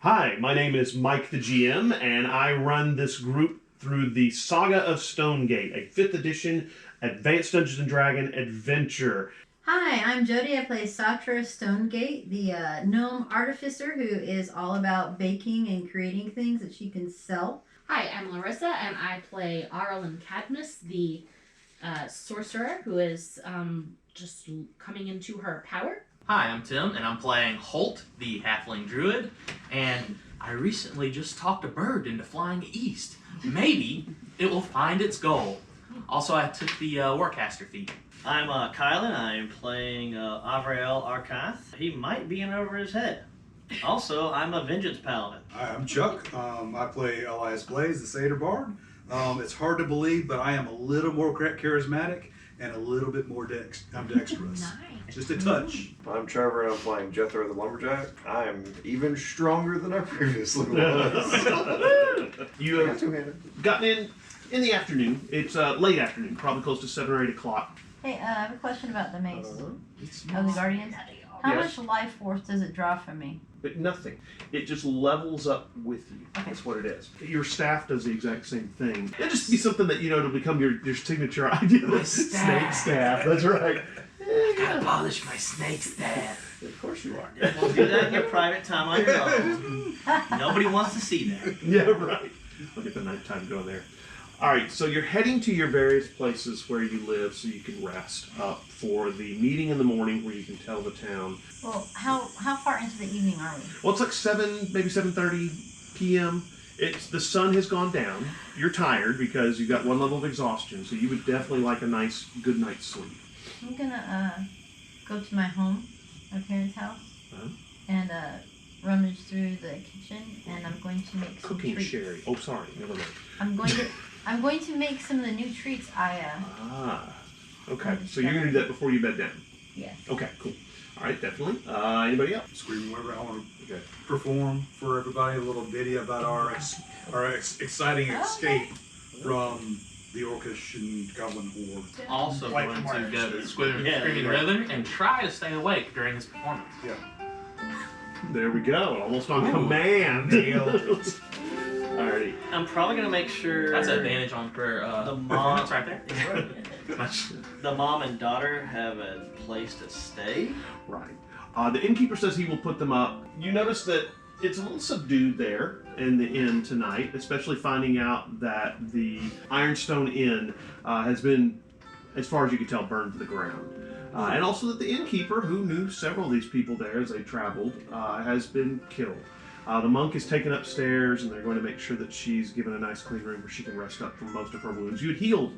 Hi, my name is Mike the GM, and I run this group through the Saga of Stonegate, a 5th edition Advanced Dungeons & Dragon adventure. Hi, I'm Jody. I play Saga of Stonegate, the gnome artificer who is all about baking and creating things that she can sell. Hi, I'm Larissa, and I play Arlen Cadmus, the sorcerer who is just coming into her power. Hi, I'm Tim, and I'm playing Holt, the halfling druid, and I recently just talked a bird into flying east. Maybe it will find its goal. Also, I took the Warcaster feat. I'm Kylan. I'm playing Avrael Arkath. He might be in over his head. Also, I'm a Vengeance Paladin. Hi, I'm Chuck. I play Elias Blaze, the Satyr Bard. It's hard to believe, but I am a little more charismatic and a little bit more dexterous. Nice. Just a touch. I'm Trevor, and I'm playing Jethro the Lumberjack. I'm even stronger than I previously was. You have gotten in the afternoon. It's late afternoon, probably close to 7 or 8 o'clock. Hey, I have a question about the mace of the Guardians. How Yes. much life force does it draw from me? But nothing. It just levels up with you. Okay. That's what it is. Your staff does the exact same thing. It'll just be something that, it'll become your signature idea. My Snake staff. staff. That's right. Gotta polish my snake staff. Of course you are. We'll do that in your private time on your own. Nobody wants to see that. Yeah, right. Look at the nighttime going there. All right, so you're heading to your various places where you live so you can rest up for the meeting in the morning where you can tell the town. Well, how far into the evening are we? Well, it's like 7, maybe 7:30 p.m. The sun has gone down. You're tired because you've got one level of exhaustion, so you would definitely like a nice, good night's sleep. I'm gonna go to my home, my parents' house, and rummage through the kitchen, and I'm going to make some Cooking treats. sherry. Oh, sorry, never mind. I'm going to make some of the new treats Okay. So you're gonna do that before you bed down. Yes. Okay, cool. All right, definitely. Anybody else? Screaming whatever I want to Okay. perform for everybody. A little ditty about our exciting escape from the Orcish and Goblin Horde. Also going to go to the Screaming River and try to stay awake during his performance. Yeah. There we go. Almost on command. Alrighty. I'm probably gonna make sure That's an advantage on for the performance mom, right there. the mom and daughter have a place to stay. Right. The innkeeper says he will put them up. You notice that it's a little subdued there in the inn tonight, especially finding out that the Ironstone Inn has been, as far as you can tell, burned to the ground. And also that the innkeeper, who knew several of these people there as they traveled, has been killed. The monk is taken upstairs, and they're going to make sure that she's given a nice clean room where she can rest up from most of her wounds. You had healed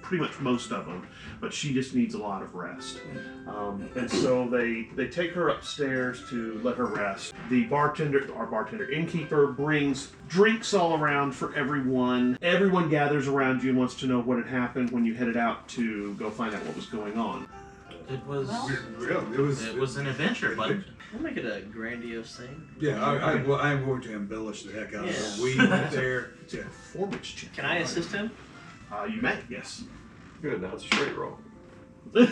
pretty much most of them, but she just needs a lot of rest. And so they take her upstairs to let her rest. The innkeeper, brings drinks all around for everyone. Everyone gathers around you and wants to know what had happened when you headed out to go find out what was going on. It was It was an adventure, but We'll make it a grandiose thing. Yeah, I'm going to embellish the heck out of it. We went there. Yeah. Performance check. Can I assist him? You may, yes. Good, now it's a straight roll. As a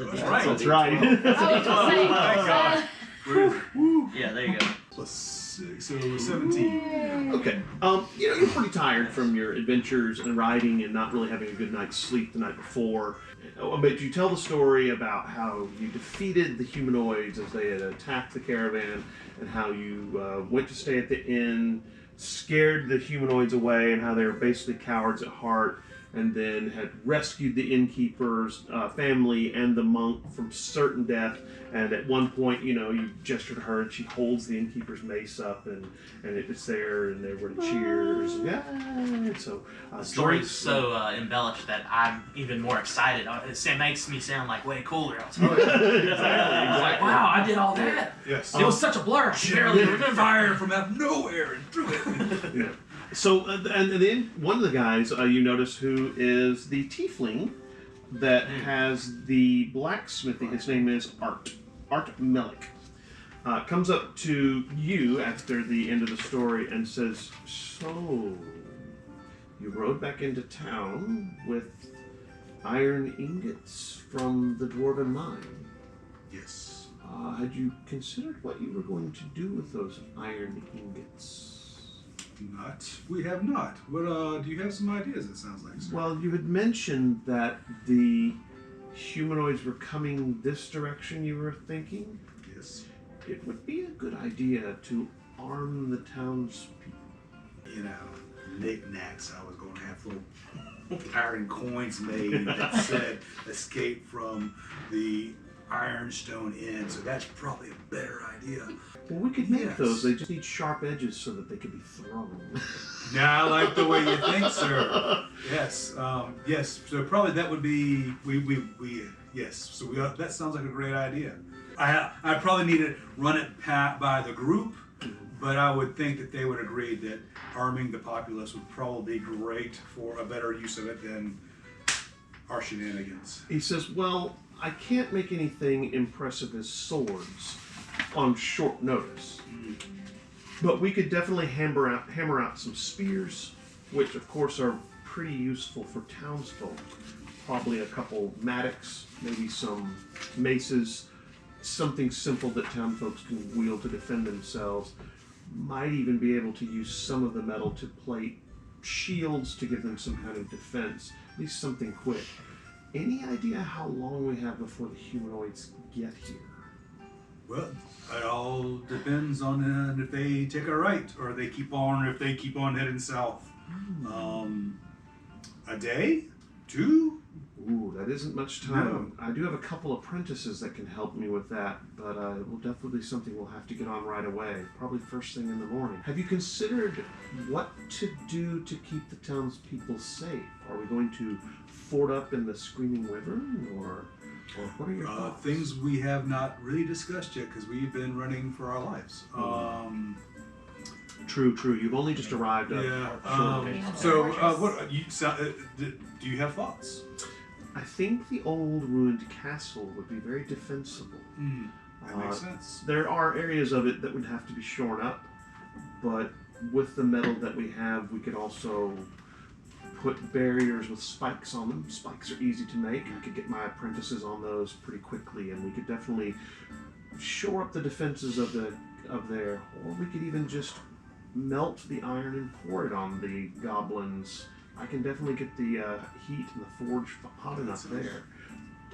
That's right. That's right. Yeah, there you go. Plus 6, so 17. Okay. You're pretty tired from your adventures and riding and not really having a good night's sleep the night before. But you tell the story about how you defeated the humanoids as they had attacked the caravan, and how you went to stay at the inn, scared the humanoids away, and how they were basically cowards at heart, and then had rescued the innkeeper's family and the monk from certain death. And at one point, you gesture to her, and she holds the innkeeper's mace up, and it's there, and everybody cheers. Yeah. So the story's so embellished that I'm even more excited. It makes me sound like way cooler. Exactly. Like, wow, I did all that. Yes. It was such a blur. Barely Fire from out of nowhere and through it. Yeah. So, and then one of the guys you notice who is the tiefling that has the blacksmithing. His name is Art Melik. Comes up to you after the end of the story and says, "So, you rode back into town with iron ingots from the dwarven mine?" Yes. Had you considered what you were going to do with those iron ingots? We have not. What, do you have some ideas, it sounds like, sir? Well, you had mentioned that the humanoids were coming this direction, you were thinking. Yes. It would be a good idea to arm the townspeople. You know, knickknacks. I was going to have little iron coins made that said escape from the Ironstone Inn, so that's probably a better idea. Well, we could make Yes. those. They just need sharp edges so that they could be thrown. Now I like the way you think, sir. Yes, yes. So probably that would be yes. So that sounds like a great idea. I probably need to run it by the group, but I would think that they would agree that arming the populace would probably be great for a better use of it than our shenanigans. He says, well, I can't make anything impressive as swords on short notice. But we could definitely hammer out some spears, which of course are pretty useful for townsfolk. Probably a couple mattocks, maybe some maces, something simple that townfolk can wield to defend themselves. Might even be able to use some of the metal to plate shields to give them some kind of defense, at least something quick. Any idea how long we have before the humanoids get here? Well, it all depends on if they take a right or if they keep on heading south. A day? 2? Ooh, that isn't much time. No. I do have a couple apprentices that can help me with that, but it will definitely be something we'll have to get on right away, probably first thing in the morning. Have you considered what to do to keep the townspeople safe? Are we going to ford up in the Screaming Wyvern, or what are your thoughts? Things we have not really discussed yet because we've been running for our lives. True. You've only just arrived. Do you have thoughts? I think the old ruined castle would be very defensible. That makes sense. There are areas of it that would have to be shorn up, but with the metal that we have, we could also put barriers with spikes on them. Spikes are easy to make. I could get my apprentices on those pretty quickly, and we could definitely shore up the defenses of there. Or we could even just melt the iron and pour it on the goblins. I can definitely get the heat in the forge hot enough there.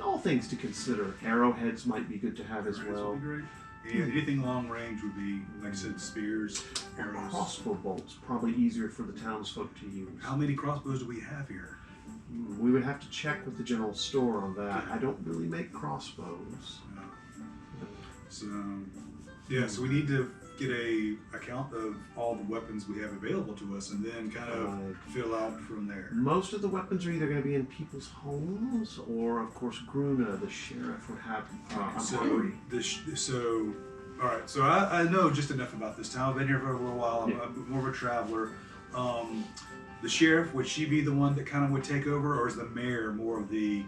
All things to consider. Arrowheads might be good to have as well. Would be great. Yeah, anything long range would be, like I said, spears, arrows. Crossbow bolts, probably easier for the townsfolk to use. How many crossbows do we have here? We would have to check with the general store on that. I don't really make crossbows. So, yeah, so we need to get a account of all the weapons we have available to us and then kind of fill out from there. Most of the weapons are either going to be in people's homes or, of course, Gruna, the sheriff, would have armory. All right, so I know just enough about this town. I've been here for a little while. I'm more of a traveler. The sheriff, would she be the one that kind of would take over, or is the mayor more of the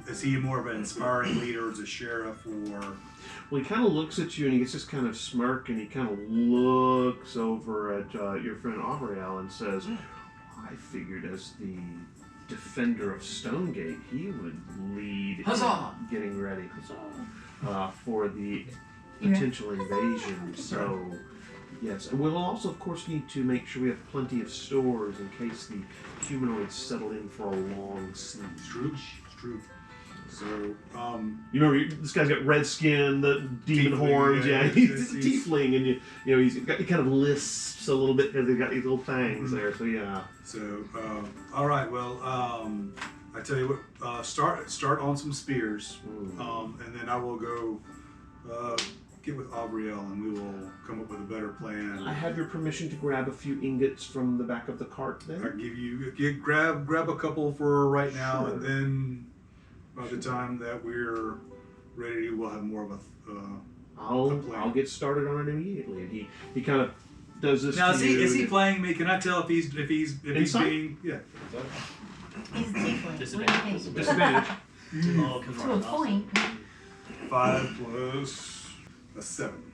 is he more of an inspiring leader as a sheriff, or? Well, he kind of looks at you and he gets this kind of smirk and he kind of looks over at your friend Avriel and says, I figured as the defender of Stonegate, he would lead Huzzah! in getting ready for the potential invasion. So, yes. And we'll also, of course, need to make sure we have plenty of stores in case the humanoids settle in for a long siege. It's true. So, you remember this guy's got red skin, the demon Tiefling, horns. Yeah, he's a he's- tiefling, and you know he kind of lisps a little bit because he's got these little fangs there. So yeah. So, all right. Well, I tell you what. Start on some spears, and then I will go get with Avriel, and we will come up with a better plan. I have your permission to grab a few ingots from the back of the cart I there. give you grab a couple for right now, Sure. and then by the time that we're ready, we'll have more of a. I'll get started on it immediately. And he kind of does this. Now to is he you. playing me? Can I tell if he's Insight? being He's a tiefling. What do you think? Disadvantage. To a point. 5 plus a 7.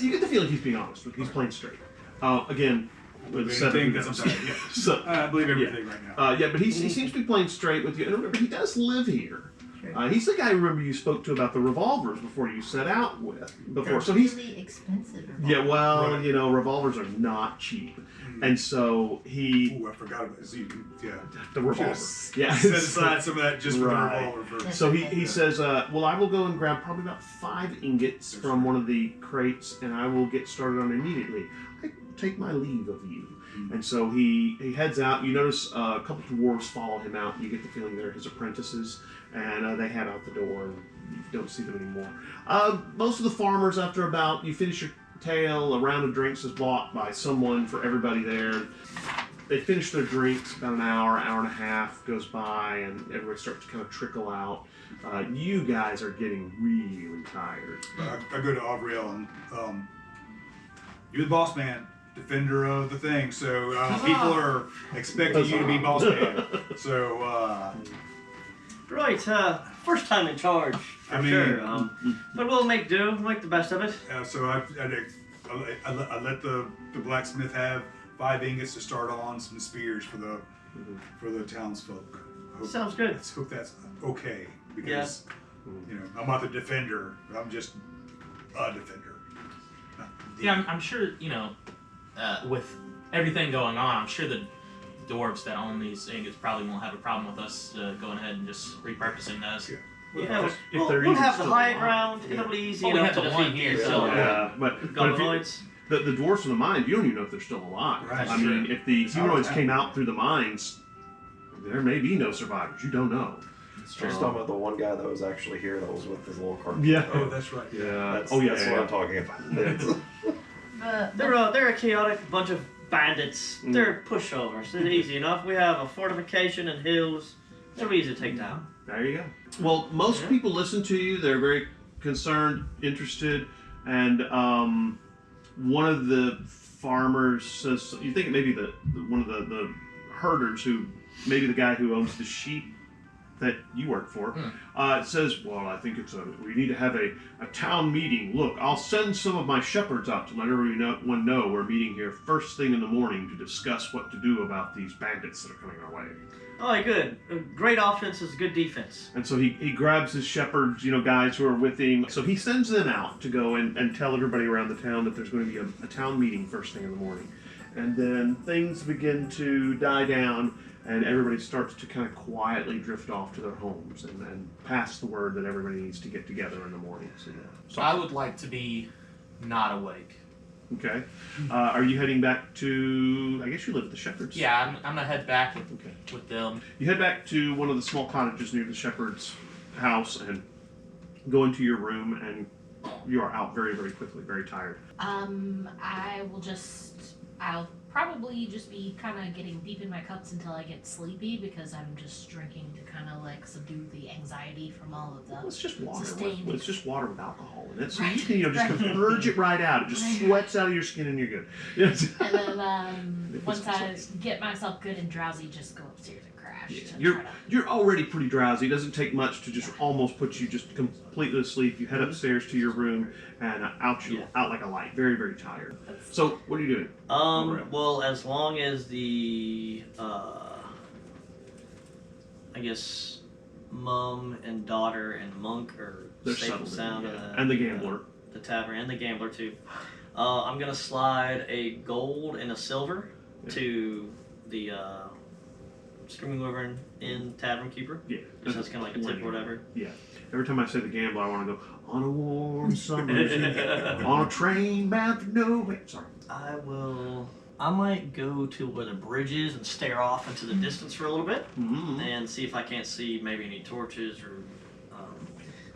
You get the feeling he's being honest. He's playing straight. Again, with Anything 7. that's I'm sorry. Yeah. So, I believe everything right now. yeah, but he seems to be playing straight with you. And remember, he does live here. shepherd. He's the guy, remember, you spoke to about the revolvers before you set out with before. So he's really expensive. yeah. Well, Right. you know, revolvers are not cheap, and so he Ooh, I forgot about this. Yeah. the revolver. Just Yeah. Set aside some of that just for Right. the revolver first. So he says, well, I will go and grab probably about 5 ingots from one of the crates, and I will get started on it immediately. I take my leave of you. And so he heads out. You notice a couple of dwarves follow him out. You get the feeling they're his apprentices, and they head out the door, and you don't see them anymore. Most of the farmers, after about, you finish your tale, a round of drinks is bought by someone for everybody there. They finish their drinks, about an hour and a half goes by, and everybody starts to kind of trickle out. You guys are getting really tired. I go to Avriel and you're the boss man, defender of the thing. So people are expecting you to be boss man. So Right, first time in charge, for I mean- sure. But we'll make do, make the best of it. so I let the blacksmith have 5 ingots to start on some spears for the townsfolk. I hope- Sounds good. Let's hope that's okay because you know I'm not the defender. I'm just a defender. Not the- Yeah, I'm sure, you know, with everything going on, I'm sure the dwarves that own these ingots probably won't have a problem with us going ahead and just repurposing those. Yeah. Yeah, If we'll they're we'll even have the still high alive. ground. Yeah. It'll be easy Oh, we enough have to the one defeat here, these so- Yeah, but if you, goblinoids. the dwarves from the mines, you don't even know if they're still alive. Right. I mean, if the It's humanoids all came out through the mines, there may be no survivors. You don't know. Just talking about the one guy that was actually here that was with his little cart. Yeah. Oh, that's right. Yeah. That's, Oh, yeah. that's yeah, what yeah. I'm talking about. But They're a chaotic bunch of bandits. Mm. They're pushovers. They're easy enough. We have a fortification and hills. They're easy to take down. There you go. Well, most Yeah. people listen to you. They're very concerned, interested, and one of the farmers says, you think it may be one of the herders who, maybe the guy who owns the sheep that you work for, says, well, I think we need to have a town meeting. Look, I'll send some of my shepherds out to let everyone know we're meeting here first thing in the morning to discuss what to do about these bandits that are coming our way. Oh, good. Great offense is good defense. And so he grabs his shepherds, guys who are with him. So he sends them out to go and tell everybody around the town that there's going to be a town meeting first thing in the morning. And then things begin to die down, and everybody starts to kind of quietly drift off to their homes and pass the word that everybody needs to get together in the morning. So I would like to be not awake. Okay. Are you heading back to, I guess you live with the shepherds? Yeah, I'm gonna head back Okay. with them. You head back to one of the small cottages near the shepherd's house and go into your room, and you are out very, very quickly, very tired. I'll probably just be kind of getting deep in my cups until I get sleepy because I'm just drinking to kind of like subdue the anxiety from all of Well, it's just water. Sustained. It's just water with alcohol in it. So Right. you can, just Right. purge it right out. It just Right. sweats out of your skin and you're good. Yes. And then It once was I nice. get myself good and drowsy, just go upstairs and crash. Yeah. and You're try to- you're already pretty drowsy. It doesn't take much to just almost put you just completely asleep. You head upstairs to your room and out like a light. Very, very tired. So what are you doing? Alright. Well, as long as the, I guess, mum and daughter and monk are They're safe and settled in, sound yeah. in And the gambler. the tavern, and the gambler too. I'm gonna slide a gold and a silver Yeah. to the Screaming Wyvern Inn tavern keeper. Yeah. Just as kind of like a tip or whatever. Yeah. Every time I say the gambler, I want to go on a warm summer's evening, on a train bound for nowhere. Sorry. I might go to where the bridge is and stare off into the distance for a little bit Mm-hmm. and see if I can't see maybe any torches or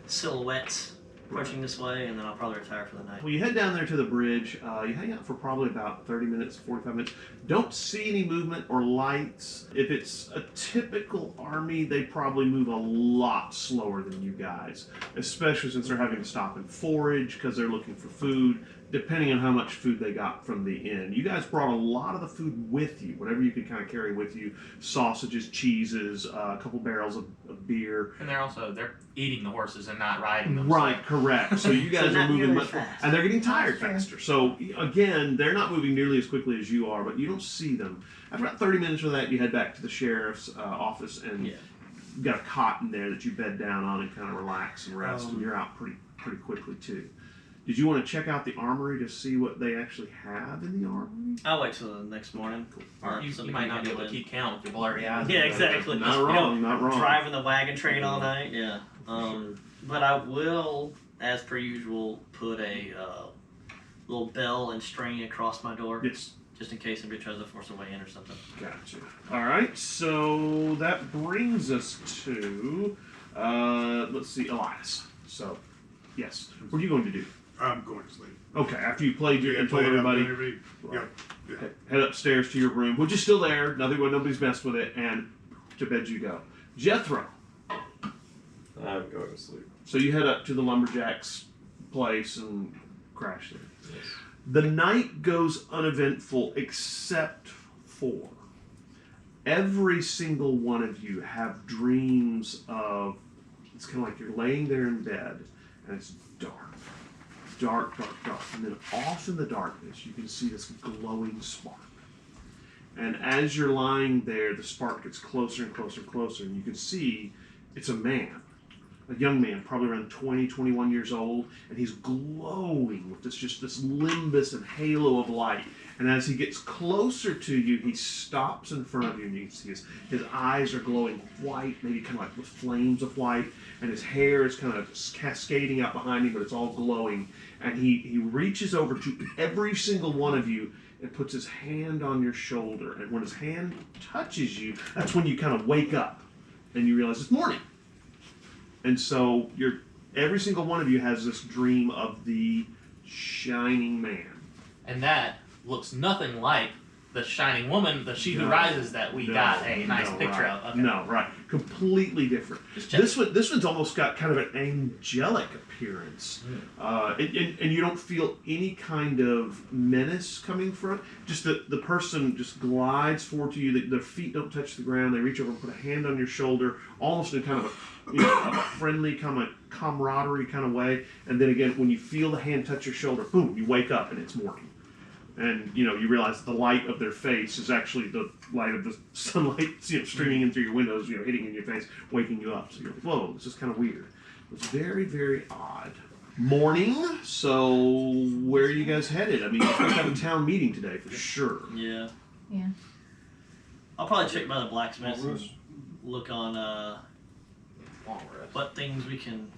silhouettes approaching this way, and then I'll probably retire for the night. Well, you head down there to the bridge. You hang out for probably about 30 minutes, 45 minutes. Don't see any movement or lights. If it's a typical army, they probably move a lot slower than you guys, especially since they're having to stop and forage because they're looking for food, depending on how much food they got from the inn. You guys brought a lot of the food with you, whatever you could kind of carry with you. Sausages, cheeses, a couple barrels of beer. And they're eating the horses and not riding them. Right, correct. So you guys So are not moving nearly much, as fast. and they're getting tired Sure. faster. So again, they're not moving nearly as quickly as you are, but you don't see them. After about 30 minutes of that, you head back to the sheriff's office, and Yeah. you've got a cot in there that you bed down on and kind of relax and rest, and you're out pretty quickly too. Did you want to check out the armory to see what they actually have in the armory? I'll wait till the next morning. Or you might not be able to keep count with your blurry eyes. Yeah, exactly. Not wrong, not wrong. Driving the wagon train all night, yeah. But I will, as per usual, put a little bell and string across my door. Yes. Just in case somebody tries to force their way in or something. Gotcha. All right, so that brings us to, let's see, Elias. So, yes, what are you going to do? I'm going to sleep. Okay, after you played your and told Played, everybody, Yep. okay, head upstairs to your room, which is still there. Nobody's messed with it, and to bed you go. Jethro. I'm going to sleep. So you head up to the lumberjack's place and crash there. Yes. The night goes uneventful except for every single one of you have dreams of, it's kind of like you're laying there in bed and it's dark. Dark, dark, dark. And then off in the darkness you can see this glowing spark. And as you're lying there, the spark gets closer and closer and closer, and you can see it's a man. A young man, probably around 20, 21 years old, and he's glowing with this limbus and halo of light. And as he gets closer to you, he stops in front of you, and you can see his eyes are glowing white, maybe kind of like with flames of white, and his hair is kind of cascading out behind him, but it's all glowing. And he reaches over to every single one of you and puts his hand on your shoulder. And when his hand touches you, that's when you kind of wake up, and you realize it's morning. And so every single one of you has this dream of the shining man. And that looks nothing like the shining woman, the She Who Rises that we got a nice picture right. of. Okay. No, right. Completely different. Just checking. This one's almost got kind of an angelic appearance. And you don't feel any kind of menace coming from it. Just the person just glides forward to you. Their feet don't touch the ground. They reach over and put a hand on your shoulder, almost in kind of a friendly, kind of camaraderie kind of way. And then again, when you feel the hand touch your shoulder, boom, you wake up and it's morning. And you realize the light of their face is actually the light of the sunlight, streaming in through your windows, hitting in your face, waking you up. So you're like, whoa, this is kind of weird. It's very, very odd. Morning. So where are you guys headed? I mean, you're supposed to have a town meeting today for sure. Yeah. Yeah. I'll probably check by the blacksmith and look on Long rest. what things we can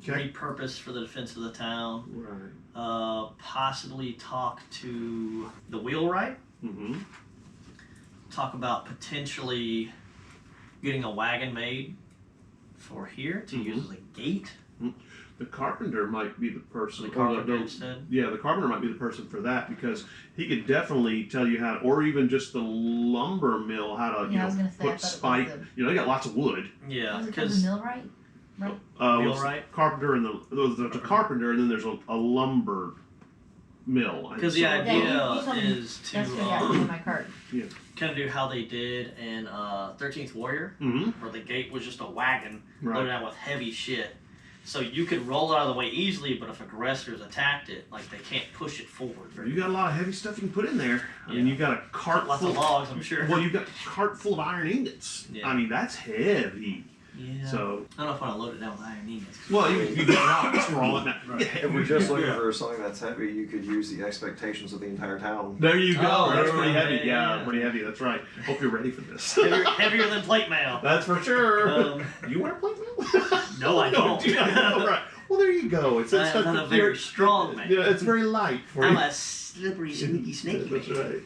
Okay. repurpose for the defense of the town. Right. Possibly talk to the wheelwright. Mm-hmm. Talk about potentially getting a wagon made for here to use as a gate. The carpenter might be the person. The carpenter instead. Yeah, the carpenter might be the person for that because he could definitely tell you how, or even just the lumber mill how to Yeah, I was gonna say, I put thought it spike. was They got lots of wood. Yeah, Was it called because the millwright? Right. What's carpenter and there's a carpenter and then there's a lumber mill. the So- idea you told me is to That's what I got in my card. kind of do how they did in 13th Warrior, Mhm. where the gate was just a wagon Right. loaded out with heavy shit. So you could roll it out of the way easily, but if aggressors attacked it, like they can't push it forward. You got a lot of heavy stuff you can put in there. I mean, Yeah. you got a cart Lots full of logs, I'm sure. Well, you got a cart full of iron ingots. Yeah. I mean, that's heavy. Yeah. So, I don't know if I want to load it down with iron ingots. well, you got rocks for all it now. Right. Yeah, If we're just looking Yeah. for something that's heavy, you could use the expectations of the entire town. There you go. Oh, That's yeah, pretty heavy. yeah, Yeah, pretty heavy. That's right. Hope you're ready for this. Heavier than plate mail. That's for sure. Um, You want to play mail? No, I don't. Yeah, right. Well, there you go. It's I'm not a very strong man. Yeah, it's very light for I'm you. a slippery, sneaky snake. That's right.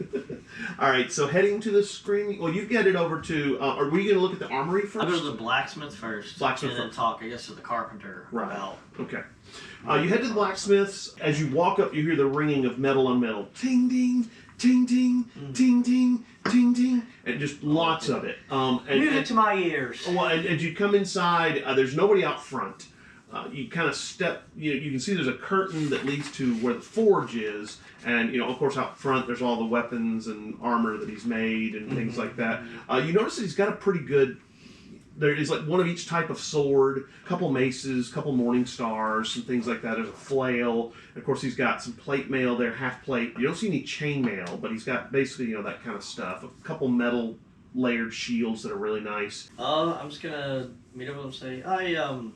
All right. So heading to the screaming. Well, you get it over to. Are we going to look at the armory first? I'll go to the blacksmith first. Blacksmith and then first. talk, I guess, to the carpenter Right. about. Okay. You head to the blacksmith's. As you walk up, you hear the ringing of metal on metal. Ting, ding, ting, ding, ting, ding, ting, ding. And just lots of it. Music to my ears. Well, and as you come inside, there's nobody out front. You kind of step, you can see there's a curtain that leads to where the forge is. And, of course, out front, there's all the weapons and armor that he's made and things like that. You notice that he's got a pretty good, there is like one of each type of sword, a couple maces, a couple morning stars, some things like that. There's a flail. Of course, he's got some plate mail there, half plate. You don't see any chain mail, but he's got basically, that kind of stuff. A couple metal layered shields that are really nice. I'm just gonna meet up with him and say,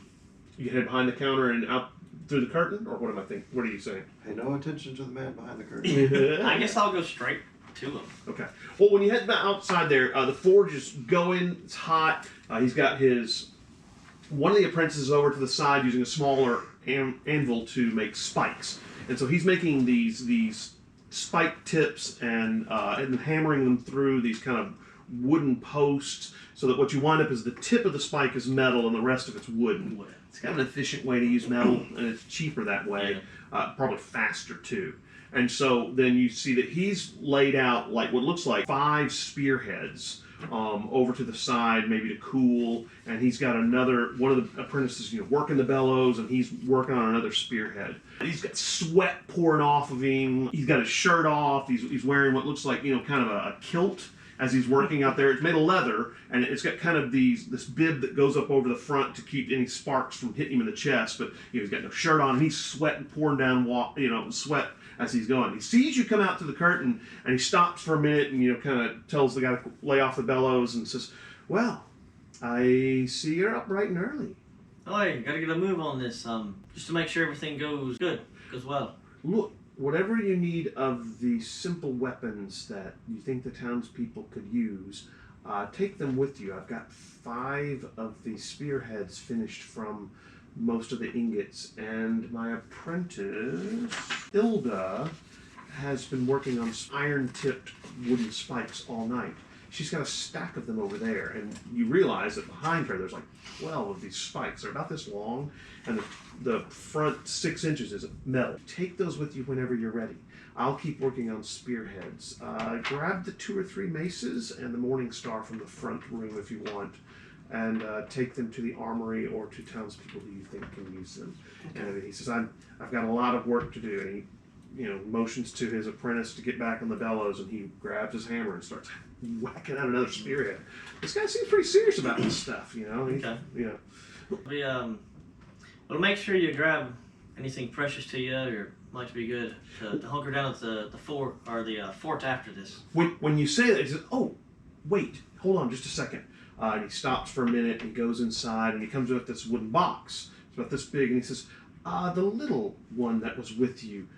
You head behind the counter and out through the curtain, or what am I thinking? What are you saying? Pay no attention to the man behind the curtain. I guess I'll go straight to him. Okay. Well, when you head back outside there, the forge is going. It's hot. He's got one of the apprentices over to the side using a smaller anvil to make spikes, and so he's making these spike tips and hammering them through these kind of wooden posts, so that what you wind up is the tip of the spike is metal and the rest of it's wooden. It's kind of an efficient way to use metal, and it's cheaper that way, probably faster too. And so then you see that he's laid out like what looks like 5 spearheads over to the side, maybe to cool. And he's got one of the apprentices, working the bellows, and he's working on another spearhead. He's got sweat pouring off of him. He's got his shirt off. He's wearing what looks like kind of a kilt as he's working out there. It's made of leather, and it's got kind of this bib that goes up over the front to keep any sparks from hitting him in the chest. But he's got no shirt on, and he's sweating, pouring down sweat as he's going. He sees you come out to the curtain, and he stops for a minute and kind of tells the guy to lay off the bellows and says, "Well, I see you're up bright and early. Oh, you gotta get a move on this, just to make sure everything goes well. Look, whatever you need of the simple weapons that you think the townspeople could use, take them with you. I've got 5 of the spearheads finished from most of the ingots, and my apprentice, Hilda, has been working on iron-tipped wooden spikes all night. She's got a stack of them over there, and you realize that behind her there's like 12 of these spikes. They're about this long, and the front 6 inches is metal. Take those with you whenever you're ready. I'll keep working on spearheads. Grab the 2 or 3 maces and the Morning Star from the front room if you want, and take them to the armory or to townspeople who you think can use them. Okay. And he says, I've got a lot of work to do, and he motions to his apprentice to get back on the bellows, and he grabs his hammer and starts whacking out another spearhead. This guy seems pretty serious about this stuff, Okay. Well, make sure you grab anything precious to you, or like to be good to hunker down at the fort or the fort after this. When you say that, he says, "Oh, wait, hold on just a second." And he stops for a minute, and he goes inside, and he comes with this wooden box. It's about this big, and he says, "The little one that was with you,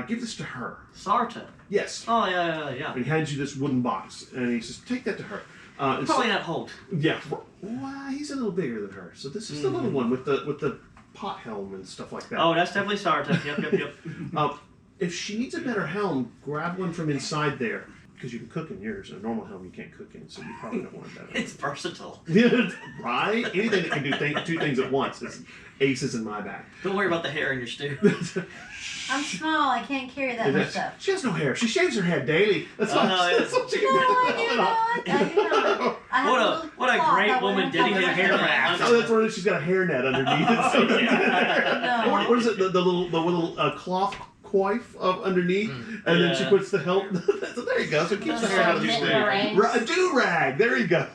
give this to her." Sarta? Yes. Oh, yeah. And he hands you this wooden box, and he says, "Take that to her." Probably not Holt. Yeah. Well, he's a little bigger than her, so this is the little one with the pot helm and stuff like that. Oh, that's definitely Sarta. Yep. If she needs a better helm, grab one from inside there, because you can cook in yours. A normal helm you can't cook in, so you probably don't want that. It's versatile. Right? Anything that can do 2 things at once is aces in my bag. Don't worry about the hair in your stew. I'm small. I can't carry that much stuff. She has no hair. She shaves her head daily. That's what she can No, I do not. What a great woman dedicated hair craft. Oh, that's where she's got a hairnet underneath it. So No. What is it? The little cloth coif underneath, and then she puts the help. So there you go. So it keeps the hair out of your stew. A do-rag. There you go.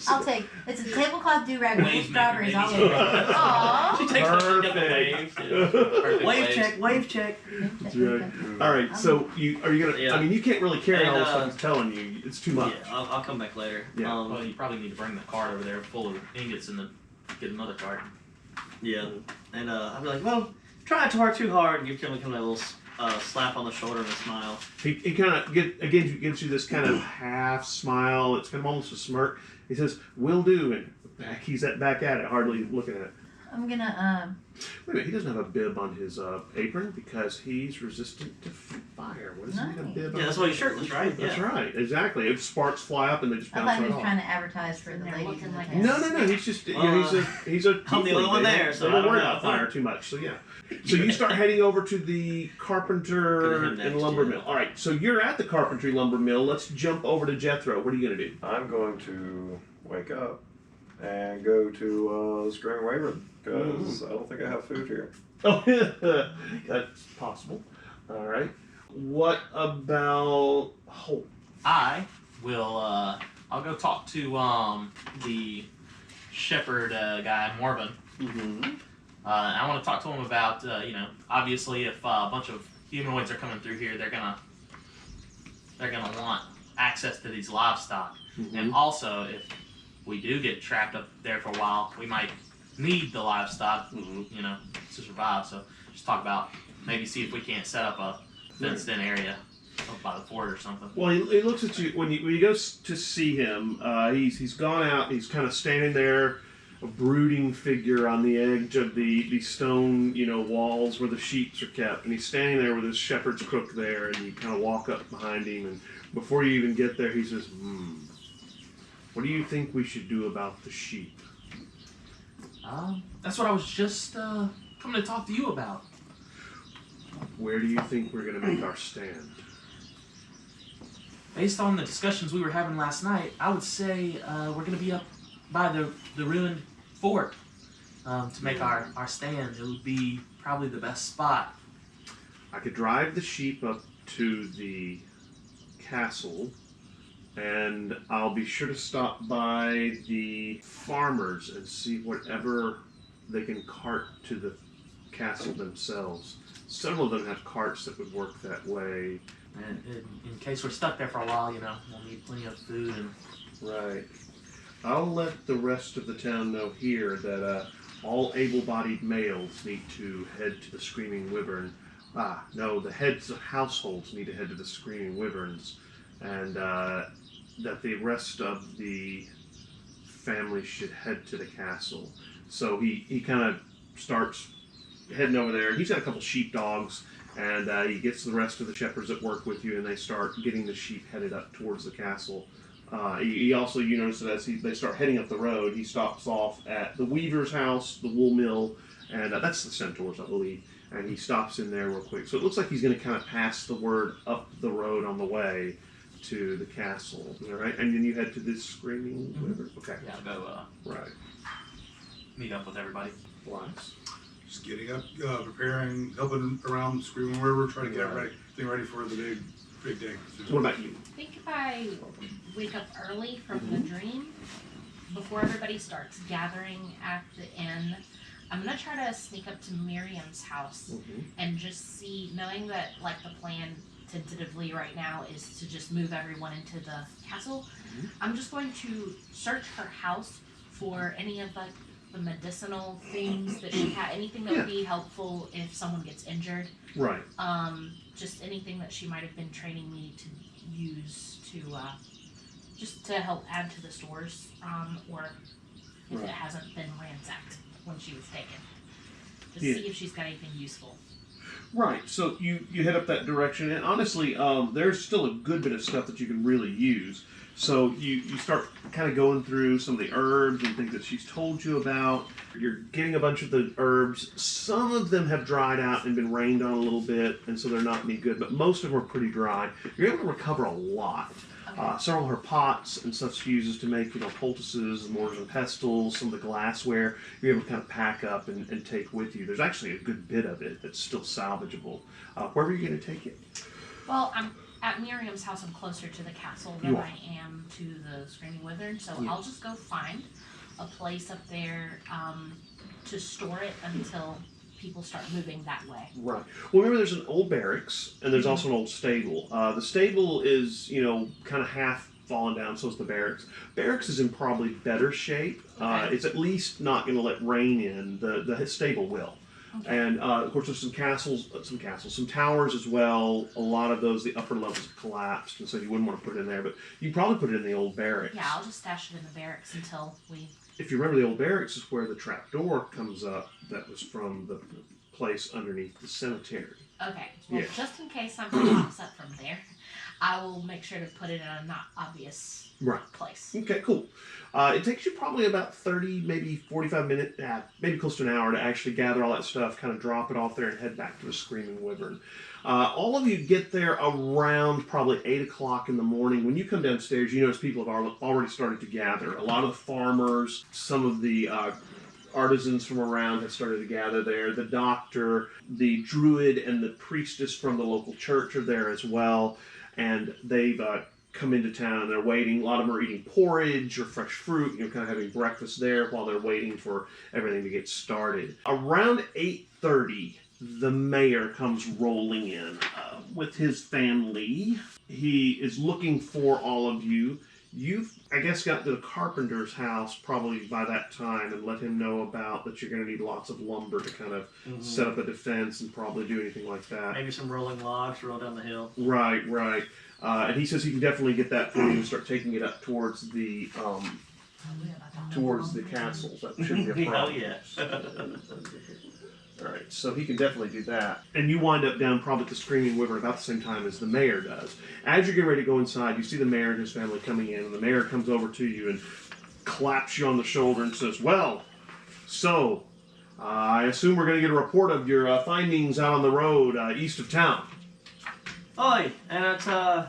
I'll take. It's a tablecloth do-rag with Wave strawberries maker, all maybe. over it. Aww. She takes Perfect. wave check. That's right. All right. So are you gonna? Yeah. I mean, you can't really carry And, all the stuff he's telling you. It's too much. Yeah, I'll come back later. Yeah. Well, you probably need to bring the cart over there full of ingots and then get another cart. Yeah. And I'll be like, well, try not to work too hard, and give him a little slap on the shoulder and a smile. He kind of gives you this kind of half smile. It's kind of almost a smirk. He says, "Will do," and he's back at it, hardly looking at it. I'm gonna Wait a minute, he doesn't have a bib on his apron because he's resistant to fire. What does he need a bib on? Yeah, that's why he's shirtless, right? That's Yeah. right, exactly. If sparks fly up and they just I bounce thought he right was off. trying to advertise for the They're ladies looking in the like town. No. He's just he's a. I'm the only one there, so they I don't don't worry know. about fire too much. So yeah. So you start heading over to the carpenter Gonna head and next, lumber yeah. mill. All right. So you're at the carpentry lumber mill. Let's jump over to Jethro. What are you gonna do? I'm going to wake up and go to the Screaming Wyvern because I don't think I have food here. Oh, that's possible. All right. What about Holt? I will. I'll go talk to the shepherd guy, Morven. Mm-hmm. I want to talk to him about obviously if a bunch of humanoids are coming through here, they're gonna want access to these livestock. And also, if we do get trapped up there for a while, we might need the livestock, you know, to survive. So just talk about maybe see if we can't set up a fenced-in area up by the fort or something. Well, he looks at you when you go to see him. He's gone out. He's kind of standing there, a brooding figure on the edge of the stone, walls where the sheep are kept, and he's standing there with his shepherd's crook there, and you kind of walk up behind him, and before you even get there, he says, "What do you think we should do about the sheep?" That's what I was just coming to talk to you about. Where do you think we're going to make our stand? Based on the discussions we were having last night, I would say we're going to be up by the ruined fort to make our stand. It would be probably the best spot. I could drive the sheep up to the castle, and I'll be sure to stop by the farmers and see whatever they can cart to the castle themselves. Several of them have carts that would work that way. And in case we're stuck there for a while, we'll need plenty of food and... Right. I'll let the rest of the town know here that all able-bodied males need to head to the Screaming Wyvern. No, the heads of households need to head to the Screaming Wyverns, and that the rest of the family should head to the castle. So he kind of starts heading over there. He's got a couple sheepdogs, and he gets the rest of the shepherds that work with you, and they start getting the sheep headed up towards the castle. He also, you notice that as they start heading up the road, he stops off at the weaver's house, the wool mill, and that's the centaurs, I believe, and he stops in there real quick. So it looks like he's going to kind of pass the word up the road on the way to the castle. All right, and then you head to this Screaming Wyvern. Okay. Yeah, I'll go Right. meet up with everybody. Wise. Just getting up, preparing, helping around Screaming River, trying to get everything ready for the big day. So what about you? I think if I wake up early from the dream, before everybody starts gathering at the inn, I'm gonna try to sneak up to Miriam's house and just see, knowing that the plan tentatively right now is to just move everyone into the castle. I'm just going to search her house for any of the medicinal things that she had, anything that would be helpful if someone gets injured. Right. Just anything that she might have been training me to use to just to help add to the stores, or if it hasn't been ransacked when she was taken. Just see if she's got anything useful. Right, so you head up that direction, and honestly, there's still a good bit of stuff that you can really use. So you start kind of going through some of the herbs and things that she's told you about. You're getting a bunch of the herbs. Some of them have dried out and been rained on a little bit, and so they're not any good, but most of them are pretty dry. You're able to recover a lot. Several of her pots and stuff she uses to make, poultices, mortars and pestles, some of the glassware, you're able to kind of pack up and take with you. There's actually a good bit of it that's still salvageable. Where are you going to take it? Well, I'm at Miriam's house. I'm closer to the castle than I am to the Screaming Wyvern, so I'll just go find a place up there to store it until people start moving that way. Right. Well, remember, there's an old barracks, and there's also an old stable. The stable is, kind of half fallen down, so is the barracks. Barracks is in probably better shape. It's at least not going to let rain in. The stable will. Okay. And, of course, there's some towers as well. A lot of those, the upper levels have collapsed, and so you wouldn't want to put it in there, but you probably put it in the old barracks. Yeah, I'll just stash it in the barracks until we... If you remember, the old barracks is where the trap door comes up that was from the place underneath the cemetery. Okay, well, just in case something pops up from there, I will make sure to put it in a not obvious place. Okay, cool. It takes you probably about 30, maybe 45 minutes, maybe close to an hour to actually gather all that stuff, kind of drop it off there and head back to the Screaming Wyvern. All of you get there around probably 8 o'clock in the morning. When you come downstairs, you notice people have already started to gather. A lot of the farmers, some of the artisans from around have started to gather there. The doctor, the druid, and the priestess from the local church are there as well. And they've come into town and they're waiting. A lot of them are eating porridge or fresh fruit, kind of having breakfast there while they're waiting for everything to get started. Around 8:30, the mayor comes rolling in with his family. He is looking for all of you. You've, I guess, got to the carpenter's house probably by that time and let him know about that you're going to need lots of lumber to kind of set up a defense and probably do anything like that. Maybe some rolling logs roll down the hill. Right. And he says he can definitely get that for you and start taking it up towards the castles. That shouldn't be a problem. Oh, yeah. Alright, so he can definitely do that. And you wind up down probably at the Screaming Wyvern about the same time as the mayor does. As you're getting ready to go inside, you see the mayor and his family coming in, and the mayor comes over to you and claps you on the shoulder and says, well, so, I assume we're going to get a report of your findings out on the road east of town. Oi, and it's, to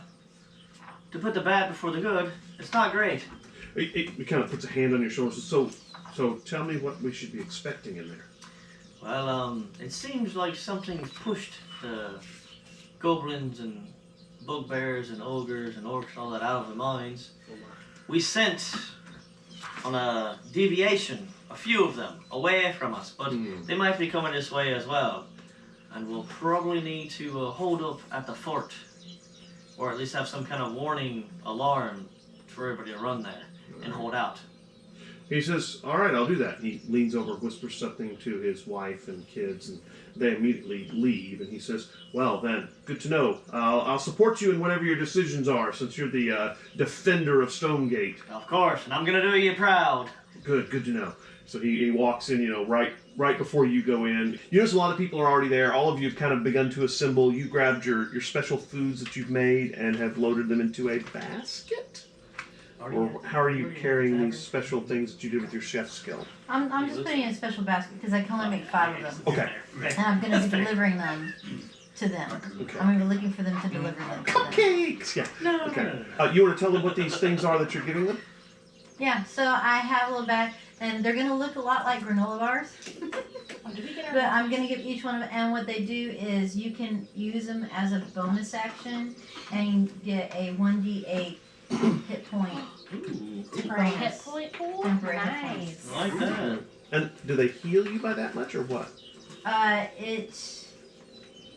put the bad before the good, it's not great. He kind of puts a hand on your shoulder and says, so tell me what we should be expecting in there. Well, it seems like something's pushed the goblins and bugbears and ogres and orcs and all that out of the mines. We sent on a deviation a few of them away from us, but they might be coming this way as well. And we'll probably need to hold up at the fort, or at least have some kind of warning alarm for everybody to run there and hold out. He says, all right, I'll do that. And he leans over, whispers something to his wife and kids, and they immediately leave. And he says, well, then, good to know. I'll support you in whatever your decisions are, since you're the defender of Stonegate. Of course, and I'm going to do you proud. Good to know. So he walks in, right before you go in. You notice a lot of people are already there. All of you have kind of begun to assemble. You grabbed your special foods that you've made and have loaded them into a basket? Or how are you carrying these special things that you did with your chef skill? I'm just putting in a special basket because I can only make 5 of them. Okay. And I'm going to be delivering them to them. Okay. I'm going to be looking for them to deliver them to them. Cupcakes! Yeah. No. Okay. You want to tell them what these things are that you're giving them? Yeah, so I have a little bag, and they're going to look a lot like granola bars. But I'm going to give each one of them, and what they do is you can use them as a bonus action and get a 1d8 hit point. Temporary hit point pool? Temporary hit Nice. points. I like that. And do they heal you by that much or what?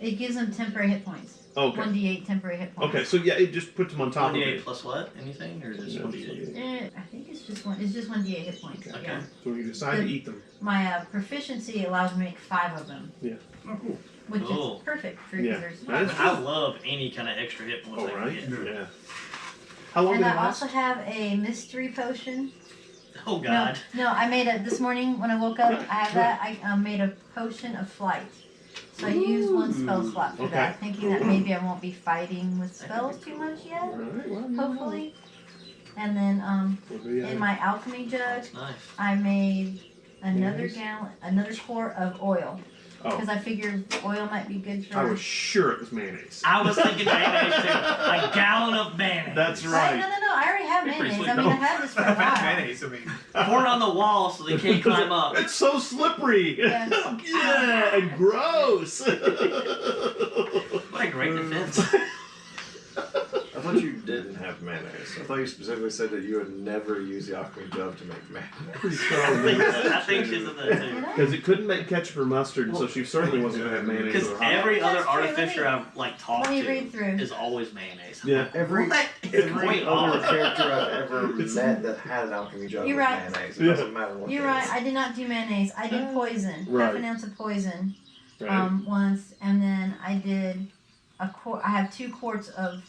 It gives them temporary hit points. Okay. 1d8 temporary hit points. Okay, so yeah, it just puts them on top of 1d8 it. plus what? Anything? Or just 1d8? I think it's just 1d8 hit points. Okay. Yeah. So when you decide to eat them. My proficiency allows me to make 5 of them. Yeah. Oh, cool. Which Cool. is perfect for Yeah. users. That is I love any kind of extra hit points Oh, I can right? get. Yeah. How long And did it I last? also have a mystery potion. Oh god. No, I made it this morning when I woke up. I have that. I made a potion of flight. So I used 1 spell slot for that, thinking that maybe I won't be fighting with spells too much yet, All right, well, hopefully. And then What do we in have? my alchemy jug, That's nice. I made another Mayonnaise? another quart of oil. Oh. Because I figured oil might be good for... I was sure it was mayonnaise. I was thinking mayonnaise too. A gallon of mayonnaise. That's No, right. no, I already have Pretty mayonnaise. sweet. I mean, I've had this for a I've had while. mayonnaise, I mean. Pour it on the wall so they can't climb up. It's so slippery. Yeah. Yeah, and gross. What a great defense. I thought you didn't have mayonnaise. I thought you specifically said that you would never use the alchemy jug to make mayonnaise. I think she's in there too. Because it couldn't make ketchup or mustard, so she certainly wasn't going to have mayonnaise. Because or hot. every That's other true, artificer I've talked Let me to read through. is always mayonnaise. Yeah. Every What is every going other on? character I've ever met that had an alchemy jug You're was right. mayonnaise. It Yeah. doesn't matter what You're it right. is. I did not do mayonnaise. I did poison. Right. Half an ounce of poison Right. once. And then I did I have 2 quarts of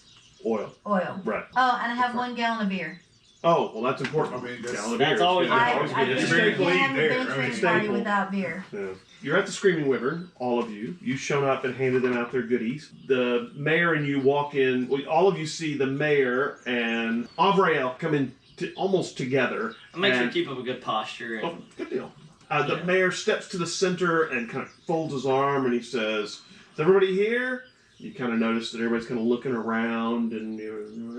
Oil. oil. Right. Oh, and I have 1 gallon of beer. Oh, well, that's important. I mean, that's- Gallon of that's beer. always- Yeah, I always good. It's can't very have clean a there. venturing I mean, party staple. without beer. Yeah. You're at the Screaming Wyvern, all of you. You've shown up and handed them out their goodies. The mayor and you walk in. Well, all of you see the mayor and Avrael come in almost together. I make sure to and- keep up a good posture. And Oh, good deal. The Yeah. mayor steps to the center and kind of folds his arm and he says, "Is everybody here?" You kind of notice that everybody's kind of looking around and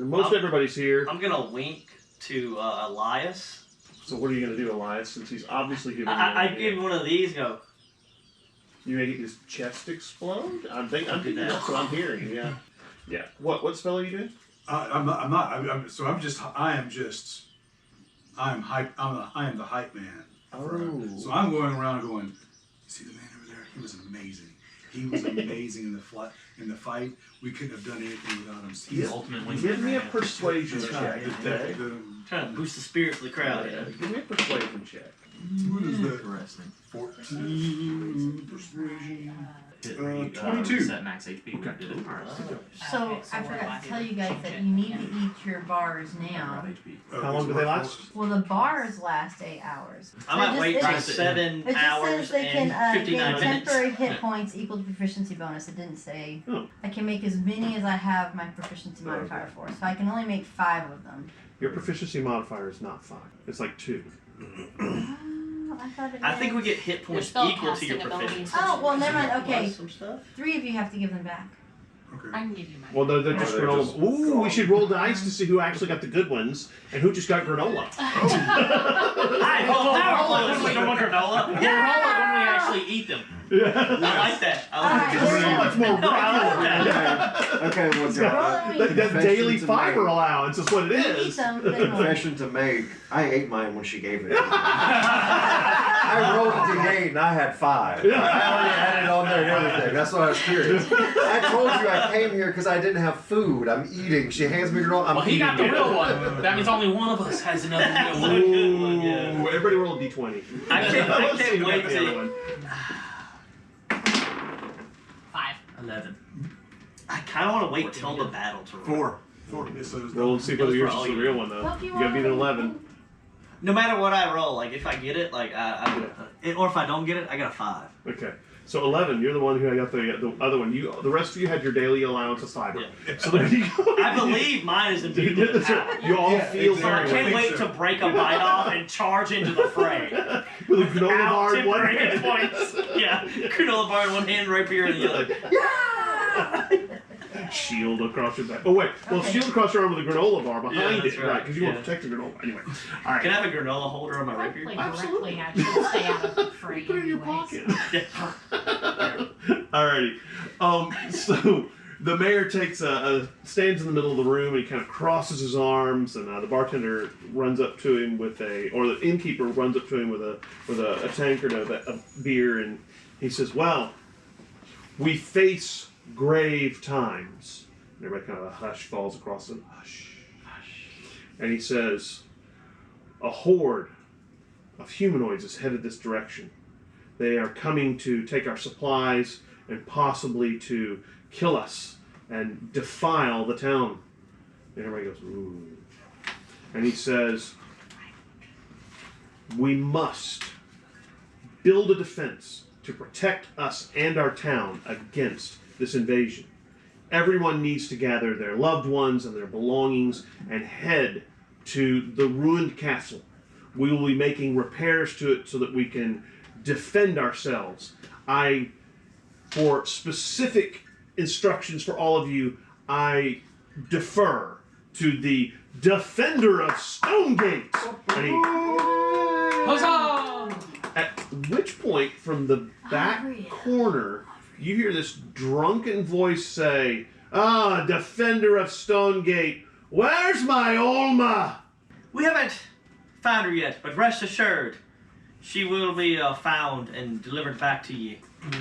most everybody's here. I'm gonna wink to Elias. So what are you going to do, Elias, since he's obviously giving you I an give him one of these. Go. You make his chest explode? I'm do that. that's what I'm hearing, yeah. Yeah. What spell are you doing? I am the hype man. Oh. So I'm going around going, see the man over there? He was amazing. He was amazing in the fight. We couldn't have done anything without him. He's the ultimate wingman. Give me a man. persuasion That's check. right. Okay? Trying to boost the spirits of the crowd. Yeah, give me a persuasion check. What is that? Interesting. 14 persuasion. Hit 22. Set max HP when Okay. you did it. Alright. So Okay, so I we're forgot to lucky. tell you guys that you need to eat your bars now. HP. How long do they last? Well, the bars last 8 hours. I might just- wait it till just- 7 It just hours says they can and 59 gain minutes. temporary hit points equal to proficiency bonus. It didn't say. Oh. I can make as many as I have my proficiency modifier for, so I can only make 5 of them. Your proficiency modifier is not 5. It's like 2. Oh, I thought it I think we was- get hit points spell equal to your casting abilities. proficiency. Oh, well, never mind. Okay, Plus some stuff. 3 of you have to give them back. Okay. I can give you mine. Well, they're just they're granola. just Ooh, we gone. should roll dice to see who actually got the good ones and who just got granola. I hold power when we don't want granola. We'll roll it when we actually eat them. I like that. I like Alright, So that. much more regular. Okay, well, It's got Roll that daily Confession to fiber make. allowance is what it You eat is. them, then roll. confession to make. I ate mine when she gave it to me. I rolled a D8 and I had 5. Yeah. I already had it on there and everything. That's why I was curious. I told you I came here because I didn't have food. I'm eating. She hands me a granola. I'm Well, he eating got the it. real one. That means only one of us has another real one. Good one, yeah. Ooh, everybody roll a d20. I can't Let's see who wait got the other to. one. 5. 11. I kind of want to wait till the battle to roll. 4. Yes, so it was Roll and see whether yours is all the you. real one though. What do You you gotta beat an want? 11. No matter what I roll, like if I get it, like or if I don't get it, I got a 5. Okay. So 11, you're the one who got the other one. The rest of you had your daily allowance of fiber. Yeah. So there you go. I believe mine is imbued with That's power. right. You all Yeah, feel So I exactly. very can't wait so. to break a bite off and charge into the fray. with a granola Without bar in one temporary hit hand. points. Yeah, granola bar in one hand, rapier in the other. Shield across your back. Oh wait, well, Okay. shield across your arm with a granola bar Yeah, behind that's it, right. right? Because you want Yeah. to protect the granola. Anyway, all right. Can I have a granola holder on my rapier? Directly, Absolutely. I should stay out of the fray. Put it in your anyways. pocket. Alrighty. So the mayor takes stands in the middle of the room and he kind of crosses his arms, and the bartender runs up to him with or the innkeeper runs up to him with a tankard of beer, and he says, "Well, we face grave times." And everybody kind of a hush falls across them. Hush, hush. And he says, "A horde of humanoids is headed this direction. They are coming to take our supplies and possibly to kill us and defile the town." And everybody goes, "Ooh." And he says, "We must build a defense to protect us and our town against this invasion. Everyone needs to gather their loved ones and their belongings and head to the ruined castle. We will be making repairs to it so that we can defend ourselves. For specific instructions for all of you, I defer to the defender of Stonegate." And he, Huzzah! at which point, from the back corner, you hear this drunken voice say, defender of Stonegate, where's my Olma?" We haven't found her yet, but rest assured, she will be found and delivered back to you.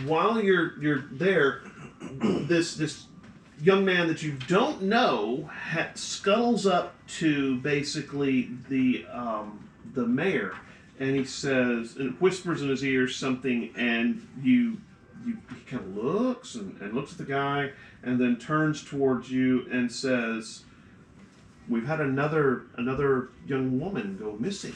While you're there, this young man that you don't know scuttles up to basically the mayor, and he says, and whispers in his ear something, and he kind of looks and looks at the guy, and then turns towards you and says, "We've had another young woman go missing."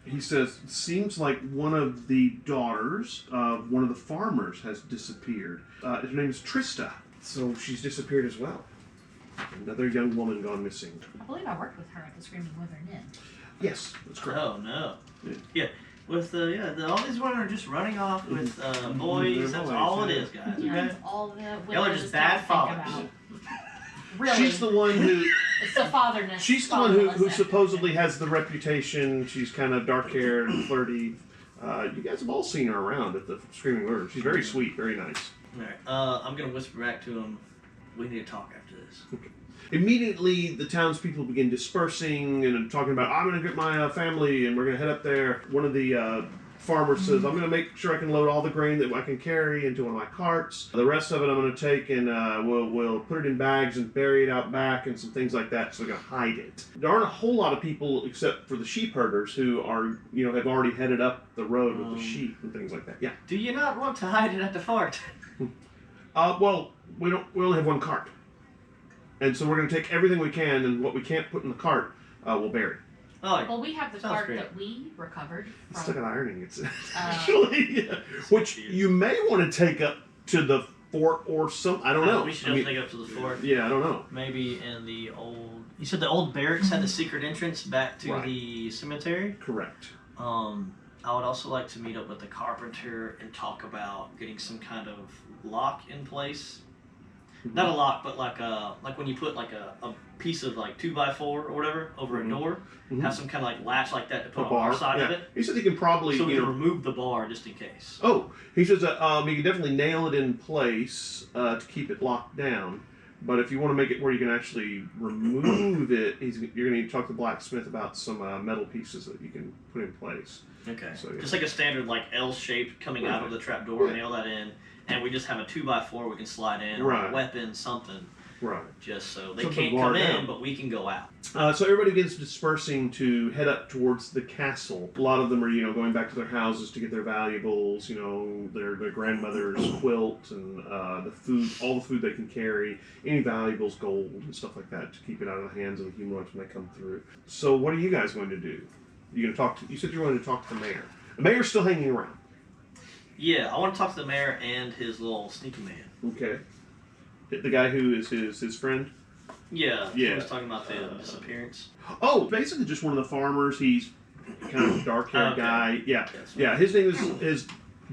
He says, "Seems like one of the daughters of one of the farmers has disappeared. Her name is Trista, so she's disappeared as well. Another young woman gone missing." I believe I worked with her at the Screaming Wyvern Inn. Yes, that's correct. Oh no. Yeah. Yeah. With all these women are just running off with boys. That's boys, all it yeah. is, guys. Yeah, Okay. it's all the Y'all are women just gotta bad think fathers. about. Really, She's the one who it's the fatherness. she's the one who fatherless supposedly has the reputation. She's kind of dark haired and flirty. You guys have all seen her around at the Screaming Wyvern. She's very sweet, very nice. All right. I'm gonna whisper back to him. We need to talk after this. Immediately, the townspeople begin dispersing and talking about, "I'm going to get my family and we're going to head up there." One of the farmer says, I'm going to make sure I can load all the grain that I can carry into one of my carts. The rest of it I'm going to take and we'll put it in bags and bury it out back and some things like that. So they're going to hide it. There aren't a whole lot of people except for the sheep herders who are, have already headed up the road with the sheep and things like that. Yeah. Do you not want to hide it at the fort? Well, we only have one cart. And so we're going to take everything we can, and what we can't put in the cart, we'll bury. Oh, Well, we have the Sounds cart great. that we recovered It's stuck from. in ironing. It's actually, which you may want to take up to the fort or some. I don't know. We should take it up to the fort. Yeah, I don't know. Maybe in the old. You said the old barracks had the secret entrance back to Right. the cemetery. Correct. I would also like to meet up with the carpenter and talk about getting some kind of lock in place. Not a lock, but like when you put like a piece of like 2x4 or whatever over a door, have some kind of like latch like that to put on our side of it. He said he can probably So we can remove the bar just in case. Oh, he says that you can definitely nail it in place to keep it locked down. But if you want to make it where you can actually remove it, you're going to need to talk to the blacksmith about some metal pieces that you can put in place. Okay. So, yeah. Just like a standard like L shape coming out of the trap door, nail that in, and we just have a 2x4 we can slide in, or a weapon, something. Right. Just so they Something can't come in, down. but we can go out. So everybody begins dispersing to head up towards the castle. A lot of them are, going back to their houses to get their valuables, their grandmother's quilt and the food, all the food they can carry, any valuables, gold and stuff like that to keep it out of the hands of the humanoids when they come through. So what are you guys going to do? You said you wanted to talk to the mayor. The mayor's still hanging around. Yeah, I want to talk to the mayor and his little sneaky man. Okay. The guy who is his friend? Yeah, Yeah. he was talking about the disappearance. Oh, basically just one of the farmers. He's kind of a dark-haired Okay. guy. Yeah. Yes. Yeah, his name is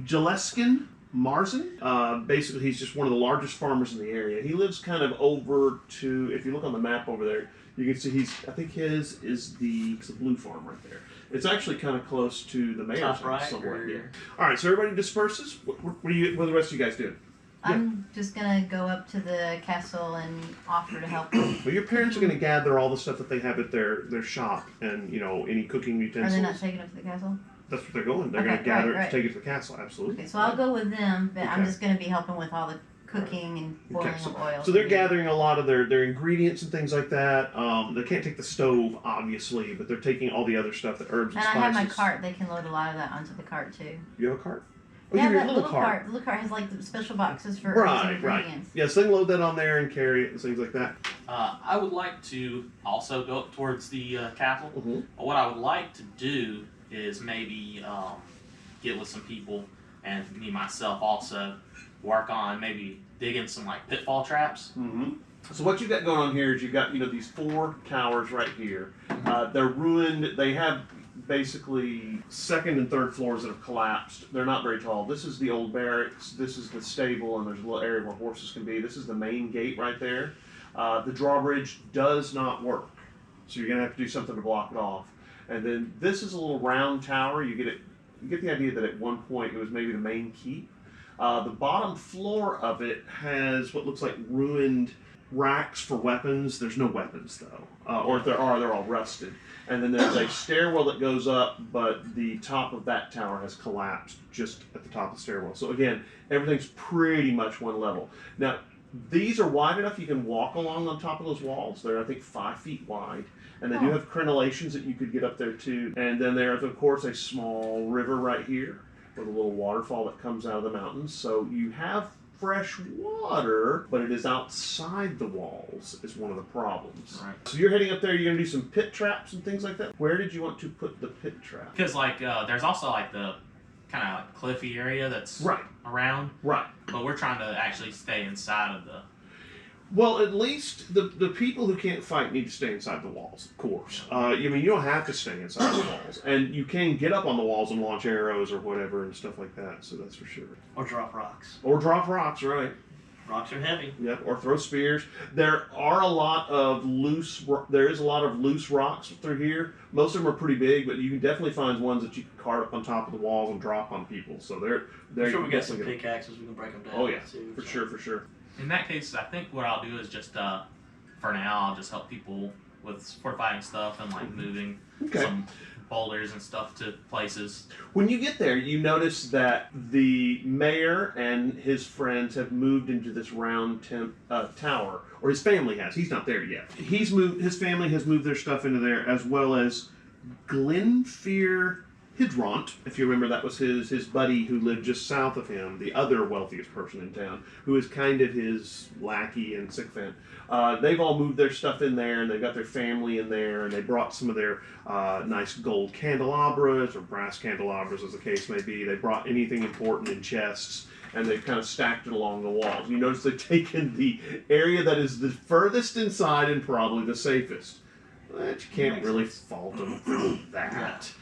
Jaleskin Marzin. Basically, he's just one of the largest farmers in the area. He lives kind of over to, if you look on the map over there, you can see I think his is it's the blue farm right there. It's actually kind of close to the mayor's Top house right, somewhere. or- Yeah. All right, so everybody disperses. What are the rest of you guys doing? I'm just gonna go up to the castle and offer to help them. Well, your parents are going to gather all the stuff that they have at their shop and, any cooking Are utensils. they not taking it to the castle? That's what they're going. They're Okay, going to gather right, it to take it to the castle. Absolutely. Okay, so I'll go with them, but I'm Okay. just gonna be helping with all the cooking and boiling Okay, of oil. So they're gathering a lot of their ingredients and things like that. They can't take the stove, obviously, but they're taking all the other stuff, the herbs and And I spices. have my cart. They can load a lot of that onto the cart too. You have a cart? Oh, Yeah, you have that your little cart. The little cart has like the special boxes for herbs and Right. ingredients. Yeah, so they can load that on there and carry it and things like that. I would like to also go up towards the castle. Mm-hmm. What I would like to do is maybe get with some people and me myself also work on maybe digging some like pitfall traps. Mm-hmm. So what you got going on here is you've got these 4 towers right here. They're ruined. They have basically second and third floors that have collapsed. They're not very tall. This is the old barracks. This is the stable, and there's a little area where horses can be. This is the main gate right there. The drawbridge does not work, so you're gonna have to do something to block it off. And then this is a little round tower. You get the idea that at one point it was maybe the main keep. The bottom floor of it has what looks like ruined racks for weapons. There's no weapons though, or if there are, they're all rusted. And then there's a stairwell that goes up, but the top of that tower has collapsed just at the top of the stairwell. So again, everything's pretty much one level. Now, these are wide enough you can walk along on top of those walls. They're, I think, 5 feet wide. And they do have crenellations that you could get up there too. And then there's, of course, a small river right here with a little waterfall that comes out of the mountains. So you have fresh water, but it is outside the walls is one of the problems. Right. So you're heading up there, you're going to do some pit traps and things like that. Where did you want to put the pit trap? Because like there's also like the kind of like cliffy area that's Right. around, Right. but we're trying to actually stay inside of the. Well, at least the people who can't fight need to stay inside the walls, of course. You don't have to stay inside the walls. And you can get up on the walls and launch arrows or whatever and stuff like that, so that's for sure. Or drop rocks. Or drop rocks, right. Rocks are heavy. Yep, or throw spears. There is a lot of loose rocks through here. Most of them are pretty big, but you can definitely find ones that you can cart up on top of the walls and drop on people. So I'm sure we got some definitely pickaxes, we can break them down. Oh yeah, too, for so. sure. In that case, I think what I'll do is just for now I'll just help people with fortifying stuff and like moving Okay. some boulders and stuff to places. When you get there, you notice that the mayor and his friends have moved into this round tower, or his family has. He's not there yet. His family has moved their stuff into there, as well as Glenfear Hydront, if you remember, that was his buddy who lived just south of him, the other wealthiest person in town, who is kind of his lackey and sycophant. They've all moved their stuff in there, and they've got their family in there, and they brought some of their nice gold candelabras, or brass candelabras as the case may be. They brought anything important in chests, and they've kind of stacked it along the walls. You notice they've taken the area that is the furthest inside and probably the safest. But you can't really fault them for that.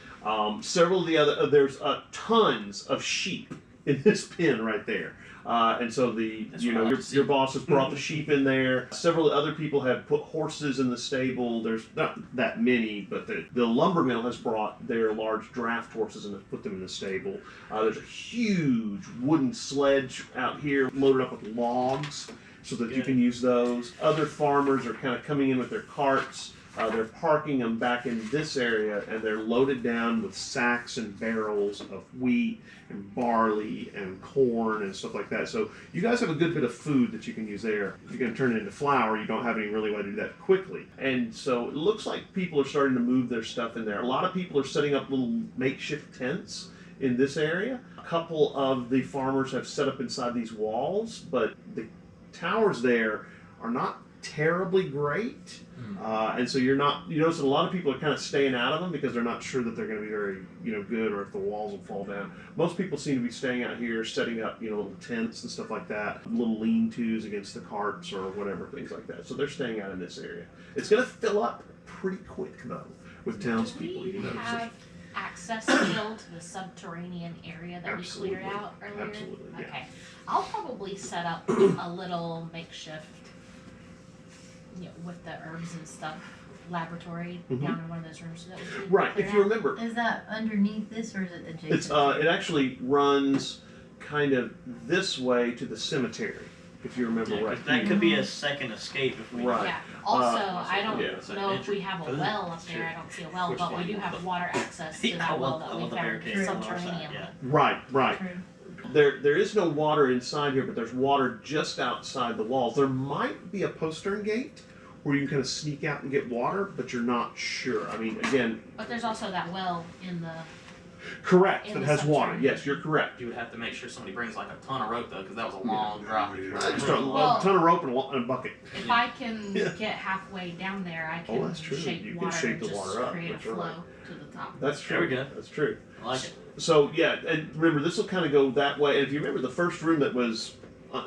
Several of the other, there's tons of sheep in this pen right there. And so your boss has brought the sheep in there. Several other people have put horses in the stable. There's not that many, but the lumber mill has brought their large draft horses and has put them in the stable. There's a huge wooden sledge out here loaded up with logs so that you can use those. Other farmers are kind of coming in with their carts. They're parking them back in this area, and they're loaded down with sacks and barrels of wheat and barley and corn and stuff like that. So you guys have a good bit of food that you can use there. If you're going to turn it into flour, you don't have any really way to do that quickly. And so it looks like people are starting to move their stuff in there. A lot of people are setting up little makeshift tents in this area. A couple of the farmers have set up inside these walls, but the towers there are not terribly great. And so you notice that a lot of people are kind of staying out of them because they're not sure that they're going to be very, good, or if the walls will fall down. Most people seem to be staying out here, setting up, little tents and stuff like that, little lean-tos against the carts or whatever, things like that. So they're staying out in this area. It's going to fill up pretty quick, though, with townspeople. Do we have access still to the subterranean area that we cleared out earlier? Absolutely, yeah. Okay. I'll probably set up a little makeshift, with the herbs and stuff, laboratory down in one of those rooms so that we can Right, clear if you out. remember. Is that underneath this, or is it adjacent? It's it actually runs kind of this way to the cemetery, if you remember right. That could be a second escape if we. Right. Yeah. Also, I don't yeah. know if we have a well up there. I don't see a well, Which but we one? do have water access to I that well want that the we found barricade on our side, subterranean. yeah. Right. True. There is no water inside here, but there's water just outside the walls. There might be a postern gate where you can kind of sneak out and get water, but you're not sure. I mean, again. But there's also that well in the. Correct. In That the has water. subterranean. Yes, you're correct. You would have to make sure somebody brings like a ton of rope though, because that was a long drop. Just a Well- ton of rope and a bucket. If I can Yeah. get halfway down there, I can that's true. shake You can water shake and the just water up. create That's a flow right. to the top. That's true. There we go. That's true. I like it. So yeah, and remember this will kind of go that way. And if you remember, the first room that was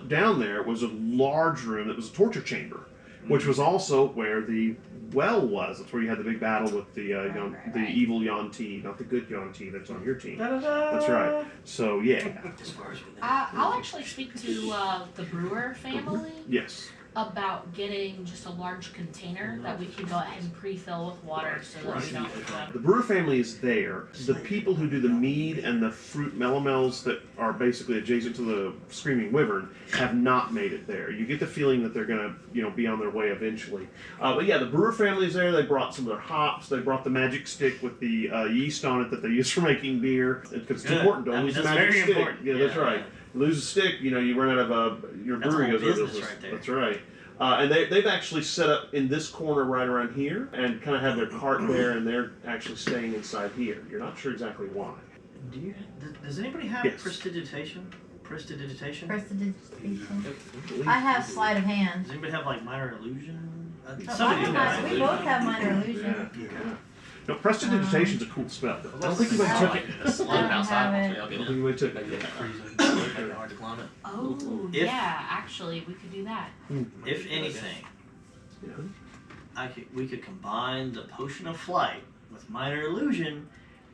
down there was a large room that was a torture chamber, which was also where the well was. That's where you had the big battle with the Right. evil Yuan-Ti, not the good Yuan-Ti that's on your team. Da-da-da. That's right. So yeah, As far as we know. I'll actually speak to the Brewer family yes. about getting just a large container that we can go ahead and pre-fill with water so that we don't. The Brewer family is there. The people who do the mead and the fruit melomels that are basically adjacent to the Screaming Wyvern have not made it there. You get the feeling that they're gonna, be on their way eventually. But yeah, the Brewer family is there. They brought some of their hops. They brought the magic stick with the yeast on it that they use for making beer. Because it's Good. important. Don't I mean, lose the that's magic very stick. important. Yeah, that's Yeah. right. Lose a stick, you run out of your That's brewery all goes out of business business. right there. That's right. And they've actually set up in this corner right around here and kind of have their cart there, and they're actually staying inside here. You're not sure exactly why. Does anybody have Yes. prestidigitation? Prestidigitation? Prestidigitation. I have sleight of hand. Does anybody have like minor illusion? Oh, Somebody I does. have we both have minor illusion. No, prestidigitation's a cool spell. I don't think you might took it. It's loaded I outside. have Actually, I'll I get don't it. think you might took Make it. it freezing. Make it hard to climb it. Oh, If- yeah, actually, we could do that. If anything, Yeah. we could combine the potion of flight with minor illusion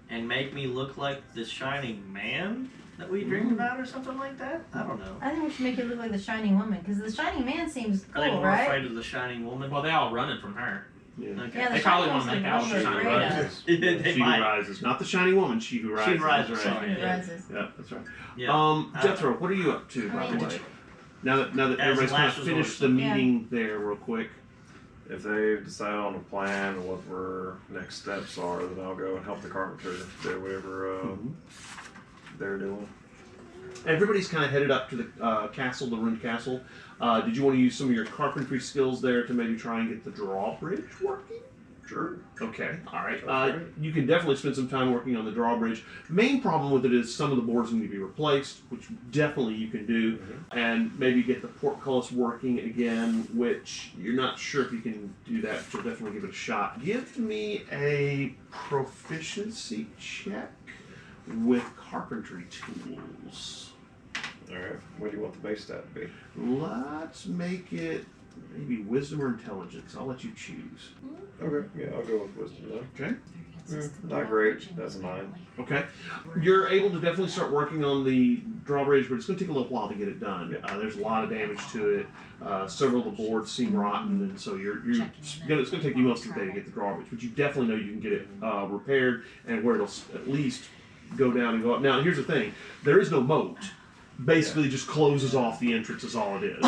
and make me look like the shining man that we dreamed about or something like that. I don't know. I think we should make it look like the Shining Woman, because the Shining Man seems Are they cool, more right? afraid of the shining woman? Well, they all running from her. Yeah. Okay. Yeah, the They probably Shining wanna make Woman's out the with one Shining we're afraid Woman. of. They She Who might. rises, not the shining woman. She who rises. rises, That's sorry. right. She rises. Yeah, that's right. Yeah. Jethro, what are you up to, by I the mean- way? Now that As everybody's kind of last finished resort, the yeah. meeting there, real quick. If they've decided on a plan and what our next steps are, then I'll go and help the carpenter do whatever they're doing. Everybody's kind of headed up to the castle, the ruined castle. Did you want to use some of your carpentry skills there to maybe try and get the drawbridge working? Sure. Okay, all right. Great. You can definitely spend some time working on the drawbridge. Main problem with it is some of the boards need to be replaced, which definitely you can do, and maybe get the portcullis working again, which you're not sure if you can do that, so definitely give it a shot. Give me a proficiency check with carpentry tools. All right. What do you want the base stat to be? Let's make it maybe wisdom or intelligence. I'll let you choose. Okay. Yeah, I'll go with wisdom though. Okay. Not great. That's a 9. Okay. You're able to definitely start working on the drawbridge, but it's going to take a little while to get it done. There's a lot of damage to it. Several of the boards seem rotten, and so it's going to take you most of the day to get the drawbridge. But you definitely know you can get it repaired, and where it'll at least go down and go up. Now, here's the thing: there is no moat. Basically, just closes off the entrance is all it is.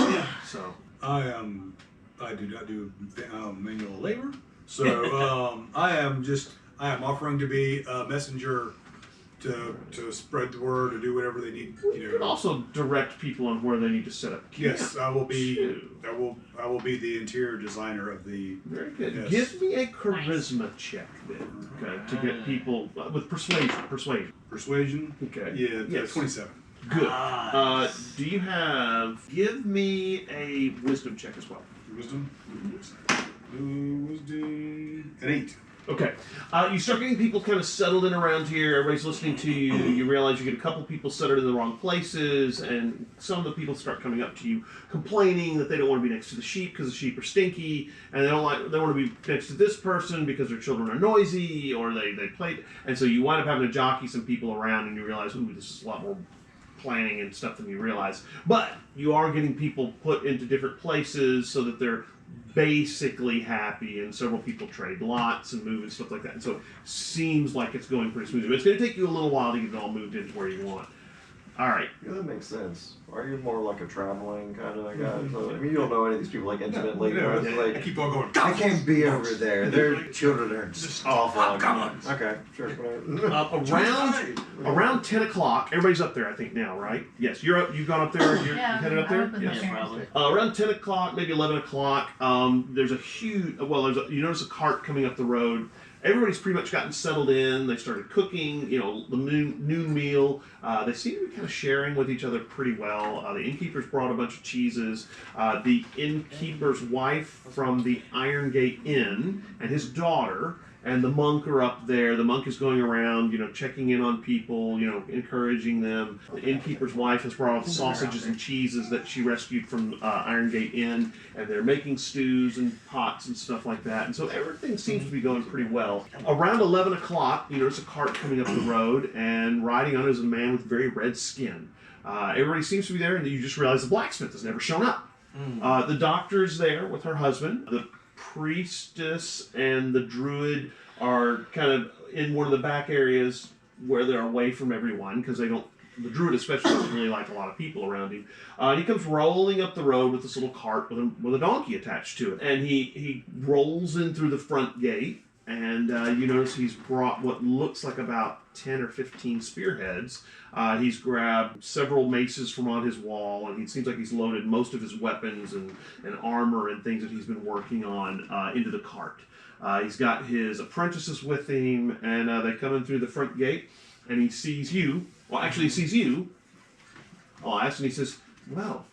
So I do not do manual labor, so I am offering to be a messenger to spread the word, to do whatever they need. you can also direct people on where they need to set up camp. Yes, I will be. I will be the interior designer of the. Very good. Yes. Give me a charisma check then, okay, to get people with persuasion. Persuasion. Okay. Yeah, Yes. 27. Good. Do you have? Give me a wisdom check as well. Wisdom. Wisdom. An 8. Okay. You start getting people kind of settled in around here. Everybody's listening to you. You realize you get a couple people settled in the wrong places, and some of the people start coming up to you complaining that they don't want to be next to the sheep because the sheep are stinky, and they want to be next to this person because their children are noisy or they play. And so you wind up having to jockey some people around, and you realize, ooh, this is a lot more planning and stuff than you realize. But you are getting people put into different places so that they're basically happy, and several people trade lots and move and stuff like that. And so it seems like it's going pretty smoothly. But it's going to take you a little while to get it all moved into where you want. All right. Yeah, that makes sense. Are you more like a traveling kind of guy? So, I mean, you don't know any of these people like intimately. No, right? I Like, keep on going. I can't be over there. Their children are just awful. Come Okay, sure. Whatever. Around 10 o'clock, everybody's up there, I think, now, right? Yes, you're up. You've gone up there. You're headed up there? I'm with my Yes. parents. probably. Around 10 o'clock, maybe 11 o'clock, there's a huge, you notice a cart coming up the road. Everybody's pretty much gotten settled in. They started cooking, the noon meal. They seem to be kind of sharing with each other pretty well. The innkeeper's brought a bunch of cheeses. The innkeeper's wife from the Iron Gate Inn and his daughter and the monk are up there. The monk is going around, checking in on people, encouraging them. The innkeeper's wife has brought sausages and cheeses that she rescued from Iron Gate Inn, and they're making stews and pots and stuff like that. And so everything seems to be going pretty well. Around 11 o'clock, you notice a cart coming up the road, and riding on it is a man with very red skin. Everybody seems to be there, and you just realize the blacksmith has never shown up. The doctor's there with her husband. The priestess and the druid are kind of in one of the back areas where they're away from everyone because the druid especially doesn't really like a lot of people around him. He comes rolling up the road with this little cart with a donkey attached to it, and he rolls in through the front gate, and you notice he's brought what looks like about 10 or 15 spearheads. He's grabbed several maces from on his wall, and it seems like he's loaded most of his weapons and armor and things that he's been working on into the cart. He's got his apprentices with him, and they come in through the front gate, and he sees you. Well, actually, he sees you, Elias, and he says, well,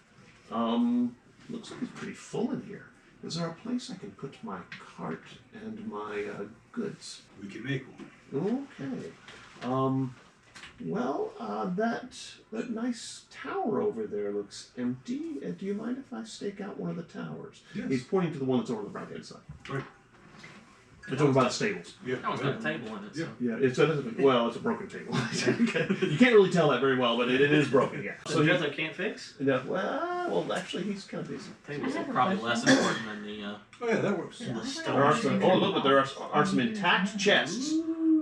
looks like it's pretty full in here. Is there a place I can put my cart and my goods? We can make one. Okay. That nice tower over there looks empty. Do you mind if I stake out one of the towers? Yes. He's pointing to the one that's over on the right-hand side. Right. It's over by the stables. Yeah. That one's got a table in it. So. Yeah, it's a broken table. You can't really tell that very well, but it is broken. Yeah. So Jethro can't fix? Yeah, well, actually, he's kind of busy. Tables I are have a probably question. less important than the. Oh yeah, that works. Yeah. There are some. Oh, look! But there are some intact chests.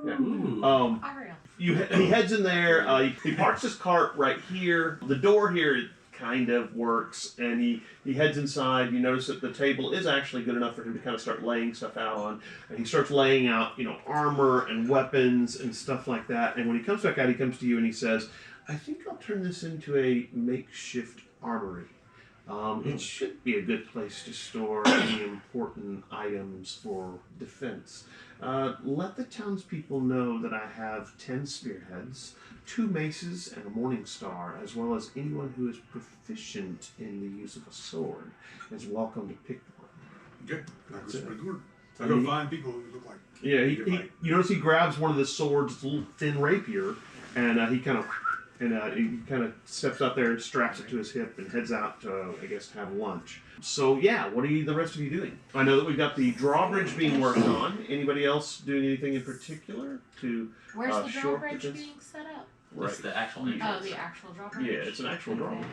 Yeah. Ariel. He heads in there. He parks his cart right here. The door here kind of works, and he heads inside. You notice that the table is actually good enough for him to kind of start laying stuff out on, and he starts laying out, armor and weapons and stuff like that. And when he comes back out, he comes to you and he says, "I think I'll turn this into a makeshift armory. It should be a good place to store any important items for defense. Let the townspeople know that I have 10 spearheads, 2 maces, and a morning star, as well as anyone who is proficient in the use of a sword is welcome to pick one." Okay, that's it. pretty good. I go find people who look like. Yeah, Good fight. you notice he grabs one of the swords, it's a little thin rapier, and he kind of steps out there and straps it to his hip and heads out to, I guess, have lunch. So yeah, what are the rest of you doing? I know that we've got the drawbridge being worked on. Anybody else doing anything in particular to? Where's the short drawbridge defense? being set up? Right. It's the actual Oh, entrance. Oh, the actual drawbridge? Yeah, it's an actual drawbridge.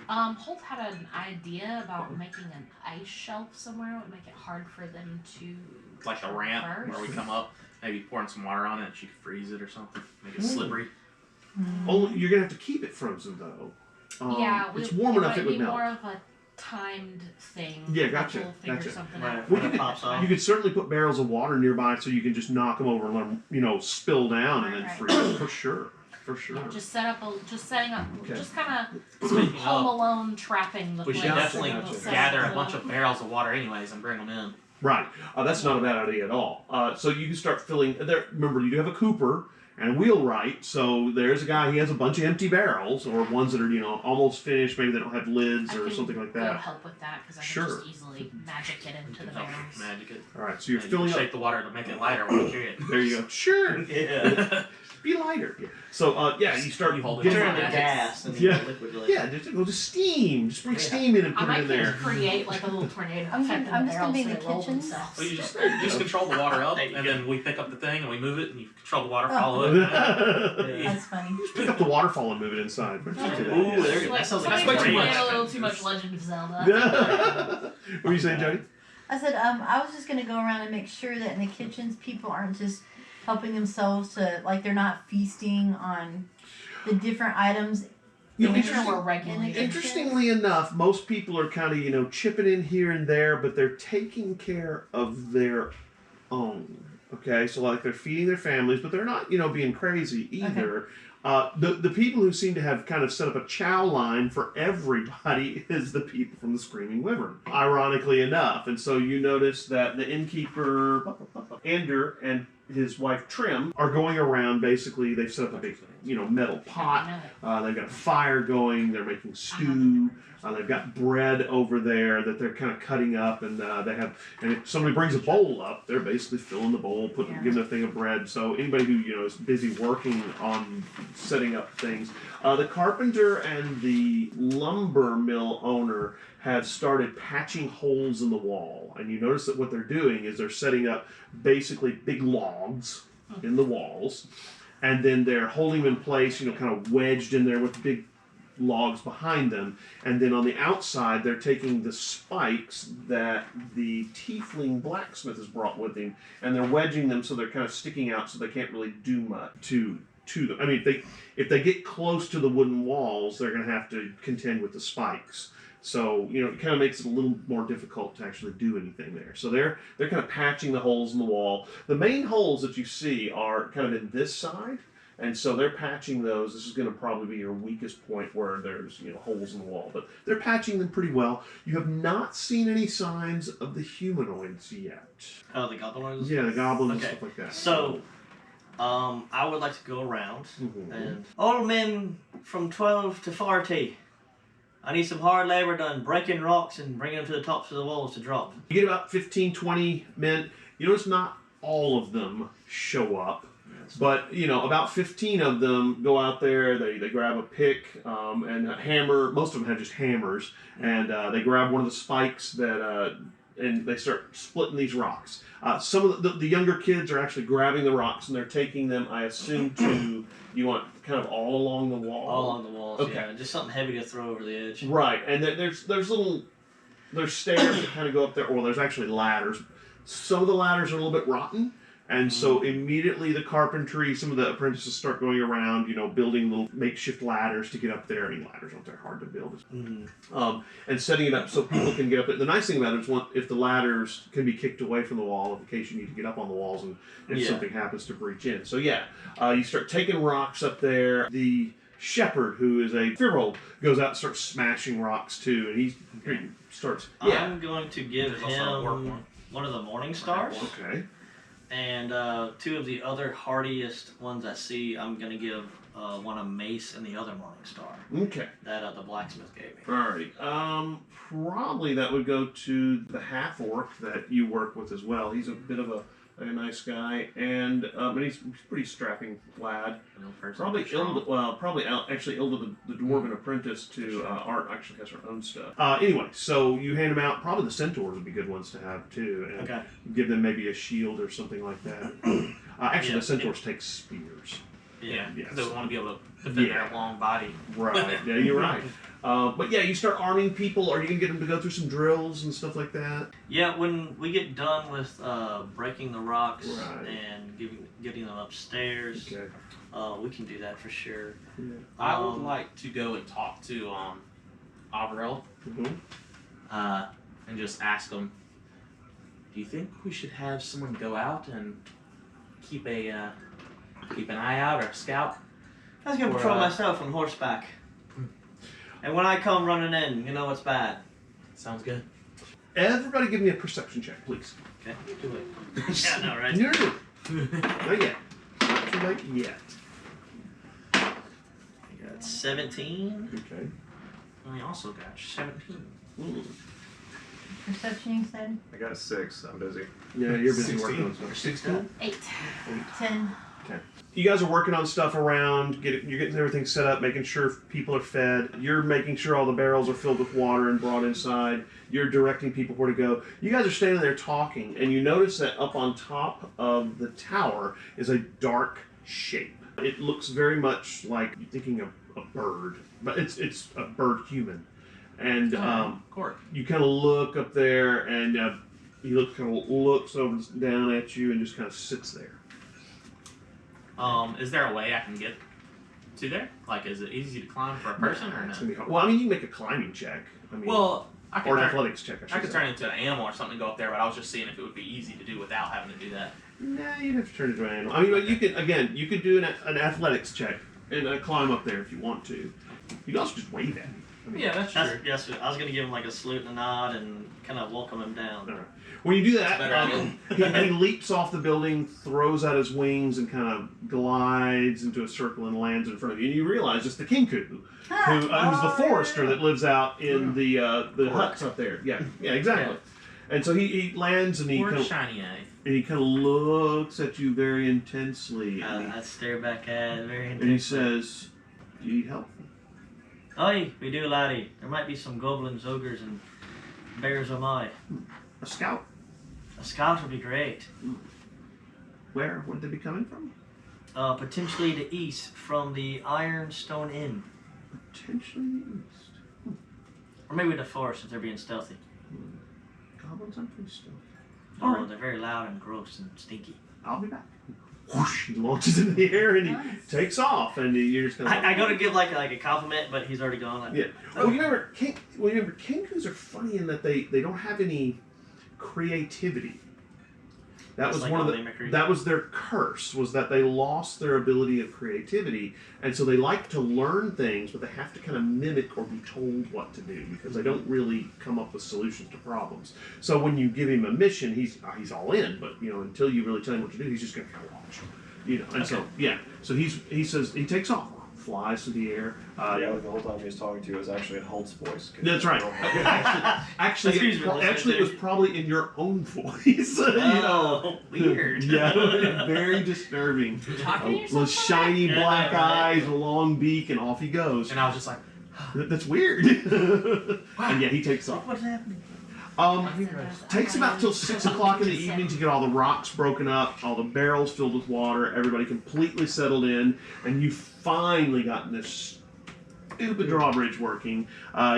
Holt had an idea about making an ice shelf somewhere. It would make it hard for them to. Like a ramp traverse. where we come up, maybe pouring some water on it, and she could freeze it or something, make it slippery. Only you're gonna have to keep it frozen though. Yeah, it's warm enough it would would be melt. more of a timed thing. Yeah, gotcha, We'll figure gotcha. something Right. out. Well, When it pops off. You could certainly put barrels of water nearby so you can just knock them over and let them, spill down and then Right. freeze for sure. For sure. Yeah, just setting up, Okay. just kind of Speaking Home of, Alone trapping the we place. should definitely Gotcha. gather a bunch of barrels of water anyways and bring them in. Right. That's not a bad idea at all. So you can start filling. There. Remember, you do have a cooper and a wheelwright. So there's a guy. He has a bunch of empty barrels or ones that are almost finished. Maybe they don't have lids I or can something like go that. help with that because I Sure. can just easily magic it into the barrels. Magic it. All right. So you're And filling you up. shake the water to make it lighter when you carry it. There you go. Sure. Yeah. Be lighter. Yeah. So you start. You hold it getting- Turn to Magic. gas and Yeah. liquid like Yeah. Just steam. Just bring Yeah. steam in and I put it might in there. just create like a little tornado I'm effect gonna- I'm in the just gonna barrels be so in they the roll kitchen. themselves. Well, you just control the water up, and then we pick up the thing and we move it, and you control the water, Oh. follow it. Yeah. That's funny. Just pick up the waterfall and move it inside. What did you do that? Ooh, Yeah. there you go. Like, That sounds somebody like way too played much. a little too much Legend of Zelda. What were you saying, Jody? I said, I was just gonna go around and make sure that in the kitchens people aren't just helping themselves to, like, they're not feasting on the different items. Make sure in- we're in the regulated. kitchen. Interestingly enough, most people are kind of, chipping in here and there, but they're taking care of their own. Okay, so like they're feeding their families, but they're not, being crazy either. The people who seem to have kind of set up a chow line for everybody is the people from the Screaming Wyvern, ironically enough. And so you notice that the innkeeper, Ender, and his wife Trim are going around. Basically, they've set up a big, metal pot. They've got a fire going. They're making stew. They've got bread over there that they're kind of cutting up, and they have. And if somebody brings a bowl up, they're basically filling the bowl, giving a thing of bread. So anybody who is busy working on setting up things, the carpenter and the lumber mill owner have started patching holes in the wall, and you notice that what they're doing is they're setting up basically big logs in the walls, and then they're holding them in place, kind of wedged in there with big logs behind them, and then on the outside they're taking the spikes that the tiefling blacksmith has brought with him, and they're wedging them so they're kind of sticking out so they can't really do much to them. I mean, if they get close to the wooden walls, they're going to have to contend with the spikes. So, it kind of makes it a little more difficult to actually do anything there. So they're kind of patching the holes in the wall. The main holes that you see are kind of in this side, and so they're patching those. This is going to probably be your weakest point where there's, holes in the wall. But they're patching them pretty well. You have not seen any signs of the humanoids yet. Oh, the goblins? Yeah, the goblins and Okay. stuff like that. So, I would like to go around Mhm. and all men from 12 to 40. I need some hard labor done, breaking rocks and bringing them to the tops of the walls to drop. You get about 15, 20 men. You notice not all of them show up. But, about 15 of them go out there, they grab a pick and a hammer. Most of them have just hammers. And they grab one of the spikes and they start splitting these rocks. Some of the younger kids are actually grabbing the rocks and they're taking them, I assume, you want kind of all along the wall? All on the walls, Okay. yeah. Just something heavy to throw over the edge. Right, and there's stairs that kind of go up there, or there's actually ladders. Some of the ladders are a little bit rotten, And so immediately the carpentry, some of the apprentices start going around, building little makeshift ladders to get up there. I mean, ladders aren't that hard to build. And setting it up so people can get up there. The nice thing about it is if the ladders can be kicked away from the wall in case you need to get up on the walls and if something happens to breach in. So you start taking rocks up there. The shepherd, who is a 4-year-old, goes out and starts smashing rocks too. And he starts... I'm going to give him one of the morning stars. Okay. And 2 of the other hardiest ones I see, I'm going to give one a mace and the other morning star. Okay. That the blacksmith gave me. Alrighty. Probably that would go to the half-orc that you work with as well. He's a bit of a nice guy, and but he's a pretty strapping lad. Probably actually Ilda, the dwarven apprentice to Art, actually has her own stuff. Anyway, so you hand them out. Probably the centaurs would be good ones to have too, and give them maybe a shield or something like that. Actually, the centaurs take spears. Yeah, Yeah, they want to be able to defend their long body. Right. Yeah, you're right. But you start arming people. Are you gonna get them to go through some drills and stuff like that? Yeah, when we get done with breaking the rocks and getting them upstairs, we can do that for sure. Yeah. I would like to go and talk to Avril, and just ask him, do you think we should have someone go out and keep an eye out or scout? I was going to patrol myself on horseback. And when I come running in, you know it's bad. Sounds good. Everybody give me a perception check, please. Okay, do it. Yeah, no, right? No. Not yet. Not too late yet. I got 17. Okay. I also got 17. Perception, you said? I got a 6. I'm busy. Yeah, you're busy 16. working on stuff. 16? 8. 10. Okay. You guys are working on stuff around, you're getting everything set up, making sure people are fed. You're making sure all the barrels are filled with water and brought inside. You're directing people where to go. You guys are standing there talking, and you notice that up on top of the tower is a dark shape. It looks very much like you're thinking of a bird, but it's a bird human. And you kind of look up there, and he looks over down at you and just kind of sits there. Is there a way I can get to there? Like, is it easy to climb for a person or It's no? gonna be hard. Well, I mean, you can make a climbing check. I mean, Well, I or an could athletics check. I could turn into an animal or something, go up there, but I was just seeing if it would be easy to do without having to do that. Nah, you'd have to turn into an animal. I mean, but you could do an athletics check and climb up there if you want to. You can also just wave at him. I mean, Yeah, that's true. Yes, I was going to give him like a salute and a nod and kind of welcome him down. all right. When you do That's that, better. he leaps off the building, throws out his wings, and kind of glides into a circle and lands in front of you. And you realize it's the kinku, who's the forester that lives out in the huts up there. Yeah, exactly. Yeah. And so he lands and he Or kind of shiny eye. looks at you very intensely. And I stare back at it very intensely. and he says, "Do you need help?" Aye, we do, laddie. There might be some goblins, ogres, and bears of my. A scout? A scout would be great. Where would they be coming from? Potentially the east from the Ironstone Inn. Potentially the east. Or maybe the forest if they're being stealthy. Goblins aren't pretty stealthy. Oh, they're very loud and gross and stinky. I'll be back. Whoosh, he launches into the air and he takes off, and you're just gonna. I go to give like a compliment, but he's already gone. Like, Yeah. Well, you remember, kinkus are funny in that they don't have any creativity. That It's was like one of all the. mimicry. That was their curse. Was that they lost their ability of creativity, and so they like to learn things, but they have to kind of mimic or be told what to do because they don't really come up with solutions to problems. So when you give him a mission, he's all in, but until you really tell him what to do, he's just going to kind of watch. And so he says he takes off, flies through the air. The whole time he was talking to you was actually in Holt's voice. That's right. Actually, it was probably in your own voice. Weird. Yeah, very disturbing. Talking to yourself Those shiny Yeah, black right. eyes, a long beak, and off he goes. And I was just like, That's weird. And he takes off. What's happening? Takes about till 6 o'clock in the evening to get all the rocks broken up, all the barrels filled with water, everybody completely settled in, and you've finally gotten this stupid drawbridge working.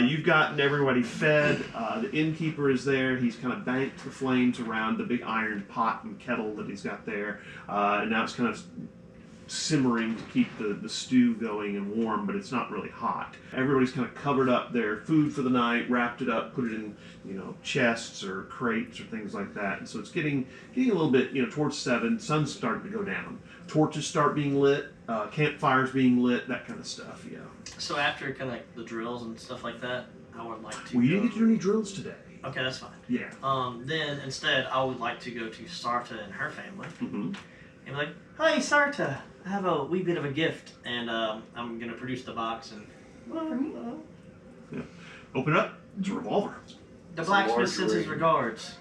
You've gotten everybody fed. The innkeeper is there. He's kind of banked the flames around the big iron pot and kettle that he's got there. And now it's kind of simmering to keep the stew going and warm, but it's not really hot. Everybody's kind of covered up their food for the night, wrapped it up, put it in, chests or crates or things like that. And so it's getting a little bit, towards 7. Sun's starting to go down. Torches start being lit, campfires being lit, that kind of stuff. Yeah. So after kind of like the drills and stuff like that, I would like to. Well, you go... didn't get to do any drills today. Okay, that's fine. Yeah. Then instead, I would like to go to Sarta and her family, Mm-hmm. and be like, "Hey, Sarta, I have a wee bit of a gift, and I'm gonna produce the box and." Open it up. It's a revolver. The blacksmith sends his ring. regards.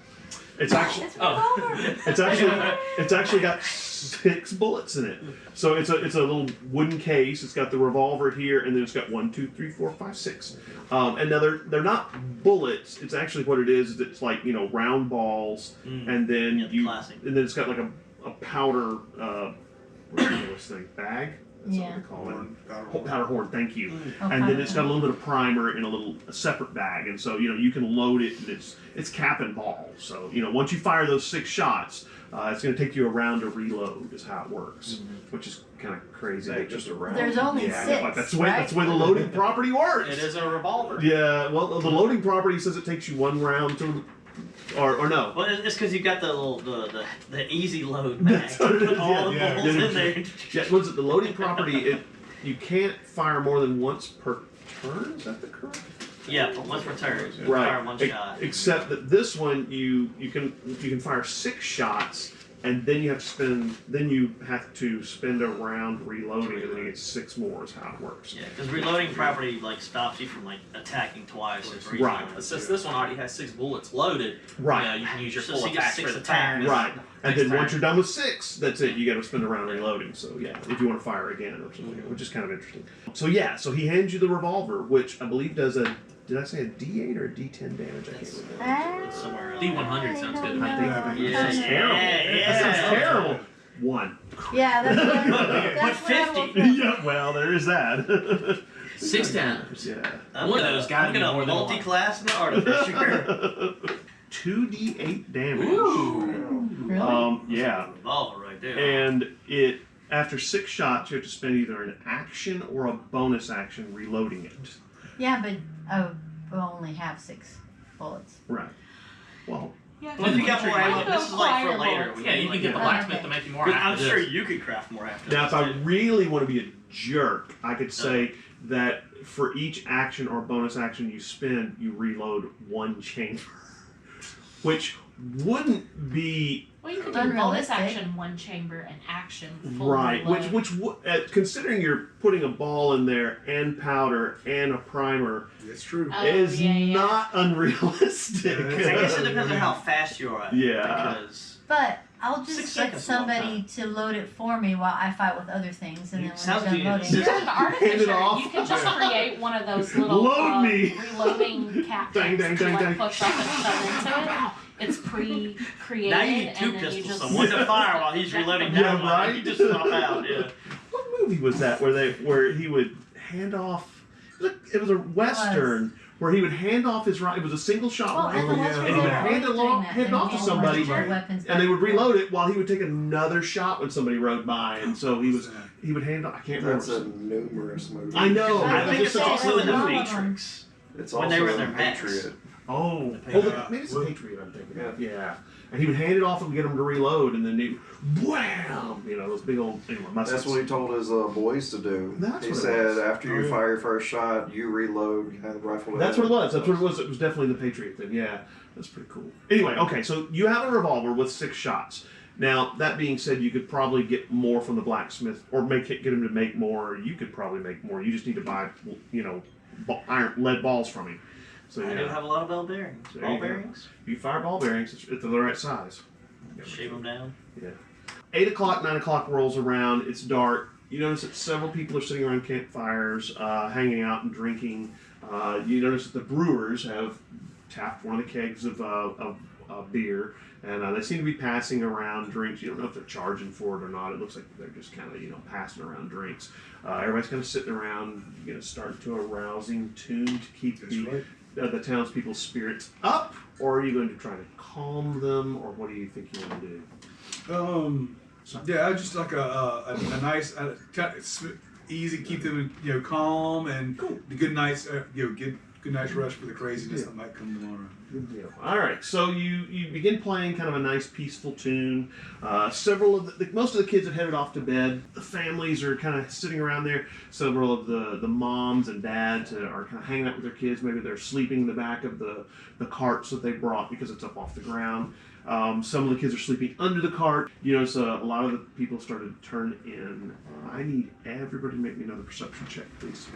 It's actually. It's revolver. It's actually got 6 bullets in it. So it's a little wooden case. It's got the revolver here, and then it's got 1, 2, 3, 4, 5, 6. And now they're not bullets. It's actually what it is. It's like round balls, and then Yeah, the classic. and then it's got like a powder. What's this thing? Bag. That's Yeah. what they call it. Horn, powder horn. Powder horn. Thank you. Oh, And then powder it's got a horn. little bit of primer in a separate bag, and so you can load it, and it's cap and ball. So once you fire those 6 shots, it's going to take you a round to reload. Is how it works, which is kind of crazy. Is that just a round? There's only Yeah, 6. but that's the way right? that's the way the loading property works. It is a revolver. Yeah, well, the loading property says it takes you 1 round to, or no. Well, it's because you've got the little the easy load bag. That's what it is, All the yeah. balls Yeah. in there. Yeah, what is it? The loading property. You can't fire more than once per turn. Is that the correct? Yeah, but once per turn, you Right. fire one shot. Except that this one you can fire 6 shots, and then you have to spend a round reloading, and then you get 6 more. Is how it works. Yeah, because reloading property stops you from attacking twice. It's Right. But since this one already has 6 bullets loaded, Right. you can use your So full she gets attack 6 for the attacks. turn. Right. And Next then once turn. you're done with 6, that's it. You got to spend a round reloading. So yeah, if you want to fire again or something, which is kind of interesting. So yeah, so he hands you the revolver, which I believe does did I say a D8 or a D10 damage? I can't remember. It's somewhere around D100 sounds good to me. Yeah, That sounds terrible. yeah. That sounds terrible. 1. Yeah, that's what I will 50. Yeah, well, there is that. 6 times. Yeah. One of those gotta I'm be gonna more than one. multi-class an artificer. 2d8 damage. Ooh. Really? Yeah. Revolver right there. And after 6 shots, you have to spend either an action or a bonus action reloading it. Yeah, but we'll only have 6 bullets. Right. Well, Yeah, Well, if you got more I ammo, go this is like for fire later. bolts. We Yeah, can, you can get the yeah. blacksmith Okay. to make you more I'm after sure this. you could craft more after now if this. I really want to be a jerk, I could say that for each action or bonus action you spend, you reload 1 chamber. Which wouldn't be Well, you could do bonus Unrealistic. action 1 chamber and action full right. reload. Which considering you're putting a ball in there and powder and a primer, It's true. Oh, is yeah, yeah. not unrealistic. Yeah, I guess it depends on how fast you are. Yeah. Because But I'll 6 just get seconds is a long somebody to load it for me while I fight with other things, and then when Sounds they're done genius. loading, You're an Hand it artificer. off. You can just create one of those little Load me. reloading cap Dang, things dang, to dang, dang. push up and shove into it. It's pre-created, now you need 2 and then you pistols, just so one to fire while he's reloading Yeah, down one, right? and you just swap out. Yeah. What movie was that where he would hand off? It was a western where he would hand off his rifle. It was a single shot well, at rifle, the Western and he would Zone, hand it we're doing along, that. hand it They're off to handing somebody, their weapons and they would back and reload it while he would take another shot when somebody rode by, and so he would hand off. I can't That's remember. a numerous movie. I know. I I think it's just also in the saw it. Matrix. It's when also they were in a their packs. Patriot. Oh, Yeah. maybe it's a Patriot I'm thinking of. Yeah. And he would hand it off and get him to reload, and then he, wham! Those big old muskets. That's what he told his boys to do. That's he what it said was. after you fire your first shot, you reload, you hand the rifle. That's what it was. That's what it was. It was definitely the Patriot thing. Yeah, that's pretty cool. Anyway, okay, so you have a revolver with 6 shots. Now, that being said, you could probably get more from the blacksmith, or get him to make more. Or you could probably make more. You just need to buy, lead balls from him. So I do have a lot of ball bearings. There Ball you go. bearings. You fire ball bearings if they're the right size. Shave them down. 8 o'clock, 9 o'clock rolls around. It's dark. You notice that several people are sitting around campfires, hanging out and drinking. You notice that the brewers have tapped one of the kegs of beer, and they seem to be passing around drinks. You don't know if they're charging for it or not. It looks like they're just kind of passing around drinks. Everybody's kind of sitting around, starting to a rousing tune to keep the townspeople's spirits up, or are you going to try to calm them, or what do you think you want to do? Yeah, I just like a nice, kind of easy, keep them calm and the good nights, good night's rest for the craziness that might come tomorrow. Good deal. All right, so you begin playing kind of a nice peaceful tune. Most of the kids have headed off to bed. The families are kind of sitting around there. Several of the moms and dads are kind of hanging out with their kids. Maybe they're sleeping in the back of the carts that they brought because it's up off the ground. Some of the kids are sleeping under the cart. You notice a lot of the people started to turn in. I need everybody to make me another perception check, please.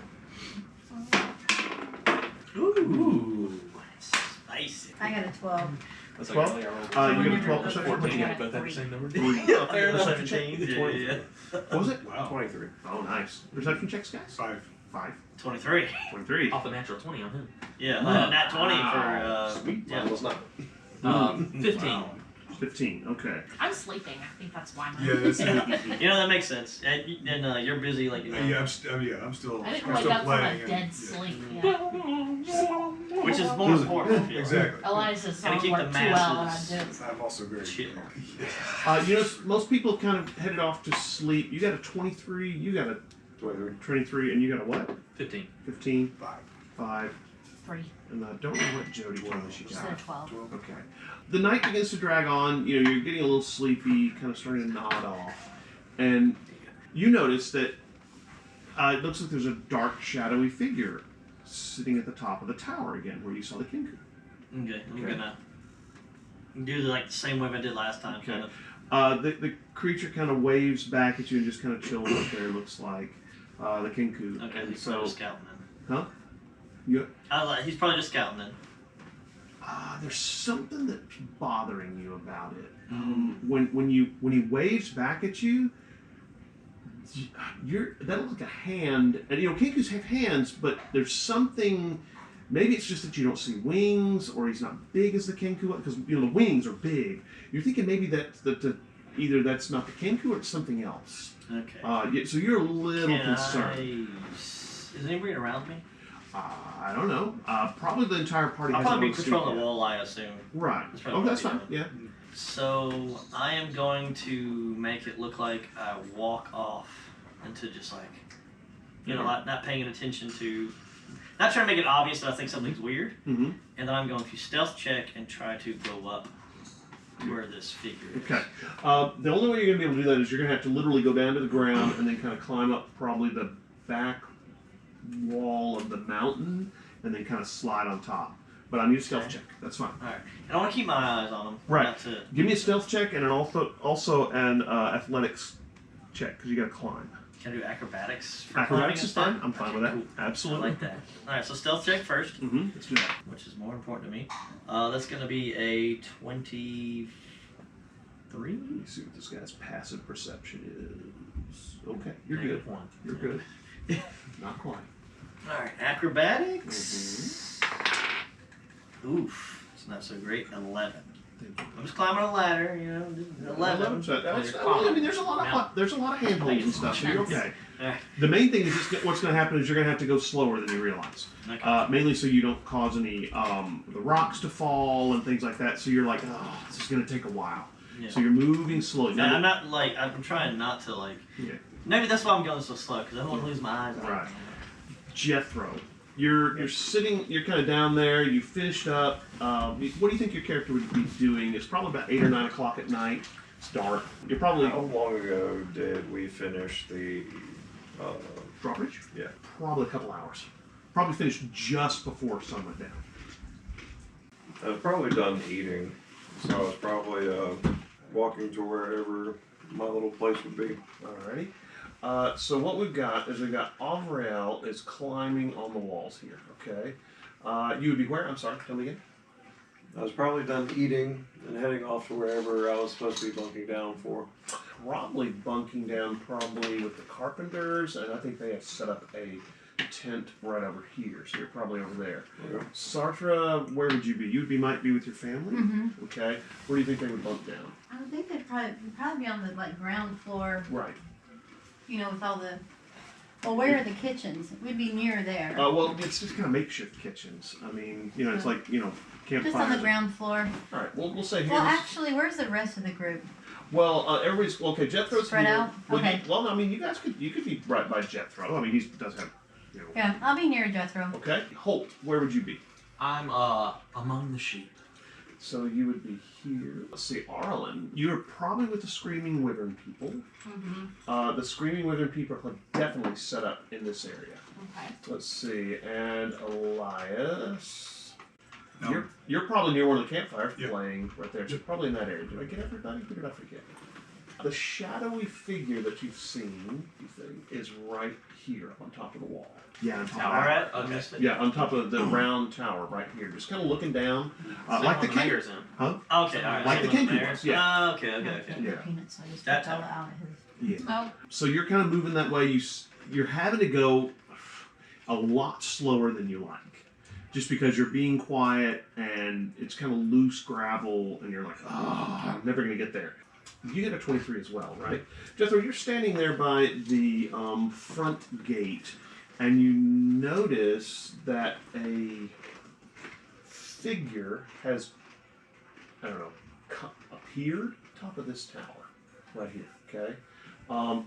Ooh, spicy. I got a 12. That's 12? like You got a 12 perception? What you got? both have the same number. Yeah, fair enough. 17. Yeah. What was it? Wow. 23. Oh, nice. Perception checks, guys? 5. 5. 23. 23. Off a natural 20 on him. Yeah, nat 20 for Sweet. yeah. Mine was not. 15. Wow. 15. Okay. I'm sleeping. I think that's why. Yeah, that's it. That makes sense. And you're busy, like Yeah, I'm still I didn't still wake up from playing. a dead sleep. Yeah. which is more important. I feel like. Exactly. Eliza's Gotta song keep worked the too well, and I masses- did. I'm also very Chill. Most people have kind of headed off to sleep. You got a 23, you got a 23. 23, and you got a what? 15. 15, 5. 5, 3. and I don't know what Jody was she She got. said 12. Okay. The night begins to drag on. You're getting a little sleepy, kind of starting to nod off, and you notice that it looks like there's a dark, shadowy figure sitting at the top of the tower again, where you saw the kinku. Okay, I'm Okay. gonna do like the same way I did last time. Okay. Kind of. The creature kind of waves back at you and just kind of chills up there. Looks like the kinku. Okay, And he's so, probably just scouting then. huh? You, He's probably just scouting then. there's something that's bothering you about it. Mm. When he waves back at you, that looks like a hand. And kinkus have hands, but there's something. Maybe it's just that you don't see wings, or he's not big as the kinku, because the wings are big. You're thinking maybe either that's not the kinku or it's something else. Okay. So you're a little concerned. Is anybody around me? I don't know. Probably the entire party. I'll hasn't probably be gone to patrolling sleep the yet. wall, I assume. Right. That's probably Oh, that's what fine. I'll be Yeah. So I am going to make it look like I walk off into just like, like not paying attention to, not trying to make it obvious that I think something's weird, Mm-hmm. and then I'm going to stealth check and try to go up to where this figure is. Okay. The only way you're going to be able to do that is you're going to have to literally go down to the ground and then kind of climb up probably the back wall of the mountain and then kind of slide on top. But I need a stealth check. That's fine. All right, and I want to keep my eyes on him. Right. Not to, Give me a stealth check and also an athletics check because you got to climb. can I do acrobatics? For Acrobatics is climbing fine. and I'm fine stuff? with that. Okay, cool. I Absolutely. like that. All right, so stealth check first, Mm-hmm. Let's do that. which is more important to me. That's going to be a 23. Let me see what this guy's passive perception is. Okay, you're good. -1. You're good. Not quite. All right, acrobatics. Oof, it's not so great. 11. Thank you. I'm just climbing a ladder, 11. So I mean, there's a lot of handholds and stuff. So you're okay. Alright. The main thing is just what's going to happen is you're going to have to go slower than you realize. Okay. Mainly so you don't cause any the rocks to fall and things like that. So you're like, oh, this is going to take a while. Yeah. So you're moving slowly. And I'm not like I'm trying not to like. Yeah. Maybe that's why I'm going so slow because I don't want to lose my eyes. Right. Jethro, you're sitting. You're kind of down there. You finished up. What do you think your character would be doing? It's probably about 8 or 9 o'clock at night. It's dark. You're probably How long ago did we finish the drawbridge. Yeah. Probably a couple hours. Probably finished just before sun went down. I was probably done eating, so I was probably walking to wherever my little place would be. Alrighty. So what we've got is Avril is climbing on the walls here. Okay. You would be where? I'm sorry. Tell me again. I was probably done eating and heading off to wherever I was supposed to be bunking down for. Probably bunking down probably with the carpenters, and I think they have set up a tent right over here, so you're probably over there. Okay. Sartre, where would you be? Might be with your family. Mm-hmm. Okay. Where do you think they would bunk down? I would think they'd probably be on the like ground floor, Right. you know, with all the. Well, where are the kitchens? We'd be near there. Well, it's just kind of makeshift kitchens. I mean, you know, it's like, you know, campfires. Just on the ground floor. All right. We'll say here. Well, actually, where's the rest of the group? Well, everybody's okay. Jethro's Spread here. out? Well, Okay. I mean, you could be right by Jethro. I mean, he does have, you know. Yeah, I'll be near Jethro. Okay. Holt, where would you be? I'm among the sheep. So you would be here. Let's see, Arlen, you're probably with the Screaming Wyvern people. Mm-hmm. The Screaming Wyvern people are definitely set up in this area. Okay. Let's see, and Elias, No. you're probably near one of the campfires Yep. playing right there. So probably in that area. Did I get everybody? Who did I forget? The shadowy figure that you've seen, you think, is right here on top of the wall. Yeah, on top Tower of at? that. I missed it. Yeah, on top of the round tower right here. Just kind of looking down, like the king. king. Okay, alright. Like the same king with was, theirs. yeah. Okay, okay. Yeah. Peanuts, I just That put all tower. out of his. Yeah. Oh, So you're kind of moving that way. You're having to go a lot slower than you like, just because you're being quiet and it's kind of loose gravel, and you're like, oh, I'm never gonna get there. You get a 23 as well, right? Jethro, you're standing there by the front gate, and you notice that a figure has, I don't know, appeared top of this tower right here. Okay.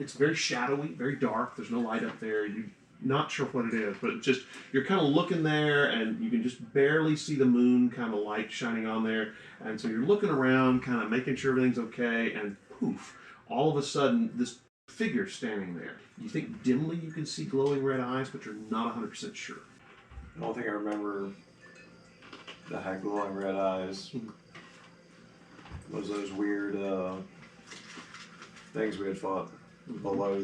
It's very shadowy, very dark. There's no light up there. You're not sure what it is, but it's just, you're kind of looking there and you can just barely see the moon kind of light shining on there. And so you're looking around, kind of making sure everything's okay, and poof, all of a sudden this figure's standing there. You think dimly you can see glowing red eyes, but you're not 100% sure. The only thing I remember that had glowing red eyes was those weird things we had fought below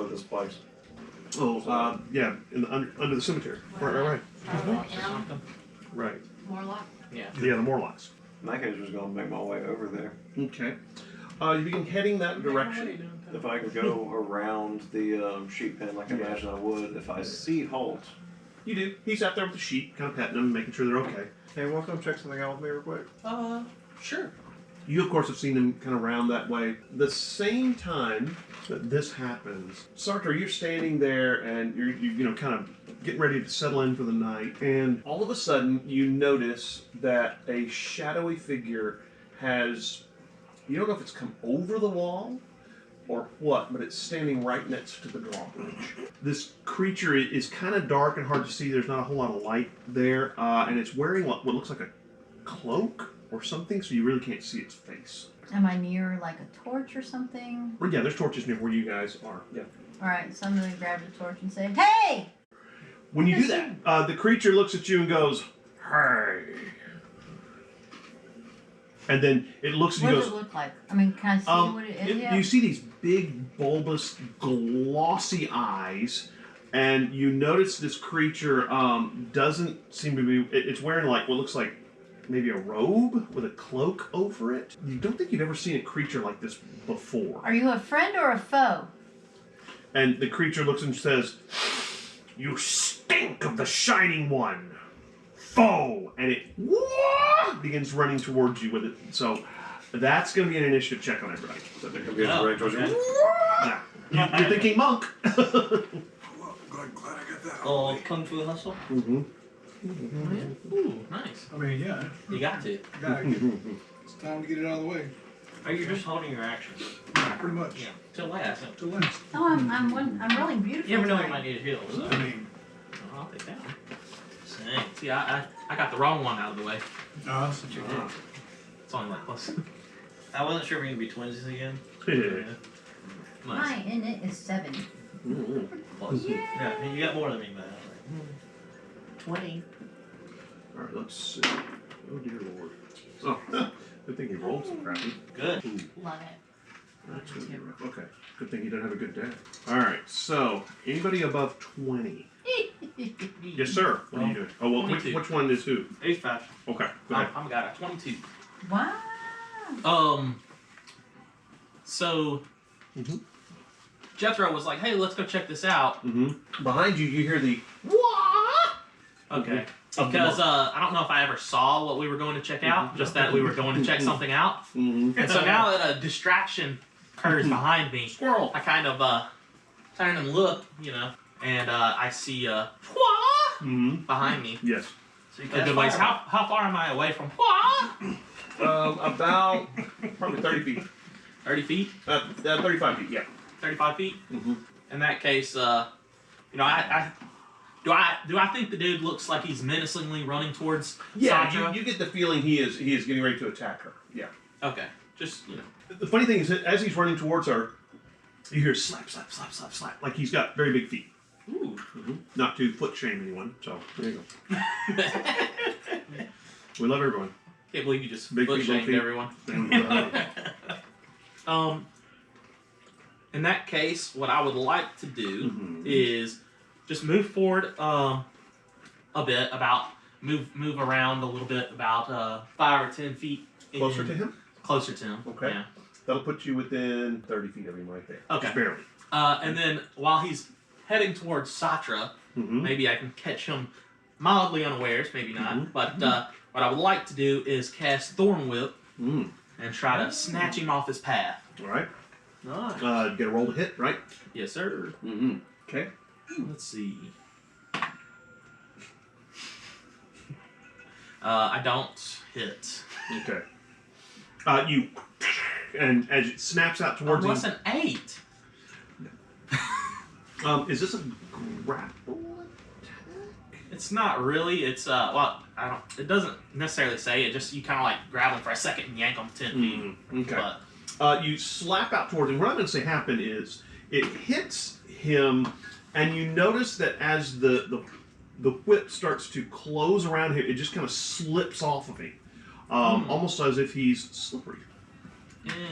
this place. Oh, yeah, under the cemetery. Right. M. Right. Morlock. Yeah. Yeah, the Morlocks. In that case, I was going to make my way over there. Okay. You begin heading that direction. If I could go around the sheep pen like I Yeah. imagine I would, if I see Holt. You do. He's out there with the sheep, kind of petting them, making sure they're okay. Hey, want to come check something out with me real quick? Sure. You, of course, have seen him kind of round that way. The same time that this happens, Sartre, you're standing there and you're kind of getting ready to settle in for the night, and all of a sudden you notice that a shadowy figure has, you don't know if it's come over the wall or what, but it's standing right next to the drawbridge. This creature is kind of dark and hard to see. There's not a whole lot of light there, and it's wearing what looks like a cloak or something, so you really can't see its face. Am I near like a torch or something? Well, yeah, there's torches near where you guys are. Yeah. All right, so I'm gonna grab the torch and say, "Hey!" When you do that, the creature looks at you and goes, "Hey," and then it looks at you What and does goes, it look like? I mean, can I see what it is? You see these big, bulbous, glossy eyes, and you notice this creature doesn't seem to be. It's wearing like what looks like maybe a robe with a cloak over it. You don't think you've ever seen a creature like this before. Are you a friend or a foe? And the creature looks and says, "You stink of the Shining One, foe!" And it begins running towards you with it. So that's going to be an initiative check on everybody. So they're going to be Right towards you. yeah. You're thinking monk. Glad I got that. Oh, Kung Fu Hustle? Mm-hmm. Ooh, nice. I mean, yeah. You got to. It's time to get it out of the way. Are you just holding your actions? Pretty much. Yeah. Till last. To last. Oh, I'm rolling beautiful. You never know, you tonight. might need a heal. So. I mean, I'll take that one. Same. See, I got the wrong one out of the way. that's what you did. It's only like plus. I wasn't sure if we could be twinsies again. Nice. My innate is 7. Plus. Yeah. Yeah, you got more than me, man. I was like, 20. All right, let's see. Oh dear lord. Oh, good thing he rolled some crappy. Good. Ooh, Love it. that's gonna be rough. Okay, good thing he didn't have a good day. All right, so anybody above 20? Yes, sir. What are you doing? Oh, well, 22. which one is who? He's fast. Okay, go ahead. I'm got a 22. Wow. So Mhm. Jethro was like, "Hey, let's go check this out." Behind you, you hear the wah. Okay. Because I don't know if I ever saw what we were going to check out, just that we were going to check something out. And so now that a distraction occurs behind me, Squirrel. I kind of turn and look, you know, and I see behind me. Yes. So you A cast good ways. fireball. How far am I away from About probably 30 feet. 30 feet? 35 feet. Yeah. 35 feet? Mhm. In that case, you know, do I think the dude looks like he's menacingly running towards Yeah. Sandra? You get the feeling he is getting ready to attack her. Yeah. Okay. Just, you know. The funny thing is that as he's running towards her, you hear slap, slap, slap, slap, slap. Like he's got very big feet. Ooh. Not to foot shame anyone. So there you go. We love everyone. Can't believe you just Big foot feet, little shamed feet. everyone. And, In that case, what I would like to do Mhm. is just move forward a bit, move around a little bit, about 5 or 10 feet. closer to him. Closer to him. Okay. Yeah. That'll put you within 30 feet of him right there. Okay. Just barely. And then while he's heading towards Satra, Mm-hmm. maybe I can catch him mildly unawares, maybe not. Mhm. But what I would like to do is cast Thorn Whip Mm. and try to snatch him off his path. All right. Nice. Get a roll to hit, right? Yes, sir. Mm-hmm. Okay. Let's see. I don't hit. Okay. You, and as it snaps out towards Unless him. an 8. Is this a grapple? It's not really. It's well, I don't. It doesn't necessarily say it. Just you kind of like grab him for a second and yank him 10 feet. Mm-hmm. Okay. But You slap out towards him. What I'm going to say happen is it hits him, and you notice that as the whip starts to close around him, it just kind of slips off of him, almost as if he's slippery.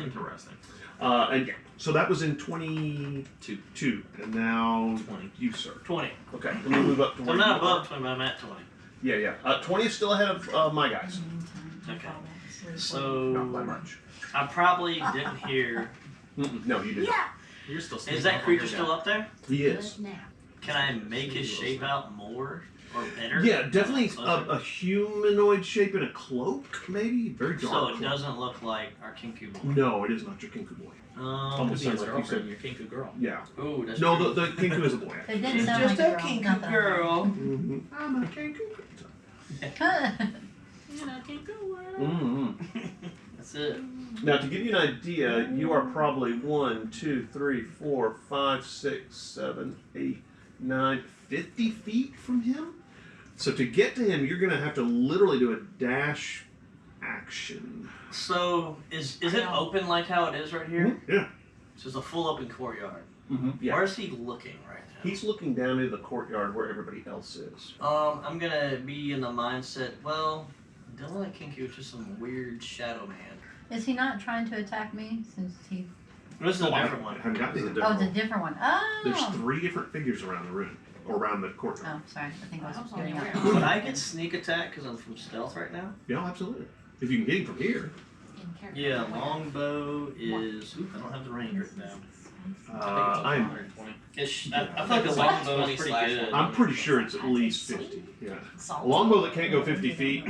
interesting. And yeah, so that was in 22, and now 20. you, sir. 20. Okay, let me move up to So where I'm not you are. above 20, but I'm at 20. Yeah, yeah. 20 is still ahead of my guys. Okay. Not by So much. I probably didn't hear. No, you didn't. You're still. Is sneaking that up on creature your still guy. up there? He is. Good now. Can I make his shape out more or better? Yeah, definitely Okay. a humanoid shape in a cloak, maybe. Very dark. So it cloak. doesn't look like our Kinku boy. No, it is not your Kinku boy. Could Almost be his sounds like you girlfriend, said. your kinku girl. Yeah. Oh, that's No, true. the Kinku is a boy. It didn't She's sound just like a a girl. Kinku Not that I know. girl. Mm-hmm. I'm a Kinku. You know, kinku. Mm-hmm. That's it. Now, to give you an idea, you are probably 1, 2, 3, 4, 5, 6, 7, 8, 9, 50 feet from him. So to get to him, you're going to have to literally do a dash action. So is it open like how it is right here? Yeah. So it's a full open courtyard. Mm-hmm. Yeah. Where's he looking right now? He's looking down into the courtyard where everybody else is. I'm gonna be in the mindset. Well, don't like Kinku is just some weird shadow man. Is he not trying to attack me since he? This is a Oh, I different one. haven't got This is to a it. Oh, it's a different one. Oh. There's 3 different figures around the room, or around the courtyard. Oh, sorry. I think I was I was only getting aware. out. Would I get sneak attack because I'm from stealth right now? Yeah, absolutely. If you can get him from here. In character. Yeah, longbow is. Oop, I don't have the range written down. I'm 120. I feel like a longbow is pretty 20 good. I'm pretty sure it's at least 50. Yeah. Salt. A longbow that can't go 50 feet,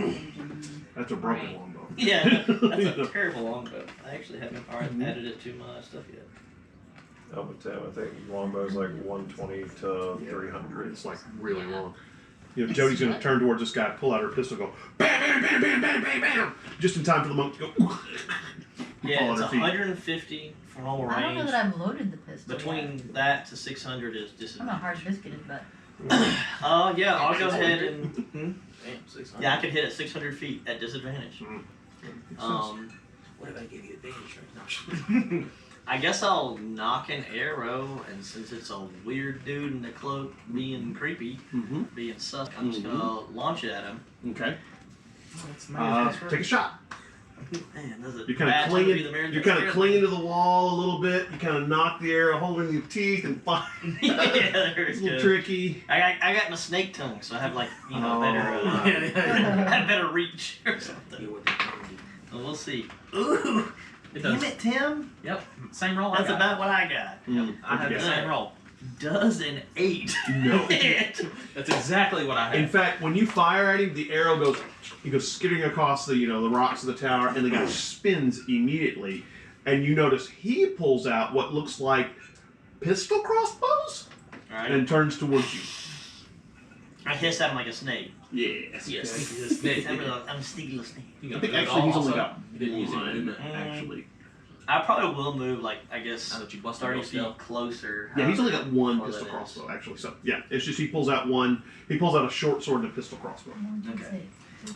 that's a broken Right. longbow. Yeah, that's a terrible longbow. I actually haven't added it to my stuff yet. Oh, but I think longbow's like 120 to 300. It's like really long. You know, Jody's gonna turn towards this guy, pull out her pistol, go bam, bam, bam, bam, bam, bam, bam, just in time for the monk to go. Yeah, fall on it's her feet. 150 from all I don't know range. that I've loaded the pistol. Between that to 600 is I'm a disadvantage. hard biscuited, but Yeah, I'll go ahead and. Damn, 600. Yeah, I could hit at 600 feet at disadvantage. What if I gave you advantage right now? I guess I'll knock an arrow, and since it's a weird dude in the cloak being creepy, Mm-hmm. being sus, I'm just gonna launch it at him. Okay. That's Take a shot. Man, does it You're kind bad of time to be clinging. the man You're that's kind of scared? clinging to the wall a little bit. You kind of knock the arrow, holding your teeth, and fire. Yeah, there It's it's a little good. tricky. I got my snake tongue, so I have like Oh. better Yeah, yeah, I have better reach or something. Well, we'll see. Ooh, It Damn does. it, Tim. Yep. Same roll. That's I got. about what I got. Mm, I have the okay. same roll. Does an 8. No. That's exactly what I In had. fact, when you fire at him, the arrow goes skittering across the the rocks of the tower, and the guy spins immediately. And you notice he pulls out what looks like pistol crossbows Alright. and turns towards you. I hiss at him like a snake. Yes. Yes. okay. This snake. I'm a sneaky little snake. I think actually he's only got You didn't use one. it. Actually, I probably will move, like, I guess, Now that you busted 30 your feet stealth. closer. yeah, he's only got one Well, pistol that is. crossbow. Actually, so yeah, it's just he pulls out one. He pulls out a short sword and a pistol crossbow. Okay.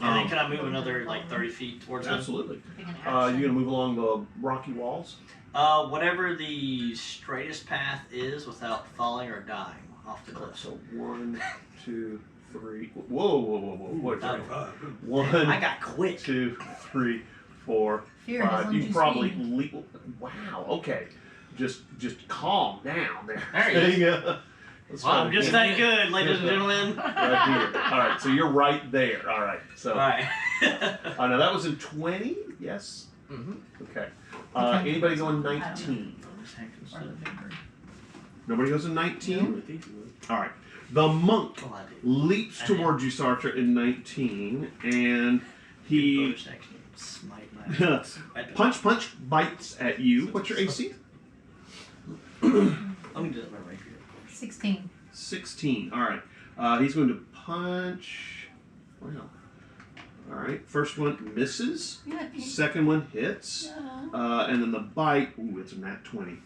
And then can I move another, like, 30 feet towards him? Absolutely. Take an You action. gonna move along the rocky walls? Whatever the straightest path is without falling or dying off the cliff. So 1, 2, 3. Whoa, whoa, whoa, whoa! What? Oh. 35. One, I got quick. 2, 3, 4, Fear doesn't 5. You do probably speed. wow. Okay, just calm down there. There he is. Let's Well, try I'm it just again. that good, ladies and gentlemen. Right here. All right, so you're right there. All right, so Alright. now that was in 20. Yes. Mm-hmm. Okay. Okay. Anybody going I don't 19? Or the big bird. Nobody goes in 19. All right. The monk Oh, I did. leaps I did. towards you, Sartre, in 19, and he Bonus action. Smite my punch bites at you. What's your AC? Let me do that right here. 16. 16. All right. He's going to punch. Well. All right. First one misses. Second one hits. And then the bite. Ooh, it's a nat 20.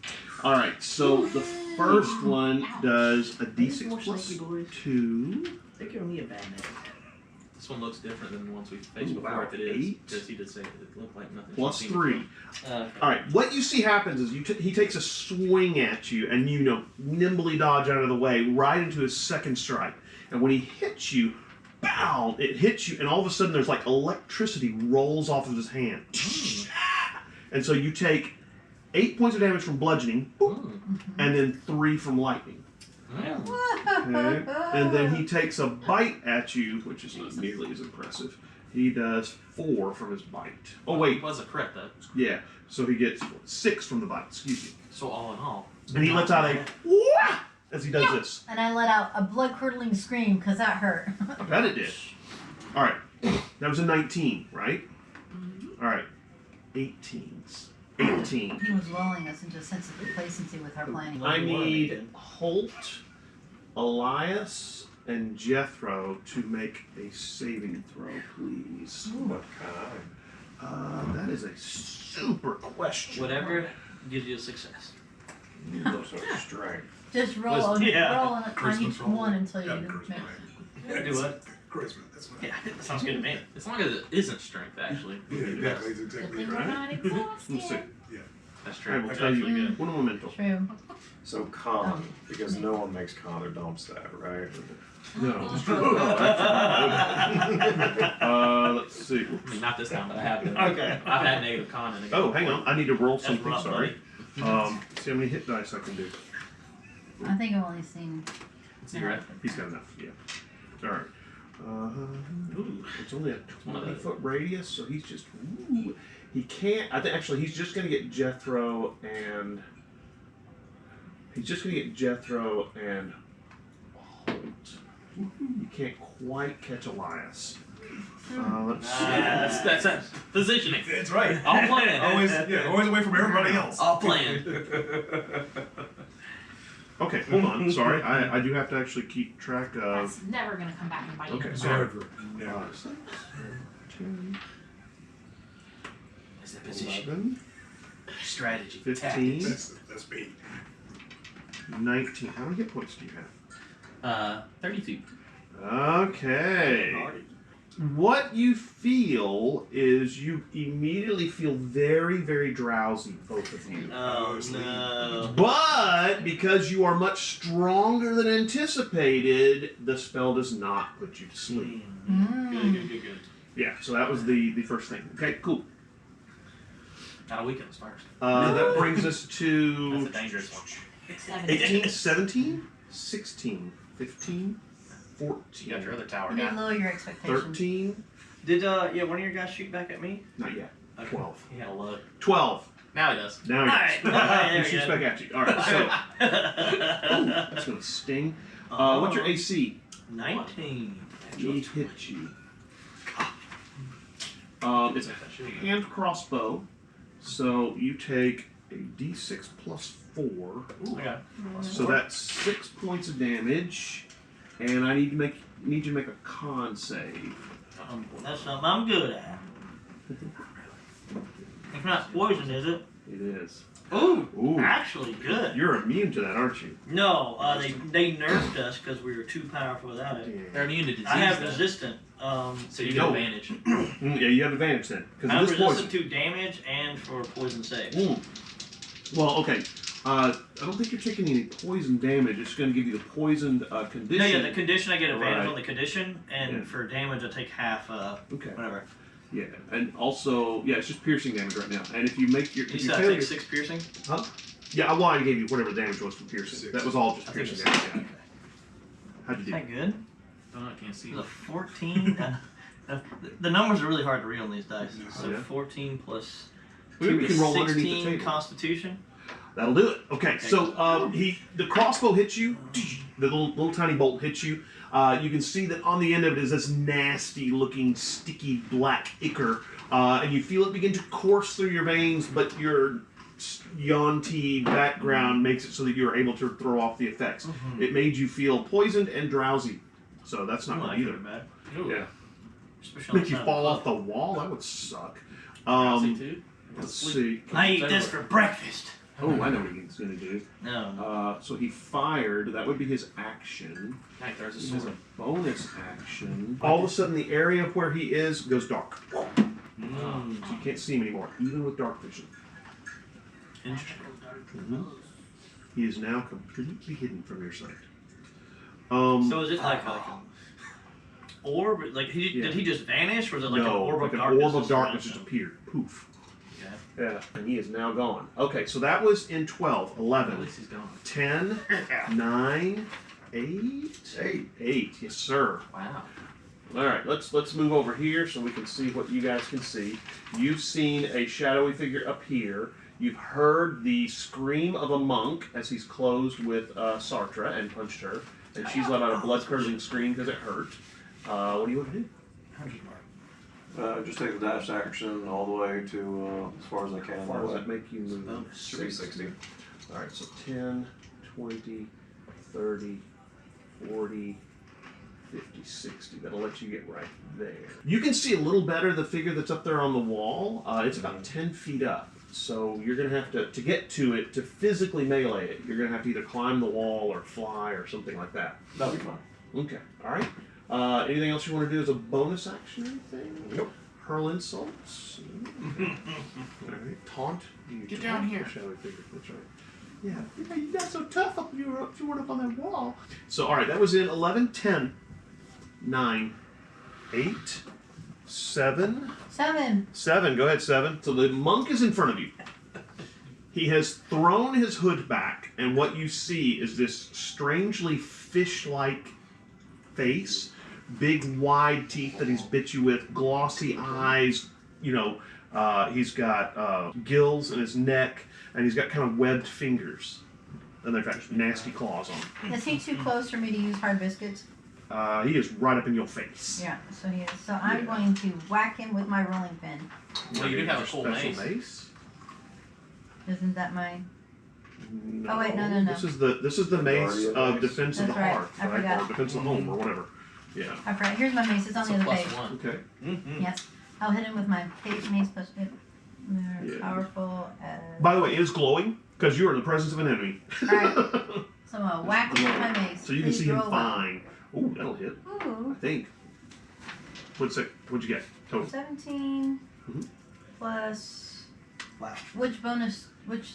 All right. So the first one does a d6 plus 2. They're giving me a bad name. This one looks different than the ones we faced Ooh, before. wow, If it is, 8. because he did say it looked like nothing. Plus she'd seen 3. before. All right. What you see happens is he takes a swing at you, and you nimbly dodge out of the way right into his second strike. And when he hits you, bow! It hits you, and all of a sudden there's like electricity rolls off of his hand. And so you take 8 points of damage from bludgeoning, boop, and then 3 from lightning. Okay. And then he takes a bite at you, which is not nearly as impressive. He does 4 from his bite. Oh wait, It was a crit though. yeah. So he gets 6 from the bite. Excuse me. So all in all, And he lets out a wah as he does this. And I let out a blood-curdling scream because that hurt. I bet it did. All right. That was a 19, right? All right. 18s. 18. He was lulling us into a sense of complacency with our planning. I need Holt, Elias, and Jethro to make a saving throw, please. What kind? That is a super question. Whatever gives you a success. Those are strength. Just roll, Was- on, yeah. roll on Christmas each roll. one until you Yeah, make Christmas. Do what? Charisma. That's what. Yeah, that sounds good to me. as long as it isn't strength, actually. Yeah, exactly. That's Good exactly thing we're right. not Let's see. exhausted. That's I true. will That's tell actually you. good. One momento. True. So con, because no one makes con or Domstat, right? No. Let's see. I mean, not this time, but I have been. Okay. I've had negative con in a game. Oh, hang on. I need to roll That's something. rough, Sorry. See how many hit dice I can do. I think I've only seen. See, right? He's got enough. Yeah. All right. Ooh. It's only a one of those. 20-foot radius, so he's just. Ooh, he can't. I think actually he's just gonna get Jethro and. He's just gonna get Jethro and Holt. You can't quite catch Elias. Let's see. That's positioning. That's right. All plan. Always away from everybody else. All plan. Okay, hold on. Sorry, I do have to actually keep track of. That's never gonna come back and bite Okay, you. sorry. Never. 10, Is that position? 11, Strategy. 15, That's me. 19. How many hit points do you have? 32. Okay. What you feel is you immediately feel very, very drowsy, both of you. Oh no. But because you are much stronger than anticipated, the spell does not put you to sleep. Good. Yeah, so that was the first thing. Okay, cool. Gotta weaken us first. That brings us to That's a dangerous one. 18, 17, 16, 15, 14, You got your other tower You need to guy. lower your expectations. 13, Did one of your guys shoot back at me? not yet, Okay. 12. He had a look. 12. Now he does. Now he Alright, does. there He we shoots go. back at you. All right, so oh, that's gonna sting. What's your AC? 19. He hit you. It's a hand crossbow, so you take a D6 plus 4. Okay. So that's 6 points of damage, and I need you to make a con save. That's something I'm good at. It's not poison, is it? It is. Ooh, Ooh. actually good. You're immune to that, aren't you? No, they nerfed us because we were too powerful without it. They're immune to disease. I have though. resistant. So you get don't. advantage. Yeah, you have advantage then because I'm of this resistant poison. to damage and for poison saves. Well, okay. I don't think you're taking any poison damage. It's going to give you the poisoned condition. No, yeah, the condition I get advantage Right. on the condition, and Yeah. for damage I take half. Okay. Whatever. Yeah, and also, yeah, it's just piercing damage right now. And if you make your, You if you said I fail take your, 6 piercing. huh? Yeah, well, I gave you whatever the damage was from piercing. 6. That was all just I think piercing it's damage. Yeah. How'd you Is do? that good? Oh, I can't see. It was a 14. The numbers are really hard to read on these dice. So Yeah. 14 plus Maybe 2 we is can roll underneath the 16 table. Constitution. That'll do it. Okay, so the crossbow hits you. The little tiny bolt hits you. You can see that on the end of it is this nasty looking sticky black ichor, and you feel it begin to course through your veins, but your Yuan-Ti background makes it so that you are able to throw off the effects. It made you feel poisoned and drowsy, so that's not good either. Bad. Ooh. Yeah, Especially make you on fall the off the wall. That would suck. Drowsy too? Let's see. I eat this for breakfast. Oh, I know what he's gonna do. No. So he fired. That would be his action. Now he throws a This is sword. a bonus action. All of a sudden, the area of where he is goes dark. So you can't see him anymore, even with dark vision. Interesting. He is now completely hidden from your sight. So is it like an orb? Like Yeah. did he just vanish, or was it like no, an orb like of an darkness? orb of darkness just just appeared. Poof. Okay. Yeah, and he is now gone. Okay, so that was in 12, At 11, least he's gone. 10, 9, 8. 8, yes, sir. Wow. All right, let's move over here so we can see what you guys can see. You've seen a shadowy figure up here. You've heard the scream of a monk as he's closed with Sartre and punched her, and she's let out a blood-curdling scream because it hurt. What do you want to do? Just take the dash action all the way to as far as I can. How far does that make you move? 360. All right, so 10, 20, 30, 40, 50, 60. That'll let you get right there. You can see a little better the figure that's up there on the wall. It's about 10 feet up. So you're going to have to get to it, to physically melee it, you're going to have to either climb the wall or fly or something like that. That'll be fine. Okay, all right. Anything else you want to do as a bonus action or anything? Nope. Hurl insults? All right. Taunt? You Get taunt down here. the shadowy figure. That's right. Yeah, you got so tough up you were up on that wall. So, all right, that was in 11, 10, 9, 8, 7. 7. Go ahead, 7. So the monk is in front of you. He has thrown his hood back, and what you see is this strangely fish-like face, big wide teeth that he's bit you with, glossy eyes. He's got gills in his neck, and he's got kind of webbed fingers, and they've got nasty claws on him. Is he too close for me to use hard biscuits? He is right up in your face. Yeah, so he is. So I'm Yeah. going to whack him with my rolling pin. Well, you do have a Your full special mace. Isn't that mine? No. Oh, wait, no. This is the mace Guardian of mace. Defense of the That's right. Hearth, I forgot. or Defense of the Home, or whatever. Yeah. I forgot. Here's my mace. It's on It's the a other plus page. 1. Okay. Yes. I'll hit him with my mace plus Yeah. powerful as... By the way, it is glowing because you are in the presence of an enemy. Alright. So I'm gonna whack him with my mace. So you can Please see him roll well. fine. Ooh, that'll hit. Ooh. I think. What'd you get? Total. 17 Mhm. plus... Wow. Which bonus... Which...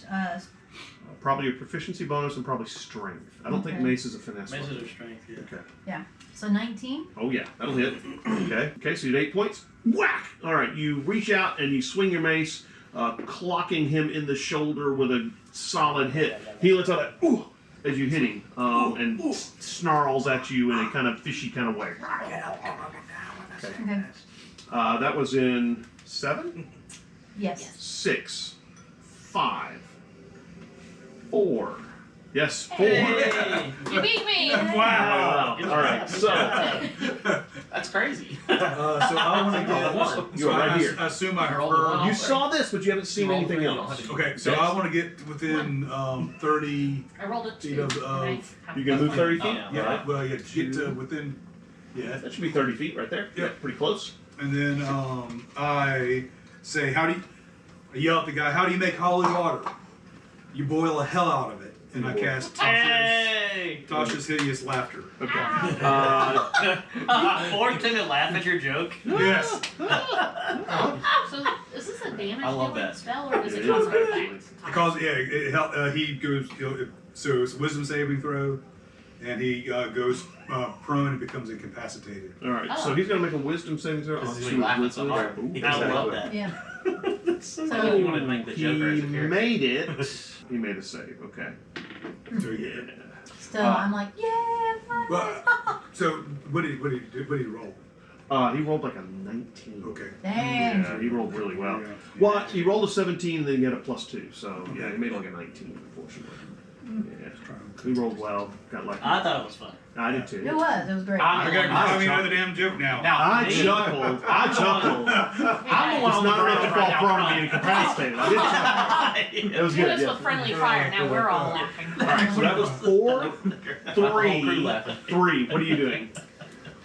Probably a proficiency bonus and probably strength. I don't think Okay. mace is a finesse Maces weapon. are strength, yeah. Okay. So 19? Oh yeah, that'll hit. Okay, so you get 8 points. Whack! Alright, you reach out and you swing your mace, clocking him in the shoulder with a solid hit. He lets out a ooh as you hit him, and snarls at you in a kind of fishy kind of way. Okay. That was in 7? Yes. 6, 5, 4. Yes, 4. Hey. You beat me! Wow. All right, so That's crazy. So I want to get. One. You're right here. I assume I Roll heard. you saw this, but you haven't seen Roll anything three, you don't else. have to- Okay, so Yes. I want to get within 30. I rolled a Feet 2. of- Okay. You gonna move 30 feet? Oh, Yeah, Alright. well, yeah, get to within. Yeah, That should be 30 feet right there. Yeah. Pretty close. and then I say, I yell at the guy, how do you make holy water? You boil the hell out of it, and I cast Hey! Tasha's hideous laughter. Okay. Or to laugh at your joke. Yes. So is this a damage I love dealing that. spell or does it It cause is, an effect? Because it help, he goes. So it's a wisdom saving throw, and he goes prone and becomes incapacitated. All right. Oh. So he's gonna make a wisdom saving throw. Because I'll he's see what laughing so wisdom- hard. Ooh. He I Exactly. love that. Yeah. I wanted to make the He Joker as a character. made it. He made a save. Okay. So yeah. Still, I'm like, yeah. Well, so what did he roll? He rolled like a 19. Okay. Dang. Yeah, he rolled really well. Yeah. Well, he rolled a 17, then he got a +2. So yeah, he made like a 19, unfortunately. Yeah. He rolled well. Got lucky. I thought it was fun. I did too. It was great. I gotta I find me another damn joke now. Now, I me, chuckled. I chuckled. I'm the one It's on the not enough to ground fall right now prone and crying. be incapacitated. I did chuckle. It was Hit good. us Yeah. with friendly fire. Now we're all laughing. All right. So that was 4, My whole crew 3, laughing. 3. What are you doing?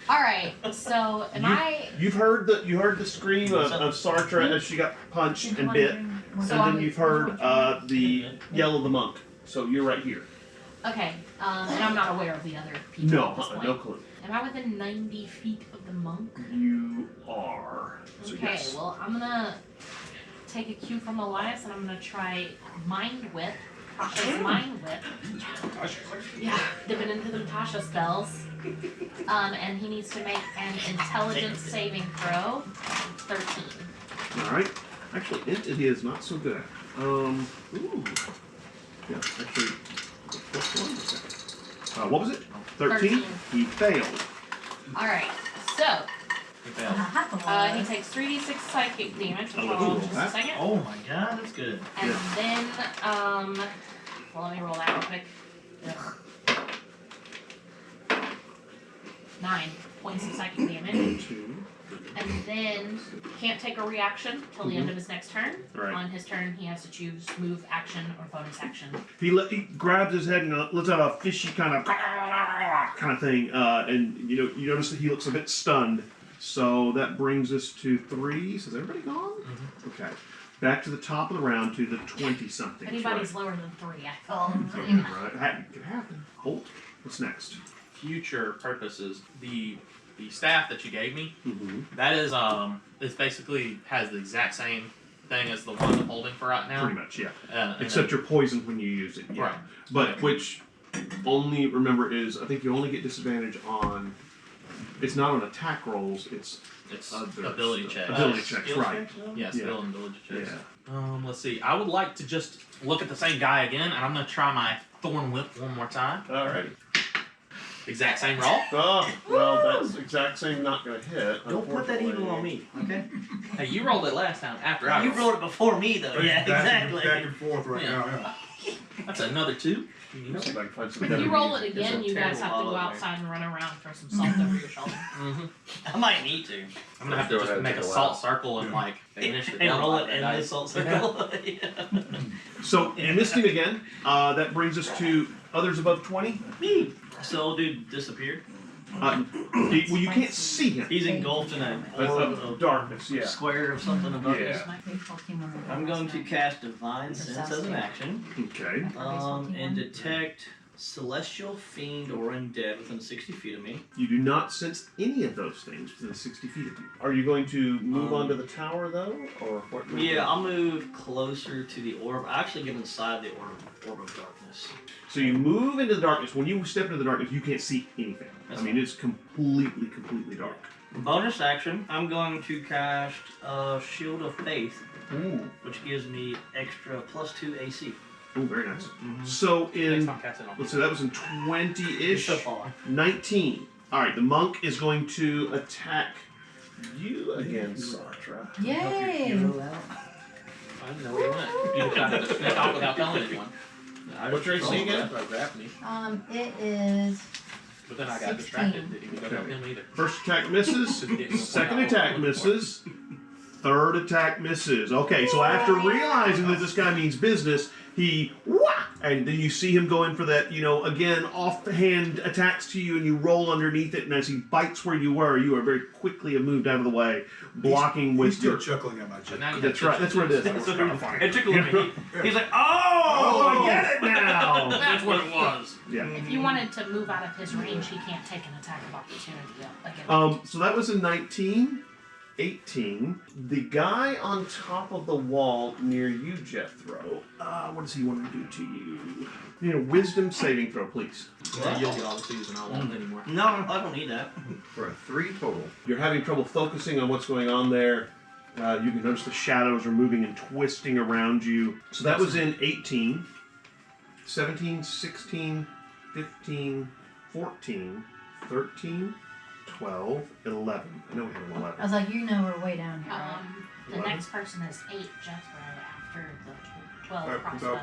All right. So am I? You've heard the scream of Sartre as she got punched and bit, and So then I'm- you've heard the yell of the monk. So you're right here. Okay. And I'm not aware of the other people No, at this point. no clue. Am I within 90 feet of the monk? You are. So Okay. yes. Well, I'm gonna take a cue from Elias, and I'm gonna try mind whip. Tasha's mind whip. Yeah, dipping into the Tasha spells. And he needs to make an intelligence saving throw. 13. All right. Actually, it is not so good. Ooh. Yeah. Actually, +1. What was it? 13. He failed. All right. So He failed. he takes 3d6 psychic damage, which Oh, I'll roll in cool. just a second. Oh my god, that's good. And Yeah. then well, let me roll that real quick. Ugh. 9 points of psychic damage. 2. And then can't take a reaction till the end of his next turn. Right. On his turn, he has to choose move, action, or bonus action. He grabs his head and lets out a fishy kind of thing, and you notice that he looks a bit stunned. So that brings us to 3. So is everybody gone? Okay. Back to the top of the round to the 20-something. If anybody's lower than 3, I feel. Right. It could happen. Holt. What's next? Future purposes, the staff that you gave me, Mm-hmm. that is it basically has the exact same thing as the one I'm holding for right now. Pretty much, yeah. And Except you're poisoned when you use it. Yeah. Right. But which only remember is I think you only get disadvantage on. It's not on attack rolls. It's other ability stuff. checks. Ability checks, Skill right? checks, though? Yeah, Yeah. skill and ability checks. Yeah. Let's see. I would like to just look at the same guy again, and I'm gonna try my thorn whip one more time. Alrighty. Exact same roll. Oh, well, that's exact same. Not gonna hit. Don't put that evil on me, okay? Hey, you rolled it last time after I You rolled. rolled it before me though. Yeah, exactly. Back and forth right Yeah. now. Yeah. That's another 2. Let's see if I can find some If better you roll music. it again, It's a you guys terrible have to go holiday. outside and run around and throw some salt over your shoulder. Mm-hmm. I might need to. I'm gonna have to Go just ahead, make a take a salt while. circle and like finish the And roll it that in dice. the salt circle. Yeah. So you missed him again. That brings us to others above 20. So old dude disappeared. Well, you can't see him. He's engulfed in a orb of Darkness. Yeah. square of something above Yeah. us. I'm going to cast Divine Sense as an action. Okay. And detect Celestial, Fiend, or Undead within 60 feet of me. You do not sense any of those things within 60 feet of you. Are you going to move onto the tower though, or what? Yeah, I'll move closer to the orb. I actually get inside the orb of darkness. So you move into the darkness. When you step into the darkness, you can't see anything. That's I mean, it's completely dark. Bonus action, I'm going to cast Shield of Faith, Ooh. which gives me extra +2 AC. Ooh, very nice. So Next in, time, cast it on. let's say that was in 20-ish. So far. 19. All right, the monk is going to attack you again, Sartre. Yay! I didn't know where he went. You decided to sneak off without telling anyone. What's your AC again? After I grabbed me. It is. But then I got 16. distracted. Didn't even go to him either. First attack misses. Second attack misses. Third attack misses. Okay, so after realizing that this guy means business, he and then you see him go in for that, again, offhand attacks to you, and you roll underneath it, and as he bites where you are very quickly moved out of the way, blocking with He's still your... chuckling at my joke. That's right, that's what it is. It tickled me. He's like, Oh, I oh! get it now! That's what it was. Yeah. If you wanted to move out of his range, he can't take an attack of opportunity. So that was a 19. 18. The guy on top of the wall near you, Jethro, what does he want to do to you? Wisdom saving throw, please. Yeah, you'll get all the twos and I won't anymore. No, I don't need that. For a 3 total. You're having trouble focusing on what's going on there. You can notice the shadows are moving and twisting around you. So that was in 18, 17, 16, 15, 14, 13, 12, 11. I know we have an 11. I was like, we're way down here. Right? The next person is 8, Jethro, after the 12 crossbow.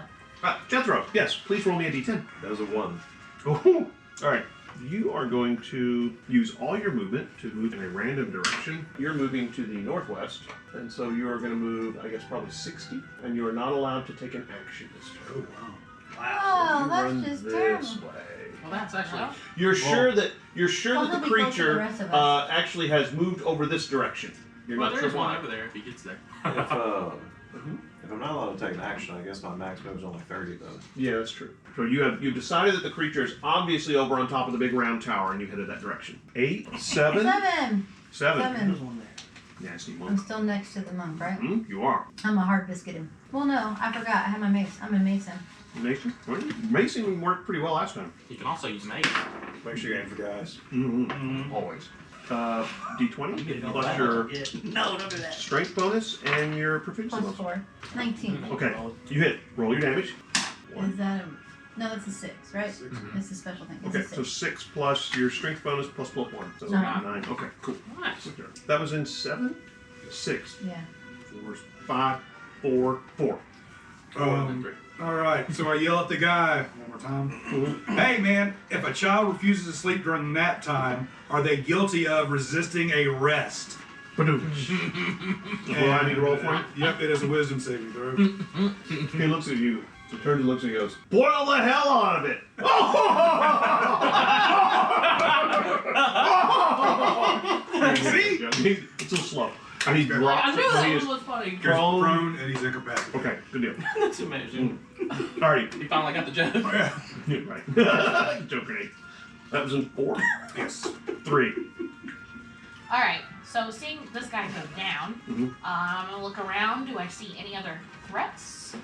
Jethro, yes, please roll me a d10. That was a 1. Oh, all right. You are going to use all your movement to move in a random direction. You're moving to the northwest, and so you are going to move, I guess, probably 60, and you are not allowed to take an action this turn. Oh, wow. Oh, You that's run just this terrible. way. Well, that's actually... You're sure that Well, the he'll be close to the creature rest of us. actually has moved over this direction. You're Well, not sure there's one why. over there if he gets there. If I'm not allowed to take an action, I guess my max move is only 30 though. Yeah, that's true. So you've decided that the creature is obviously over on top of the big round tower, and you headed that direction. 8, 7, 7. 7. There's one there. Nasty I'm monk. still next to the monk, right? You are. I'm a hard biscuit him. Well, no, I forgot. I have my mace. I'm a mason. Mason? Well, Mason worked pretty well last time. You can also use mace. Make sure you aim for guys. Always. D20 plus Plus your No, don't do that. strength bonus and your proficiency Plus bonus. 4. 19. Okay, you hit. Roll your damage. Is that a... No, it's a 6, right? It's a special thing. It's Okay, a so 6. 6 plus your strength bonus plus +1. So 9. 9. Okay, cool. Nice. That was in 7, 6, Yeah. 4, 5, 4, 4. All right, so I yell at the guy one more time. Hey, man, if a child refuses to sleep during nap time, are they guilty of resisting arrest? Badoosh. Well, I need to roll for him. Yep, it is a wisdom saving throw. He looks at you. He turns and looks and goes, boil the hell out of it! See? He's a little slow. And he drops I it. knew So he that is one was funny. He's prone. prone and he's incapacitated. Okay, good deal. That's amazing. Alrighty. He finally got the joke. Yeah. Right. Joke grenade. That was in 4. Yes. 3. Alright, so seeing this guy go down, Mhm. I'm gonna look around. Do I see any other threats?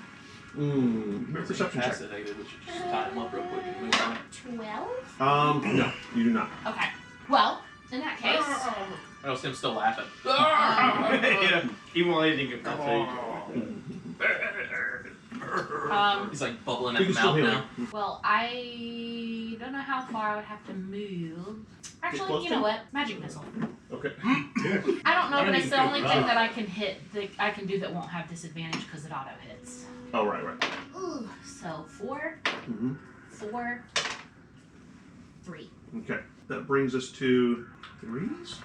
Perception check. Fascinated, we should just tie him up real quick and move on. 12? No, you do not. Okay. Well, in that case, That was him still laughing. Yeah, he won't anything incapacitate. He's like bubbling You at can the still mouth heal now. him. well, I don't know how far I would have to move. Actually, close you to know him? what? Magic missile. Okay. I don't know, I don't but it's even the think only about thing it. that I can hit. I can do that won't have disadvantage because it auto hits. Oh, right. Ooh, so 4, Mm-hmm. 4, 3. Okay. That brings us to 3s?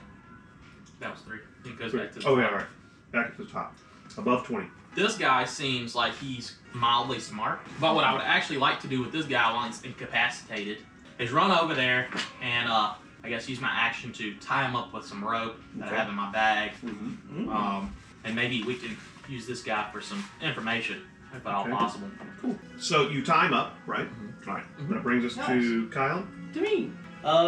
That was 3. He goes back to the Oh, yeah, top. all right. Back at the top. Above 20. This guy seems like he's mildly smart, but what I would actually like to do with this guy while he's incapacitated is run over there and I guess use my action to tie him up with some rope that I have in my bag. Mm-hmm. And maybe we can use this guy for some information, if at all Okay. possible. So you tie him up, right? All right. That brings us to Kyle.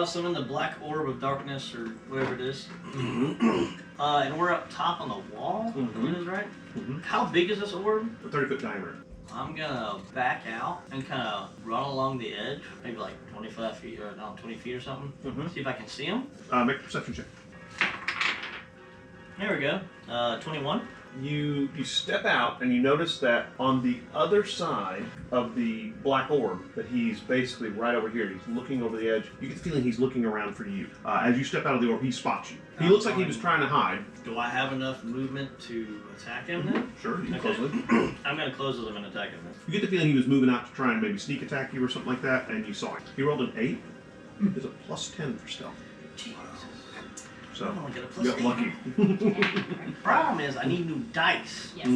So in the black orb of darkness, or whatever it is, and we're up top on the wall, Mhm. it is, right? Mhm. How big is this orb? A 30-foot diameter. I'm gonna back out and kind of run along the edge, maybe like 25 feet, or no, 20 feet or something. See if I can see him. Make a perception check. There we go. 21. you step out and you notice that on the other side of the black orb, that he's basically right over here. He's looking over the edge. You get the feeling he's looking around for you. As you step out of the orb, he spots you. He looks like he was trying to hide. Do I have enough movement to attack him then? Sure, you can Okay. close with. I'm gonna close with him and attack him then. You get the feeling he was moving out to try and maybe sneak attack you or something like that, and you saw him. He rolled an 8. There's a +10 for stealth. Jesus. So, I'm gonna get a you got lucky. Problem is, I need new dice. Yes.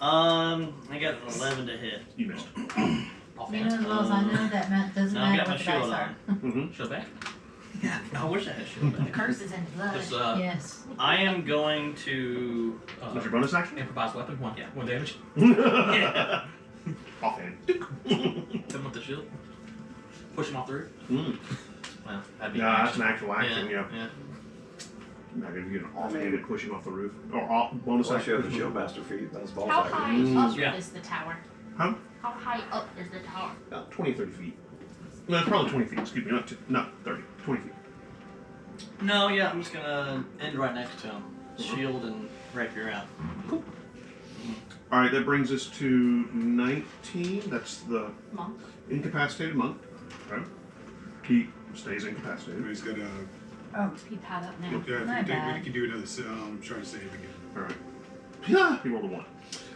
I got an 11 to hit. You missed. You know as well as I know that doesn't No, I matter got my what the dice shield are. on. Show back. Yeah, I wish I had shield The back. curse is in blood. Just Yes. I am going to. What's your bonus action? improvised weapon. One. Yeah. 1 damage. Offhand. Hit him with the shield. Push him off the roof. Well, that'd be. Yeah, that's an actual action, yeah. Yeah. I'm not going to get an offhanded pushing off the roof. Or off, bonus Unless you action. have the Shieldmaster feet, that's balls How action. high up Yeah. is the tower? Huh? How high up is the tower? About 20, 30 feet. No, probably 20 feet, excuse me. Not 30. 20 feet. No, yeah, I'm just gonna end right next to him. Shield and rapier out. All right, that brings us to 19. That's the Monk. incapacitated monk. Okay. He stays incapacitated. He's gonna. Oh, He pad up now. Yeah, if Not you take, bad. we can do another. Try to save again. All right. Yeah, he rolled a 1.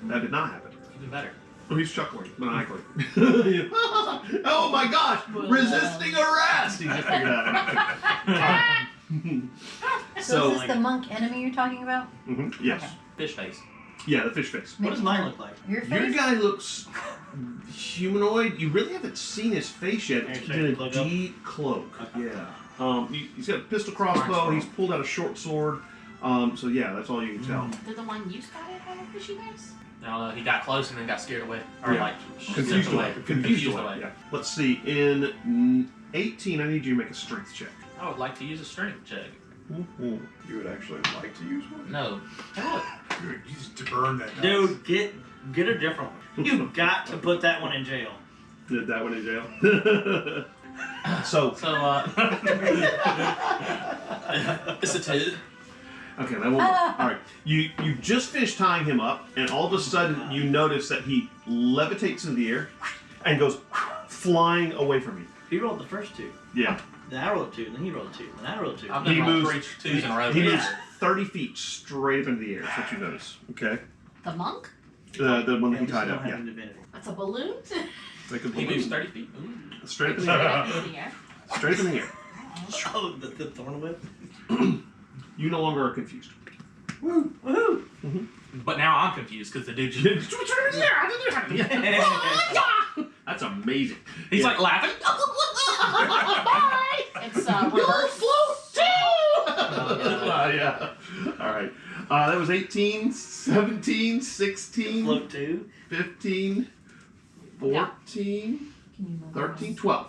That did not happen. Even better. Oh, he's chuckling maniacally. Oh my gosh! Resisting arrest! He just figured that out. so is this the monk enemy you're talking about? Yes. Okay. Fish face. Yeah, the fish face. What does mine look like? Your Your face? guy looks humanoid. You really haven't seen his face yet. It's Actually, in a cloak up? deep cloak. Okay. Yeah. He's got a pistol crossbow. He's pulled out a short sword. So yeah, that's all you can tell. Did the one you spotted have a fishy face? No, he got close and then got scared away. Or Yeah. like Confused stepped away. Confused away. Yeah. Let's see. In 18, I need you to make a strength check. I would like to use a strength check. You would actually like to use one? No. Good. You just burn that. dice. Dude, get a different one. You got to put that one in jail. Did that one in jail? So So, it's a 2. okay, that won't. All right, you just finished tying him up, and all of a sudden you notice that he levitates in the air and goes flying away from you. He rolled the first 2. Yeah, Then I rolled 2, then he rolled 2, then I rolled 2. I've He done like moves- 3 twos in a row. he moves 30 feet straight up into the air. That's what you notice. Okay, The monk? the one that And he we tied still up. have Yeah, divinity. That's a balloon? like a He moves balloon. 30 feet. Ooh. Straight up in the air. Yeah. Straight up in the air. Oh, the thorn whip. You no longer are confused. Woohoo! But now I'm confused because the dude just. That's amazing. He's Yeah. like laughing. It's reverse. Yeah. All right. That was 18, 17, 16, Float 2. 15, 14, 13, 12.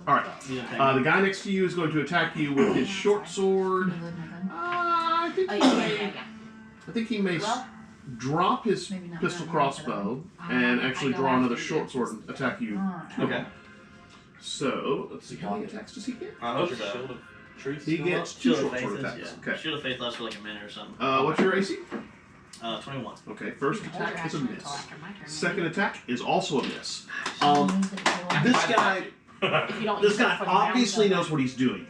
All right. You attack The guy next to you is going to attack you with his short sword. I think Oh, he yeah, may, yeah, yeah. I think he may Well, drop his Maybe not pistol that crossbow I and go actually draw after another you. short sword and attack you. Alright. Okay. So let's see how many attacks does he get. I hope What's your so. shield of truth? He still gets up? 2 Shield of short Faith sword is, attacks. yeah. Okay. Shield of Faith lasts for like a minute or something. What's your AC? 21. Okay. First hold your attack is a action until miss. after my turn. Second attack is also a miss. After This my guy, turn. If you don't this use it guy for the round, obviously then- knows what he's doing.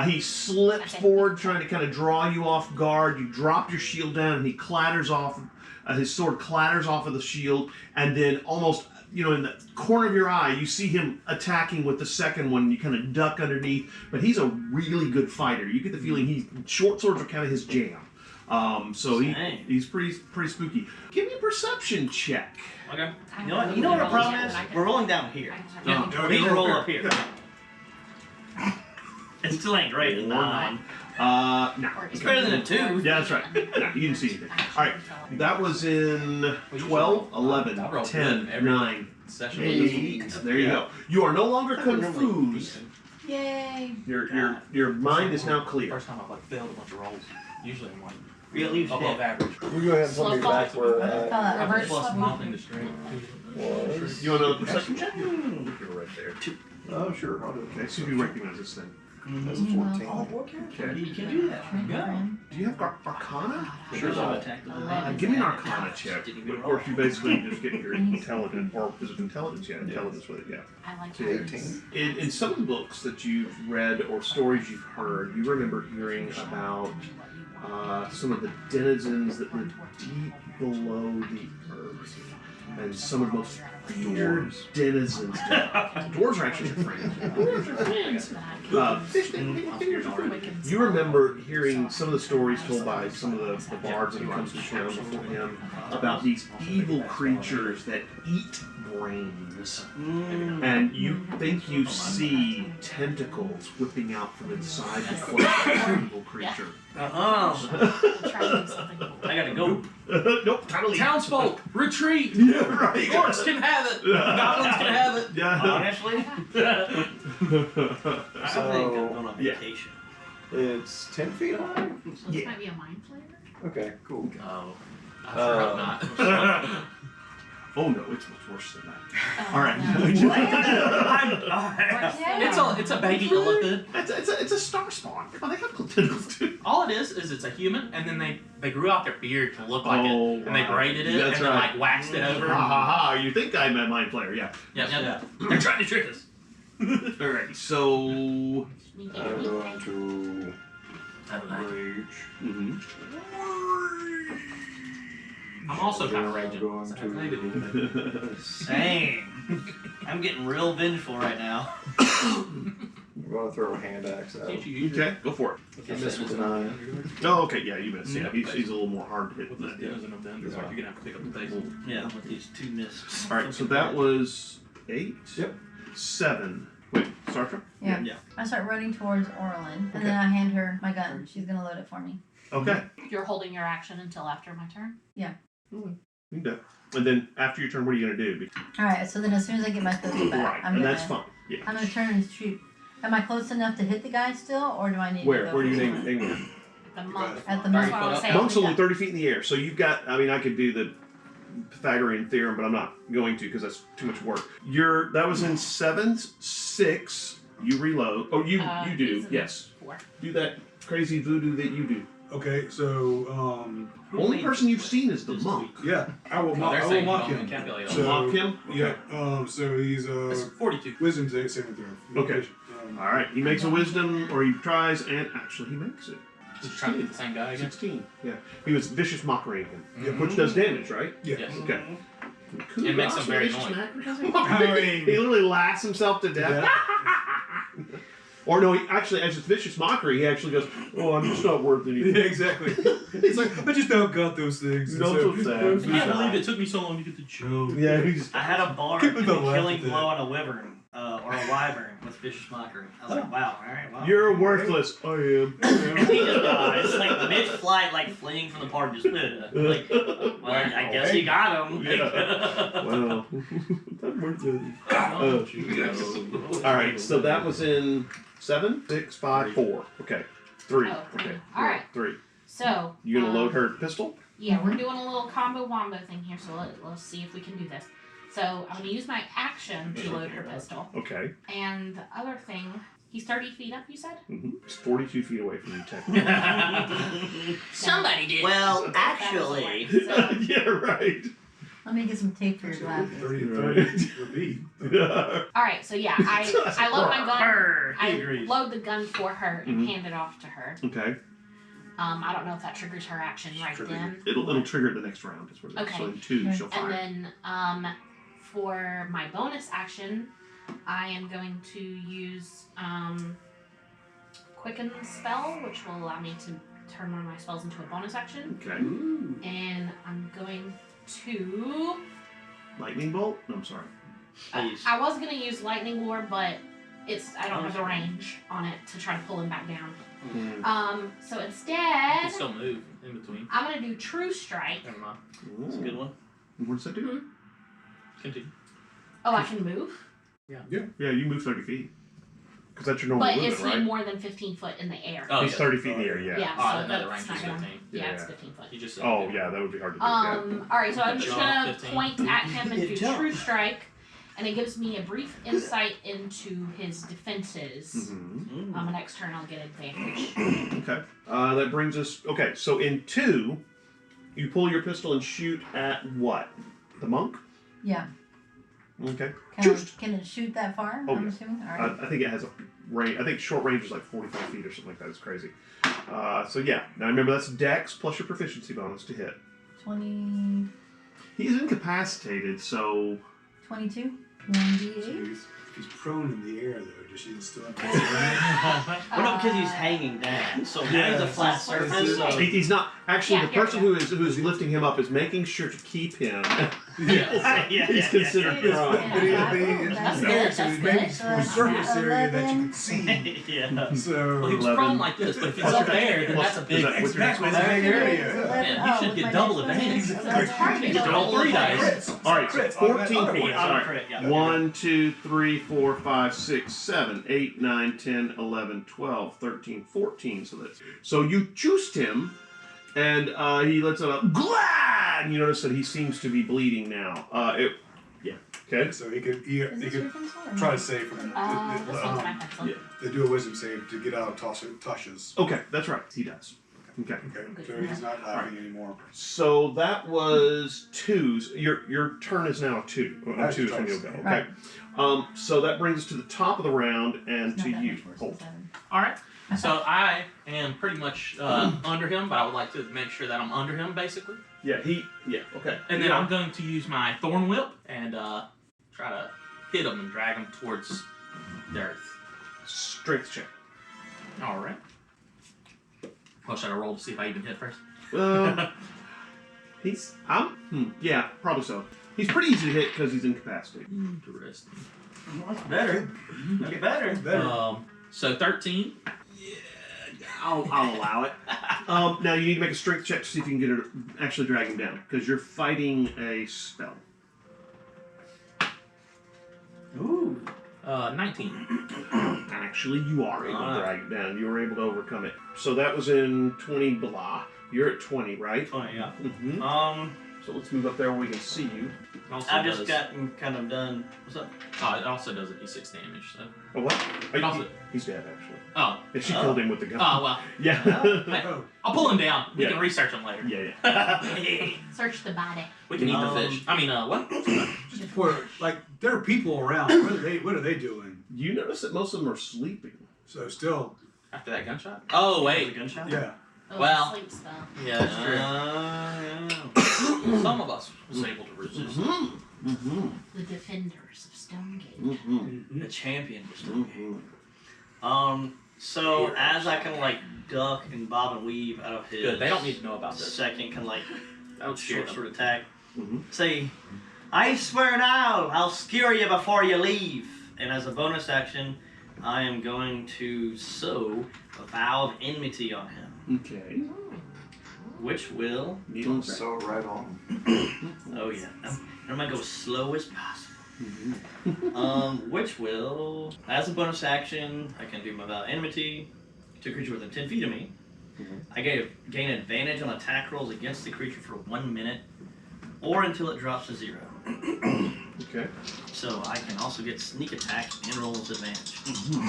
He slips Okay. forward, trying to kind of draw you off guard. You drop your shield down, and he clatters off. His sword clatters off of the shield, and then almost, in the corner of your eye, you see him attacking with the second one. You kind of duck underneath, but he's a really good fighter. You get the feeling short swords are kind of his jam. So Dang. he's pretty spooky. Give me a perception check. Okay. I You know what? don't You know what know the problem yet, is? but I can- We're rolling down here. Yeah. No, We they can roll there. up here. Yeah. It still ain't great. Or 9. No. It's better than a 2. Yeah, that's right. No, you didn't see anything. All right. That was in 12, 11, I rolled 10, good every 9, Session. 8. There you go. You are no longer confused. Yay! Your mind is now clear. First time I've like failed a bunch of rolls. Usually I'm like We at least above hit. average. You go ahead and tell me back where Reverse Plus slip nothing to strength. was. You want another perception check? You're right there. Oh, sure. I'll do it. Okay, see if you recognize this thing. That's a 14. Okay. You can do that. Yeah. Do you have Arcana? Sure. Attack with advantage. Give me an Arcana check. Of course, you basically just get your intelligence, or is it intelligence? Yeah, intelligence with it. Yeah. I like So that. 18. In some of the books that you've read or stories you've heard, you remember hearing about some of the denizens that live deep below the earth, and some of the most feared denizens. Dwarves are actually your friends. You remember hearing some of the stories told by some of the bards that comes to town before him about these evil creatures that eat brains. And you think you see tentacles whipping out from inside the flesh of the evil creature. Try to do something cool. I gotta go. Nope, time to leave. Townsfolk, retreat! Yeah, right. Orcs can have it! Goblins can have it! Yeah. Honestly, I think I'm going on Yeah. vacation. It's 10 feet high? So this Yeah. might be a mind flayer? Okay, cool. Oh. I sure hope not. Oh no, it's much worse than that. Oh, All right. no. It's a baby illithid. It's a star spawn. Oh, they got tentacles too. All it is it's a human, and then they grew out their beard to look like Oh, it, and they wow. braided it, That's and then right. like waxed it over. Ha ha ha! You think I'm a mind player? Yeah. Yep. They're trying to trick us. Alright. So. Sneaky, I'm sneaky. going to rage. Mm-hmm. I'm also kind of I'm raging. going So to- they do. Same. I'm getting real vengeful right now. I'm going to throw a hand axe out. Okay, go for it. I missed with a 9. Oh, okay, yeah, you missed. Yeah, he's a little more hard to hit With than this that. Yeah. dozen of them, it's like you're gonna have to pick up the pace. Yeah, with these 2 misses. All right, so that was 8. Yep. 7. Wait, Sartre? Yeah. Yeah. I start running towards Orlin, and then I hand her my gun. She's gonna load it for me. Okay. You're holding your action until after my turn? You can do it. And then after your turn, what are you gonna do? All right. So then, as soon as I get my pistol back, Right, I'm and gonna that's fine. Yeah. I'm gonna turn and shoot. Am I close enough to hit the guy still, or do I need Where? to go Where do you for aim? someone? Aim The monk. At the That's monk. what I was saying. Monk's only 30 feet in the air, so you've got. I mean, I could do the Pythagorean theorem, but I'm not going to because that's too much work. That was in 7, 6. You reload. Oh, you do. he's in Yes. 4. Do that crazy voodoo that you do. Okay, so Only person you've seen is the monk. yeah, I will Oh, mock. they're I will saying you mock don't him. calculate all So- Mock him. Yeah. So he's It's 42. wisdom saving throw. Okay. All right. He makes a wisdom, or he tries, and actually he makes it. Just trying to get the same guy again. 16. Yeah. He was vicious mockery again, Yep. which does damage, right? Yeah. Yes. Okay. It makes him very Vicious annoying. mockery? I mean- he literally laughs himself to death. Or no, he actually, as it's vicious mockery, he actually goes, "Oh, I'm just not worth anything." Yeah, exactly. He's like, I just don't got those things. No, so sad. I can't believe it took me so long to get the joke. Yeah, he's. I had a bard Keep it and the a laugh killing at that. blow on a wyvern, or a wyvern with vicious mockery. I was like, wow, alright, wow. You're worthless. I am. And he just dies, like mid-flight, like fleeing from the party, just like, well, I guess you got him. Yeah. Wow. That's worthless. All right, so that was in 7, 6, 5, 4. Okay, 3. Oh, three. Okay, All right. 3. So. You gonna load her pistol? Yeah, we're doing a little combo wombo thing here, so let's see if we can do this. So I'm going to use my action to load her pistol. Okay. And the other thing, he's 30 feet up, you said? It's 42 feet away from you, technically. Somebody did. Well, That actually, was the word. So, Yeah, right. Let me get some tape for your glasses. 30 would be. all right, so yeah, I load my gun. Brr, he I agrees. load the gun for her and Mhm. hand it off to her. Okay. I don't know if that triggers her action right then. It'll trigger the next round. Is what it is. So Okay. in 2, she'll And fire. then for my bonus action, I am going to use Quicken spell, which will allow me to turn one of my spells into a bonus action. Okay. And I'm going to. Lightning bolt? No, I'm sorry. Please. I was gonna use lightning lure, but I don't have the range on it to try to pull him back down. So You instead, can still move in between. I'm gonna do True Strike. Never mind. That's a good one. What does that do? Continue. Oh, I can move, Yeah, you move 30 feet. Because that's your normal but movement, is he right? more than 15 foot in the air? Oh, He's yes. 30 feet in the air, yeah. Yeah, Oh, so another that's range is not gonna. 15. Yeah, it's Yeah. 15 foot. You just said Oh, yeah, that would be hard to do. All right, so I'm just Jump, gonna 15. point at him and do Jump. True Strike, and it gives me a brief insight into his defenses. Mm-hmm. Next turn I'll get advantage. Okay. That brings us. Okay, so in 2, you pull your pistol and shoot at what? The monk? Yeah. Okay. Can it shoot that far? Oh, I'm yeah. assuming. All right. I think it has a range. I think short range is like 45 feet or something like that. It's crazy. So yeah. Now remember that's Dex plus your proficiency bonus to hit. 20. He is incapacitated, so 22. So 1d8. he's prone in the air, though. Does he still have Well, no, because he's hanging down. So now he's a flat surface. So he's not. Actually, Yeah, the here person we who is lifting him up is making sure to keep him. yeah, He's considered yeah. prone. But That's good, so that's he's maybe good. a surface area that you can see. yeah. So Well, he was 11. prone like this, but if it's up there, then that's a big. Is that with your next exactly, one? it's a big area. Man, you should get double advantage. That's hard to You do. get to roll 3 dice. All right, so 14 Other points. one. All right. Crit, yeah. 1, 2, 3, 4, 5, 6, 7, 8, 9, 10, 11, 12, 13, 14. So you juiced him, and he lets out a glad. And you notice that he seems to be bleeding now. Okay. So he could Is this your pencil? or try not? to save from This one's my pencil. Yeah. they do a wisdom save to get out of Tasha's. Okay, that's right. He does. Okay. Okay, so he's not laughing anymore. So that was 2s. Your turn is now 2. That's 2 is when twice. you'll go. Okay. So that brings us to the top of the round and It's to not that you. much worse Holt. than 7. All right. So I am pretty much under him, but I would like to make sure that I'm under him, basically. Yeah. Okay. And then I'm going to use my Thorn Whip and try to hit him and drag him towards the earth. Strength check. All right. Well, should I roll to see if I even hit first? Yeah, probably so. He's pretty easy to hit because he's incapacitated. Interesting. That's better. That's better. Better. So 13. I'll allow it. Now you need to make a strength check to see if you can get it actually drag him down because you're fighting a spell. Ooh. 19. Actually, you are able to Alright. drag it down. You were able to overcome it. So that was in 20 blah. You're at 20, right? Oh yeah. Mm-hmm. So let's move up there where we can see you. It also I've just does- gotten kind of done. What's up? It also does a d6 damage. So. Oh, what? It also- He's dead, actually. Oh. And she Oh. killed him with the gun. Oh well. Yeah. Oh, I'll pull him down. We Yeah. can research him later. yeah. Search the body. We can eat the fish. I mean, what? just for like there are people around. What are they doing? You notice that most of them are sleeping. So still, After that gunshot? Oh Was it a wait. gunshot? yeah. Oh, Well- sleep spell. Yeah, that's true. Yeah. Some of us was able to resist. Mm-hmm. The defenders of Stonegate. Mm-hmm. The champion was Mm-hmm. So as I can like duck and bob and weave out of his Good. They don't need to know about this. second can like That would scare short them. sort of attack. Mhm. Say, I swear now, I'll skewer you before you leave. And as a bonus action, I am going to sow a vow of enmity on him, Okay. which will, Needle and So right on. oh yeah, I'm gonna go slow as possible. Mm-hmm. Which will, as a bonus action, I can do my vow of enmity to a creature within 10 feet of me. Mhm. I gain advantage on attack rolls against the creature for 1 minute, or until it drops to 0. Okay. So I can also get sneak attack and roll with advantage. Mm-hmm.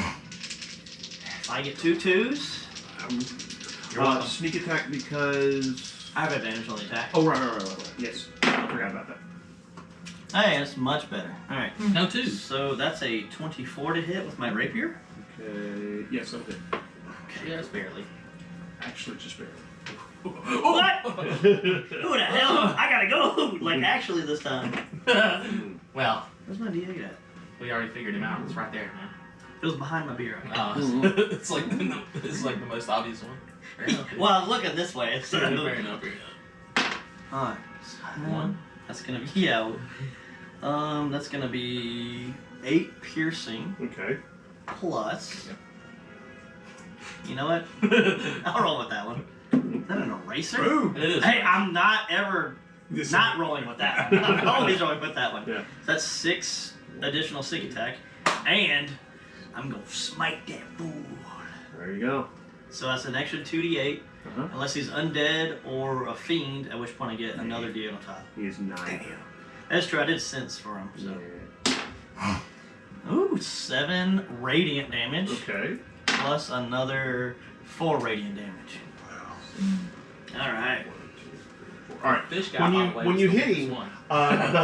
If I get 2 2s, You're welcome. Sneak attack because. I have advantage on the attack. Oh, right. Yes. I forgot about that. Hey, that's much better. Alright. No twos. So that's a 24 to hit with my rapier. Okay. Yes, okay. Yes, barely. Actually, just barely. What? Who the hell? I gotta go! Like, actually, this time. Well, Where's my D8 at? we already figured him out. It's right there, man. It was behind my beer. It's like the most obvious one. Fair enough. Well, I was looking this way. It's Fair enough. Alright. One. That's gonna be, yeah. That's gonna be 8 piercing Okay. plus. You know what? I'll roll with that one. Is that an eraser? Boom. It is. Hey, I'm not ever This not rolling with that one. I'm always rolling with that one. Yeah. So that's 6 additional sneak attack, and I'm gonna smite that fool. There you go. So that's an extra 2d8, Uh-huh. unless he's undead or a fiend, at which point I get another d8 on top. He is 9. That's true. I did sense for him. So. Yeah. Ooh, 7 radiant damage Okay. plus another 4 radiant damage. All right. All right. Fish guy, When by you the way, when was you the hit biggest him, one.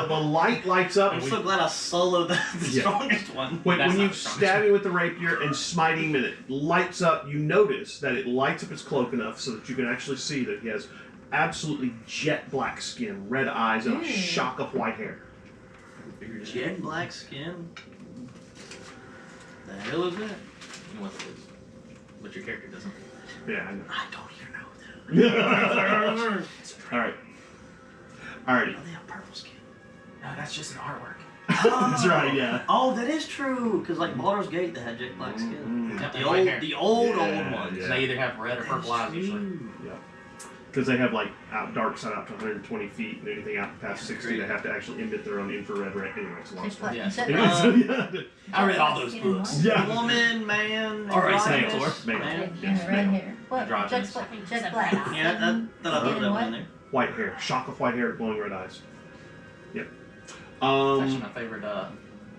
the light lights up. I'm so glad I soloed the Yeah. strongest one. When That's you not the strongest stab him with the rapier and smite him and it lights up, you notice that it lights up his cloak enough so that you can actually see that he has absolutely jet black skin, red eyes, and a shock of white hair. Jet black skin. The hell is that? You know what it is. But your character doesn't. Yeah, I know. I don't even know that. All right. Alrighty. Oh, they have purple skin. No, that's just an artwork. That's right, yeah. Oh, that is true. Because like Baldur's Gate, they had jet black skin. Yep, The and old, white hair. the old Yeah, ones. yeah. They either have red or That purple is eyes usually. true. Because they have like dark side out to 120 feet, and anything out past Yeah, 60, great. they have to actually emit their own infrared ray. Anyway, it's a long story. Yeah. Anyway, I read all those books. Yeah. Woman, man, All right, androgynous, Sator. man. And red hair. What? Androgynous. Jet black. Yeah, that I put that one in there. White hair, shock of white hair, glowing red eyes. Yep. It's actually my favorite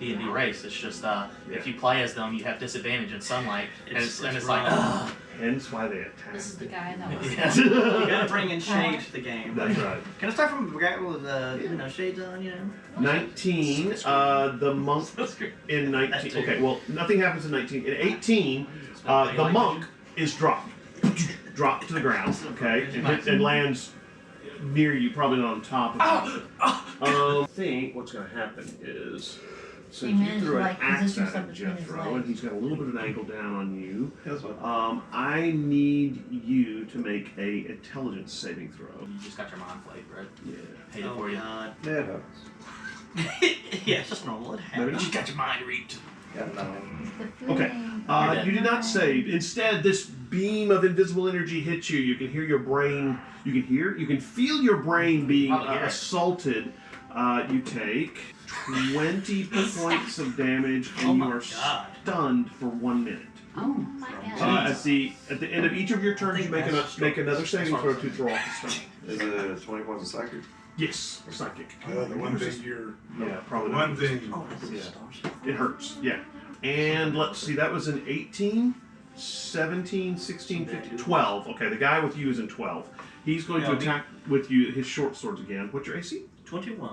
D&D race. It's just if you play as them, you have disadvantage in sunlight, and it's like, wrong. Hence why they attack. This is the guy that was. Yeah. You gotta bring in shade to the game. That's right. Can I start from the guy with shades on? 19. The monk in 19. Okay, well, nothing happens in 19. In 18, the monk is dropped. Dropped to the ground. Okay, and lands near you, probably not on top of you. I think what's going to happen is, since He you managed threw to, an like, axe position at himself him, between his Jethro, and legs. he's got a little bit of an angle down on you. That's what. I need you to make a intelligence saving throw. You just got your mind played, right? Yeah. Hate it Oh for you. god. Yeah, it happens. Yeah, it's just normal. It Maybe happens. You got your mind reaped. Got 9. Okay. You did not save. Instead, this beam of invisible energy hits you. You can hear your brain. You can feel your brain being Probably hear it. assaulted. You take 20 points of damage, and Oh you my are God. stunned for 1 minute. Oh my god. At the end of each of your turns, you make another saving throw to throw off the stun. Is it 20 points of psychic? Yes, psychic. The one thing you're. Yeah, probably One not. thing. Oh, that's Yeah. stars. It hurts. Yeah. And let's see, that was an 18, 17, 16, 15, 12. Okay, the guy with you is in 12. He's going to Yeah, attack with you his short swords again. What's your AC? 21.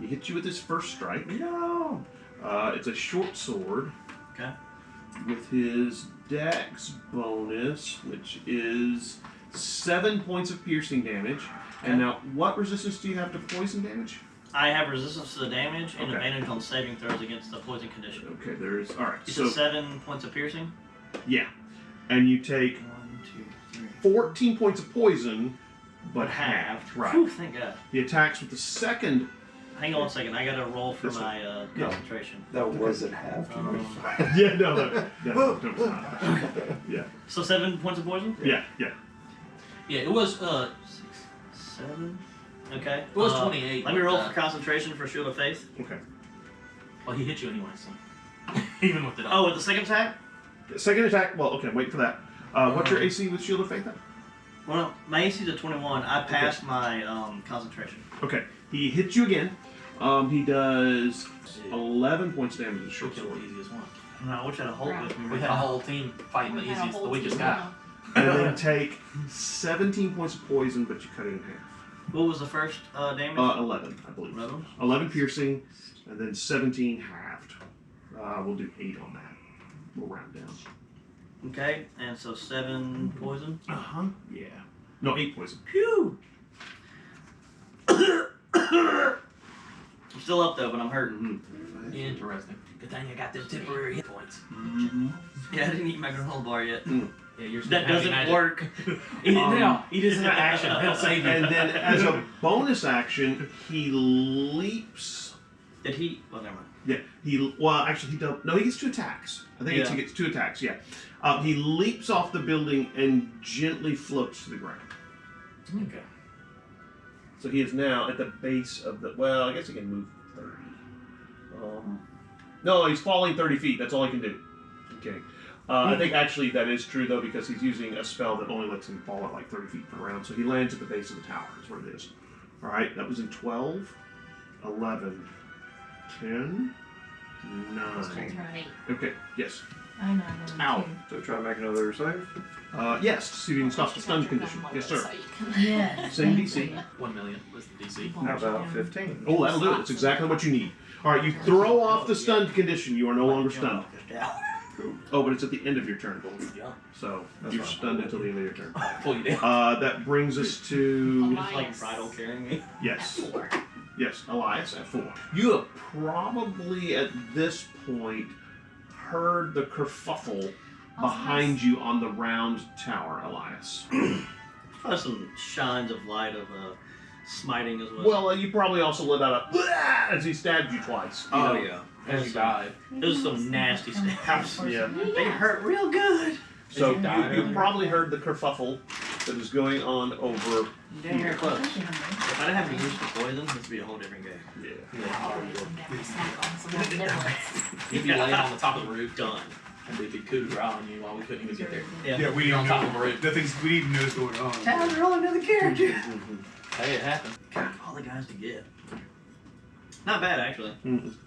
He hits you with his first strike. No. It's a short sword. Okay. With his dex bonus, which is 7 points of piercing damage. Okay. And now, what resistance do you have to poison damage? I have resistance to the damage and Okay. advantage on saving throws against the poison condition. Okay, there's. Alright, You so. said 7 points of piercing? Yeah. And you take 1, 2, 3. 14 points of poison, but halved. Right. Whew, thank God. He attacks with the second. Hang on a second. I gotta roll for This one. my Yeah. concentration. That wasn't half. Yeah, no, it's not. Yeah, So 7 points of poison? yeah. Yeah, it was 7. Okay. it was 28. Let me but, roll for concentration for Shield of Faith. Okay. Well, he hit you anyway, so even with it. Oh, with the second attack? Second attack. Well, okay. Wait for that. What's your AC with Shield of Faith then? Well, my AC is a 21. I passed my concentration. Okay. He hits you again. He does 11 points of damage with a we short killed sword. the easiest one. I wish I had a Hulk with me. We had a whole team fighting the We had a easiest, the whole weakest team guy. now. And then take 17 points of poison, but you cut it in half. What was the first damage? 11, I believe. 11? 11 piercing, and then 17 halved. We'll do 8 on that. We'll round down. Okay, and so 7 poison. Uh-huh. Yeah. No, 8 poison. Phew! I'm still up though, but I'm hurting. Interesting. Good thing I got them temporary hit points. Mm-hmm. Yeah, I didn't eat my granola bar yet. Yeah, yours That have doesn't magic. work. Eat it now. Eat it as an action. It'll save you. And then, as a bonus action, he leaps. Did he? Well, never mind. Yeah, well, actually, he don't. No, he gets 2 attacks. I think he gets 2 attacks. Yeah, he leaps off the building and gently floats to the ground. Okay. So he is now at the base of the. Well, I guess he can move 30. No, he's falling 30 feet. That's all he can do. I'm kidding. I think actually that is true though, because he's using a spell that only lets him fall at like 30 feet per round. So he lands at the base of the tower. Is what it is. All right, that was in 12, 11, 10, That's 9. right. Okay, yes. I know. Ow. So try to make another save. Yes, see if you can stop the stun condition. Yes, sir. Yes. Same DC. 1 million was the DC. How about 15? Oh, that'll do it. That's exactly what you need. All right, you throw off the stunned condition. You are no longer stunned. Oh, but it's at the end of your turn. Yeah. So That's you're fine. stunned until the end of your turn. Pull you down. That brings us to It's like bridal carrying me. yes, At 4. yes, Elias at 4. You have probably at this point heard the kerfuffle behind you on the round tower, Elias. Probably some shines of light of smiting as well. Well, you probably also let out a as he stabbed you twice. You know? yeah. As you died. There's some nasty stabs. Yeah. They hurt real good. So you died you earlier. probably heard the kerfuffle that is going on over. Damn, you're close. If I didn't have to use the poison, this would be a whole different game. Yeah. I'll already come down and snack on some little niblets. You'd be laying on the top of the roof, Done. and they'd be coup de grace on you while we couldn't even get there. Yeah, we need on to top of the know. roof. The things we need to know is going on. Town's rolling another character. Hey, it happened. God, all the guys to get. Not bad, actually.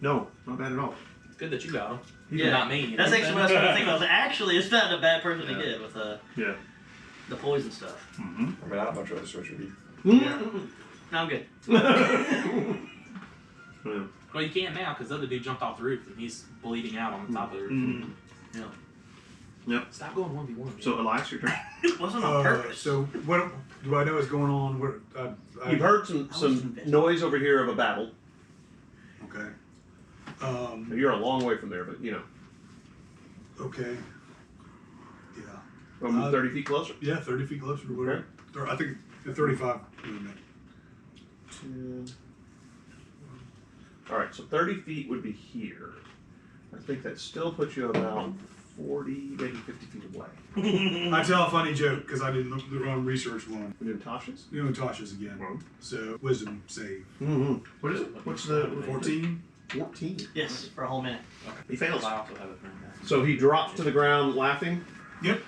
No, not bad at all. It's good that you got them. Yeah. Not me. You That's know actually what I was trying to think about. Actually, it's not a bad person to get with Yeah. the poison stuff. Mm-hmm. I mean, I don't much rather switch with you. No, I'm good. Yeah. Well, you can't now because the other dude jumped off the roof and he's bleeding out on the top of the roof. Mhm. Yeah. Yep. Stop going 1v1. So Elias, your turn. It wasn't on purpose. So what do I know is going on? What? You've heard some noise over here of a battle. Okay. You're a long way from there, but you know, Okay. Yeah. I'm 30 feet closer. Yeah, 30 feet closer to whatever. Or I think 35 movement. 10. All right, so 30 feet would be here. I think that still puts you about 40, maybe 50 feet away. I tell a funny joke because I didn't look the wrong research one. We did Tasha's? You know, Tasha's again. Well. So wisdom save. Mm-hmm. What is it? What's the 14. 14? Yes, for a whole minute. He fails. I also have a friend there. So he drops to the ground laughing. Yep.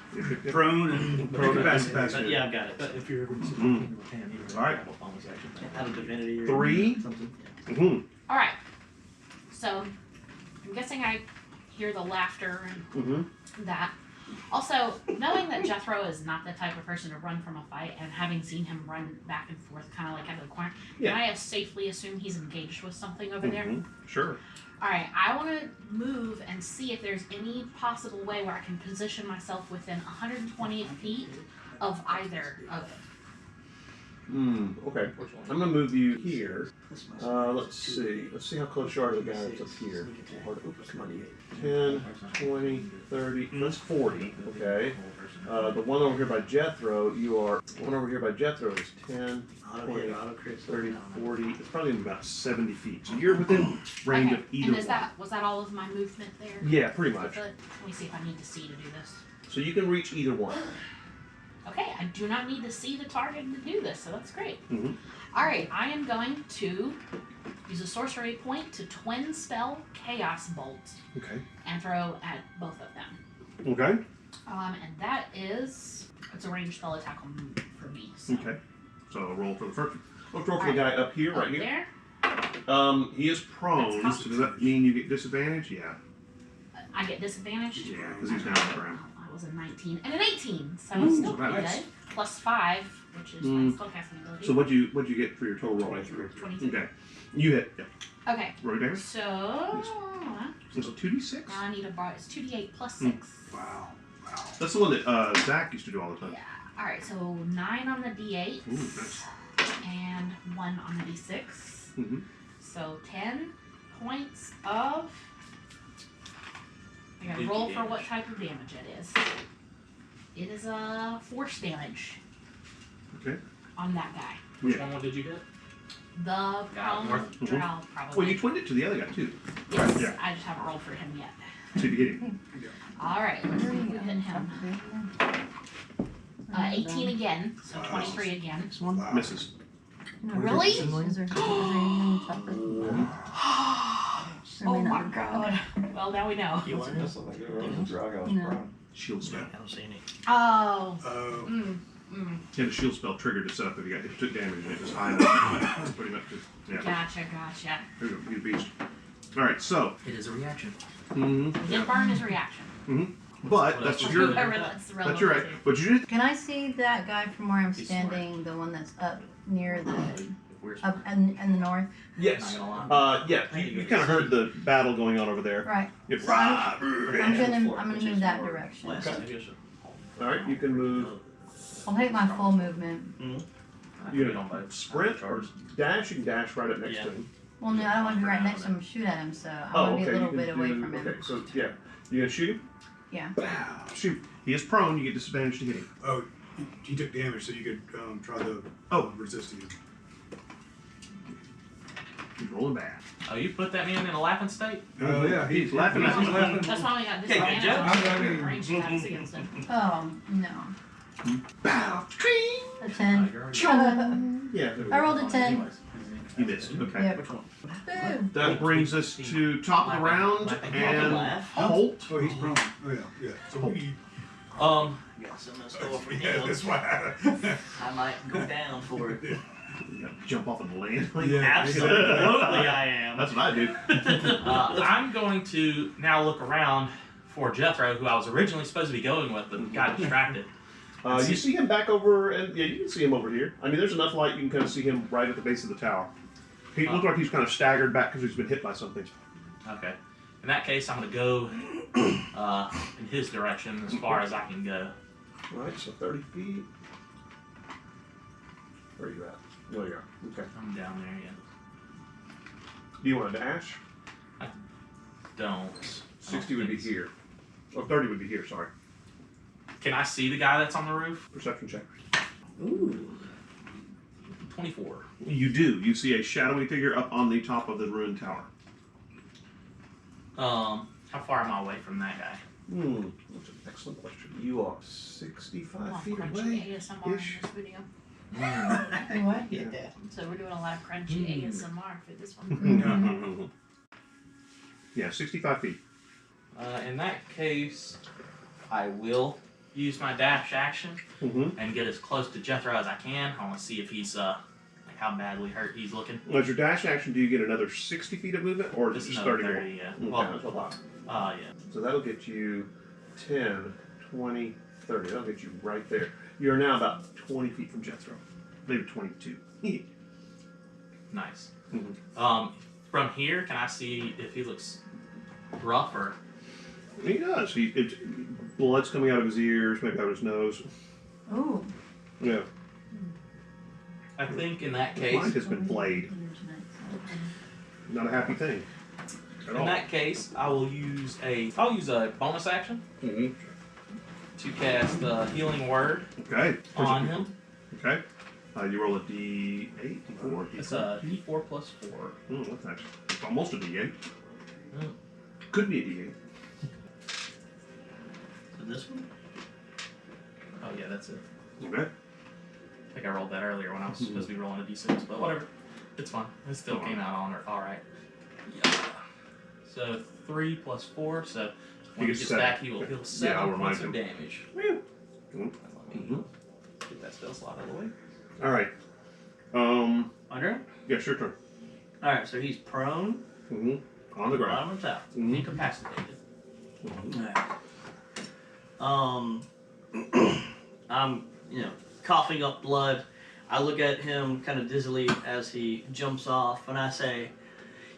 Prone and Prone and- pass. But yeah, I've got it. But if you're ever All right. Out of divinity or 3. something. Mm-hmm. All right. So I'm guessing I hear the laughter and Mm-hmm. that. Also, knowing that Jethro is not the type of person to run from a fight, and having seen him run back and forth, kind of like out of the corner, Yeah. can I safely assume he's engaged with something over there? Sure. All right, I want to move and see if there's any possible way where I can position myself within 120 feet of either of. Okay. I'm gonna move you here. Let's see. Let's see how close you are to the guy that's up here. Oops, come on. 10, 20, 30. That's 40. Okay. The one over here by Jethro, you are. The one over here by Jethro is 10, 20, 30, 40. It's probably about 70 feet. So you're within range Okay, of either and one. was that all of my movement there? Yeah, pretty much. Let me see if I need to see to do this. So you can reach either one. Okay, I do not need to see the target to do this, so that's great. Mm-hmm. All right, I am going to use a sorcery point to twin spell Chaos Bolt Okay. and throw at both of them. Okay. And that is it's a ranged spell attack for me. So. Okay. So roll for the first. Let's roll for the guy up here, right Up here. there, He is prone. That's So does that mean you get disadvantage? Yeah. I get disadvantage. Yeah, because he's down on the ground. I was a 19 and an 18. So it's still pretty nice. good. Plus 5, which is my spellcasting ability. So what'd you get for your total roll? 23. Okay. You hit. Yeah. Okay. Roll damage. So Is it 2d6? now I need a bar. It's 2d8 plus 6. Wow. Wow. That's the one that Zach used to do all the time. Yeah. All right. So 9 on the d8 Ooh, nice. and 1 on the d6. Mhm. So 10 points of. I gotta Dookie roll for damage. what type of damage it is. It is a force damage Okay. on that guy. Which Yeah. one did you hit? The prone north. drow probably. Well, you twinned it to the other guy too. Yes, Yeah. I just haven't rolled for him yet. So you hit him. All right, let's see who hit him. 18 again, so 23 again. Wow. Misses. Really? Is there anything tougher? Oh my god. Well, now we know. You want it? That's something good. Or was it Drago's No. prone? Shield spell. I don't see any. Oh. Oh. He had a shield spell triggered to set up if you took damage and it just highlighted. Pretty much just, yeah. Gotcha. Here you go, you beast. All right, so. It is a reaction. Get burn is reaction. But that's your. Whoever that's relevant That's your right. to. But you did. Can I see that guy from where I'm He's standing? The one that's up near the Where's up in the north. Yes. Not gonna lie. Yeah. You kind of heard the battle going on over there. Right. Yep. So I'm gonna Which move is that more direction. west. Maybe I should. All right. You can move. I'll take my full movement. You don't know, both. sprint or dash. You can dash right up next to him. Well, no, I don't want to be right next to him and shoot at him, so I want to be a little bit away from him. Okay. So yeah, you gonna shoot him? Yeah. Shoot. He is prone. You get disadvantage to hit him. Oh, he took damage, so you could try the resisting him. He's rolling bad. Oh, you put that man in a laughing state? Oh yeah, He's laughing at He's you. laughing. That's why we got Okay, good disadvantage job. on range attacks against him. Oh no. Bow. A 10. Yeah. there we I go. rolled a 10. You missed. Okay. Yep. Which one? Boom. That brings us to top of the round and Laugh. Holt. Oh, he's prone. Oh yeah. So we. Got something in store for Yeah, him. that's why. I might go down for it. You gotta jump off and land. Like Yeah. Absolutely, I am. That's what I do. I'm going to now look around for Jethro, who I was originally supposed to be going with, but got distracted. You see him back over, and yeah, you can see him over here. I mean, there's enough light you can kind of see him right at the base of the tower. He looked like he's kind of staggered back because he's been hit by something. Okay. In that case, I'm going to go in his direction as far as I can go. All right, so 30 feet. Where are you at? There you are. Okay. I'm down there, yeah. Do you want to dash? Don't. 60 would be here. Oh, 30 would be here, sorry. Can I see the guy that's on the roof? Perception check. Ooh. 24. You do. You see a shadowy figure up on the top of the ruined tower. How far am I away from that guy? That's an excellent question. You are 65 Come on, feet crunchy away. ASMR ish. in this video. What? Yeah. So we're doing a lot of crunchy ASMR for this one. Yeah, 65 feet. In that case, I will use my dash action and get as close to Jethro as I can. I want to see if he's like how badly hurt he's looking. As your dash action, do you get another 60 feet of movement, or is This it is just another 30 30, more? yeah. Okay, Well, that's a lot. yeah. So that'll get you 10, 20, 30. That'll get you right there. You're now about 20 feet from Jethro. Maybe 22. Nice. Mhm. From here, can I see if he looks rough or? He does. Blood's coming out of his ears, maybe out of his nose. Ooh. Yeah. I think in that His case, mind has been flayed. Not a happy thing. At in all. that case, I'll use a bonus action to cast the healing word Okay. on him. Okay. You roll a D8, D4, It's a D4 plus 4. That's actually it's almost a D8. Mm. Could be a D8. So this one? Oh yeah, that's it. Okay. I think I rolled that earlier when I was supposed to be rolling a D6, but whatever. It's fine. It still came out on all right. Yeah. So 3 plus 4. So when he gets gets 7. back, he will heal 7 I'll remind points of him. damage. Mhm. Let me get that spell slot out of the way. All right. Under? Yeah, sure turn. Alright, so he's prone. On the ground. Bottom and top. Incapacitated. I'm, coughing up blood. I look at him kind of dizzily as he jumps off, and I say,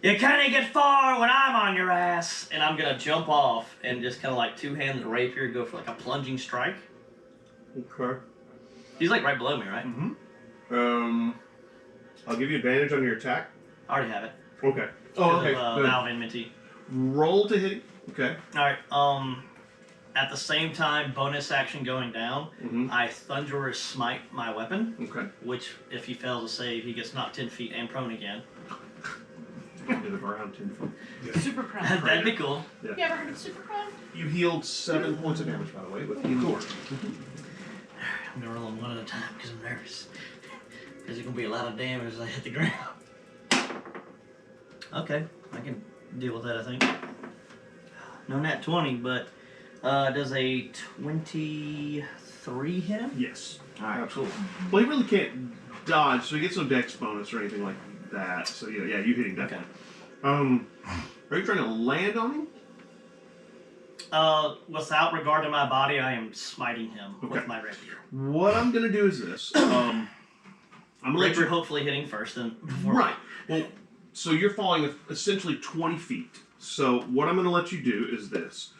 "You can't get far when I'm on your ass." And I'm gonna jump off and just kind of like two-handed rapier, go for like a plunging strike. Okay. He's like right below me, right? I'll give you advantage on your attack. I already have it. Okay. Oh, okay. Of, Good. Valve enmity. Roll to hit him. Okay. All right. At the same time, bonus action going down, I Thunderer Smite my weapon, Okay. which, if he fails to save, he gets knocked 10 feet and prone again. Into the ground 10 feet. Super prone. That'd be cool. You ever heard of super prone? You healed 7 points of damage, by the way, with healing word. I'm gonna roll them one at a time because I'm nervous. There's gonna be a lot of damage as I hit the ground. Okay, I can deal with that, I think. No nat 20, but does a 23 hit him? Yes. Alright. Absolutely. Well, he really can't dodge, so he gets no dex bonus or anything like that. So, yeah, you hit him definitely. Are you trying to land on him? Without regard to my body, I am smiting him Okay. with my rapier. What I'm going to do is this. I'm going to let Rapier you... hopefully hitting first, then before. Right. Well, so you're falling essentially 20 feet. So what I'm going to let you do is this.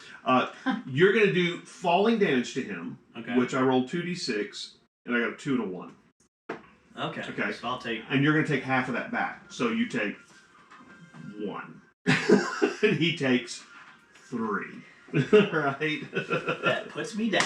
You're going to do falling damage to him, Okay. which I rolled 2d6, and I got a 2 and a 1. Okay. Okay. So I'll take. And you're going to take half of that back. So you take 1. And he takes 3. Right? That puts me down.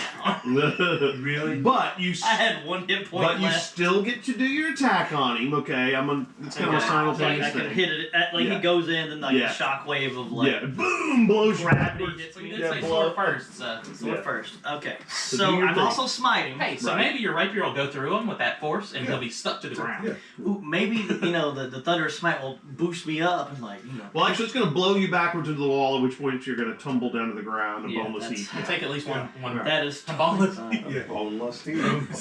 Really? But you... I had 1 hit point But you left. still get to do your attack on him, okay? It's kind of a Okay. simultaneous I can thing. hit it like Yeah. he goes in, then like Yeah. a shockwave of like Yeah, boom, blows you gravity backwards. hits We me. did Yeah, say blow. sword first, so. Sword Yeah. first. Okay. do So your I'm thing. also smiting. Hey, so Right. maybe your rapier will go through him with that force, and he'll be stuck to the ground. Yeah. Ooh, maybe the thunderous smite will boost me up and like Well, actually, it's going to blow you backwards into the wall, at which point you're going to tumble down to the ground and Yeah, boneless that's- heap. It'll take at least one. that is boneless. Yeah. Boneless.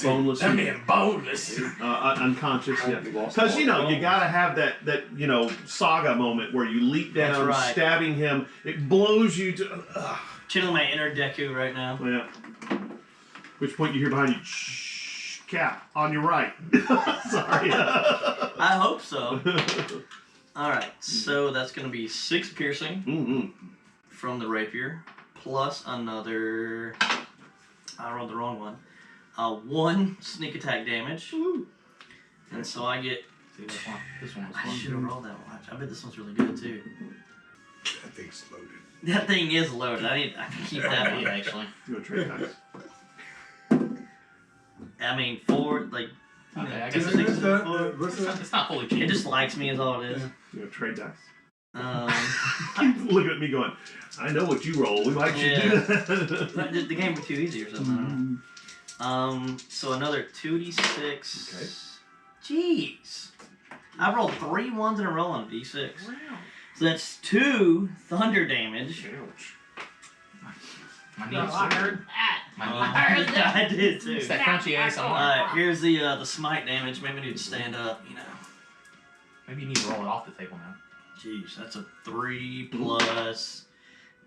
Boneless That heap. man boneless. Unconscious, yeah. You lost Because, all you the know, you bones. got to have that saga moment where you leap That's down, right. stabbing him. It blows you to... channeling my inner Deku right now. Yeah. Which point you hear behind you, shh, Cap, on your right. Sorry. I hope so. Alright, so that's gonna be 6 piercing Mm-hmm. from the rapier, plus another I rolled the wrong one. 1 sneak attack damage. And so I get See, this one was I fun. should have rolled that one. I bet this one's really good too. That thing's loaded. That thing is loaded. I can keep that one actually. Do a trade dice. I mean 4 like Okay, I two guess What's sixes that? and 4. What's It's not, that? it's not fully It cheap. just likes me is all it is. Do a trade dice. Um, Looking at me going, I know what you roll. We might should do Yeah. that. the game was too easy or something. I don't know. So another 2d6. Okay. Jeez. I rolled 3 ones in a row on a d6. Wow. So that's 2 thunder damage. Ouch. My No, knees. I heard that. My I knees. heard that. I did too. It's that crunchy ASMR. Alright, here's the smite damage. Maybe I need to stand up, Maybe you need to roll it off the table now. Jeez, that's a 3 plus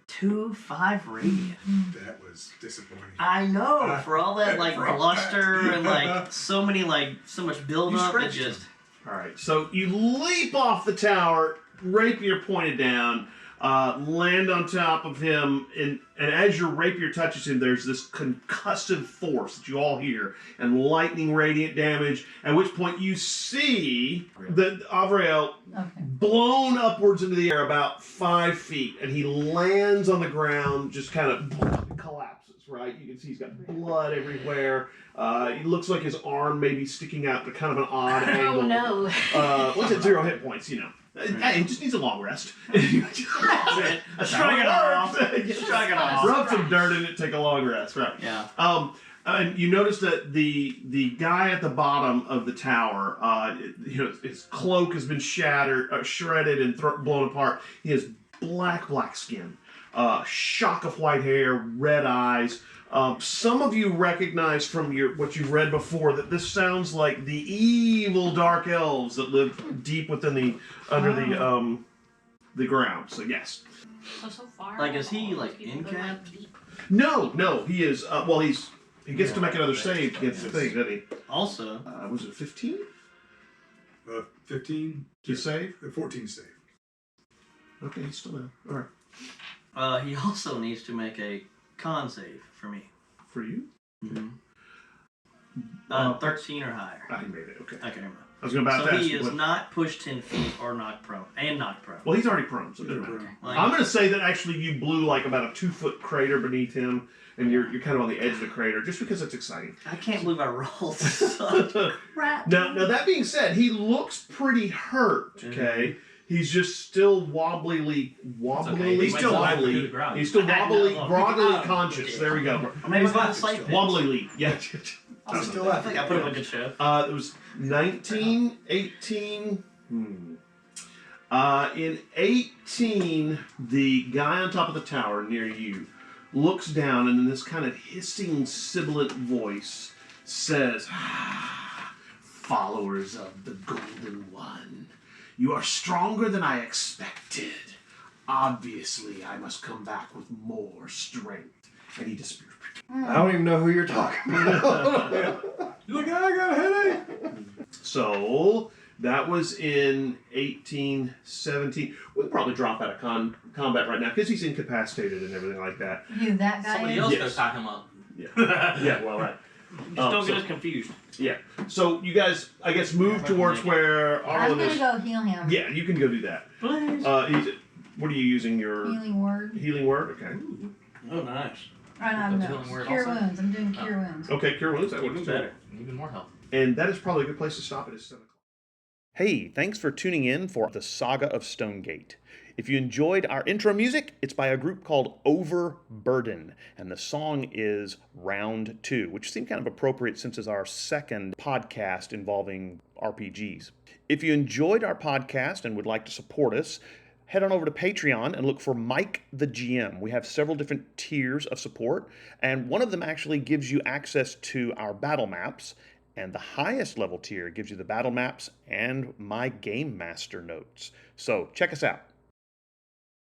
2, 5 radiant. That was disappointing. I know, for all that like For all bluster that. and like so much build You up, it stretched just All right, so you leap off the tower, rapier pointed down, land on top of him, and as your rapier touches him, there's this concussive force that you all hear, and lightning radiant damage, at which point you see the Avrael Okay. blown upwards into the air about 5 feet, and he lands on the ground, just kind of collapses, right? You can see he's got blood everywhere. It looks like his arm may be sticking out at kind of an odd angle. Oh no. What's it? 0 hit points, Hey, he just needs a long rest. shrug it off. Shrug it off. Rub some dirt in it, take a long rest, right? Yeah. And you notice that the guy at the bottom of the tower, his cloak has been shredded and blown apart. He has black skin, shock of white hair, red eyes. Some of you recognize from what you've read before that this sounds like the evil dark elves that live deep within under the ground. So yes. So far. Like, is he, all like, these people go, in-capped? deep. No, he is. He gets to make another save against the thing, doesn't he? Also, Was it 15 15. to save? 14 save. Okay, he's still there. All right. he also needs to make a con save for me. For you? Mm-hmm. Uh, 13 or higher. I made it. Okay. Okay, never mind. I was going to about So to ask he you. is What, not pushed 10 feet or knocked prone. And knocked prone. well, he's already prone, so it doesn't matter. Okay. Like, I'm going to say that actually you blew like about a 2-foot crater beneath him, and you're kind of on the edge of the crater, just because it's exciting. I can't believe I rolled so Now that being said, he looks pretty hurt. Okay, he's just still wobbly. okay. He's still wobbly. wobbly. He's still wobbly, I know. groggily Oh, conscious. There we go. Or maybe he's got a He's slight still- pitch. Wobbly. Yeah. I'm still I out. think I put up a good show. It was 19, 18. In 18, the guy on top of the tower near you looks down, and in this kind of hissing, sibilant voice says, "Followers of the Golden One, you are stronger than I expected. Obviously, I must come back with more strength. And he disappears. I don't even know who you're talking about. You're like, I got a headache. So that was in 1817. We'll probably drop out of combat right now because he's incapacitated and everything like that. Who that guy Somebody is? else Yes. go tie him up. Yeah, well, right. Just don't so- get us confused. So you guys, I guess, move towards where I'm Arlen gonna is. go heal him. Yeah, you can go do that. Please. What are you using? Your Healing word. healing word? Okay. Oh, nice. Oh, no, That's no. healing word Cure also? wounds. I'm doing cure wounds. Okay, cure wounds. That would be Even better. better. Even more health. And that is probably a good place to stop it. It's 7 o'clock. Hey, thanks for tuning in for the Saga of Stonegate. If you enjoyed our intro music, it's by a group called Overburden, and the song is Round 2, which seemed kind of appropriate since it's our second podcast involving RPGs. If you enjoyed our podcast and would like to support us, head on over to Patreon and look for Mike the GM. We have several different tiers of support, and one of them actually gives you access to our battle maps, and the highest level tier gives you the battle maps and my Game Master notes. So check us out.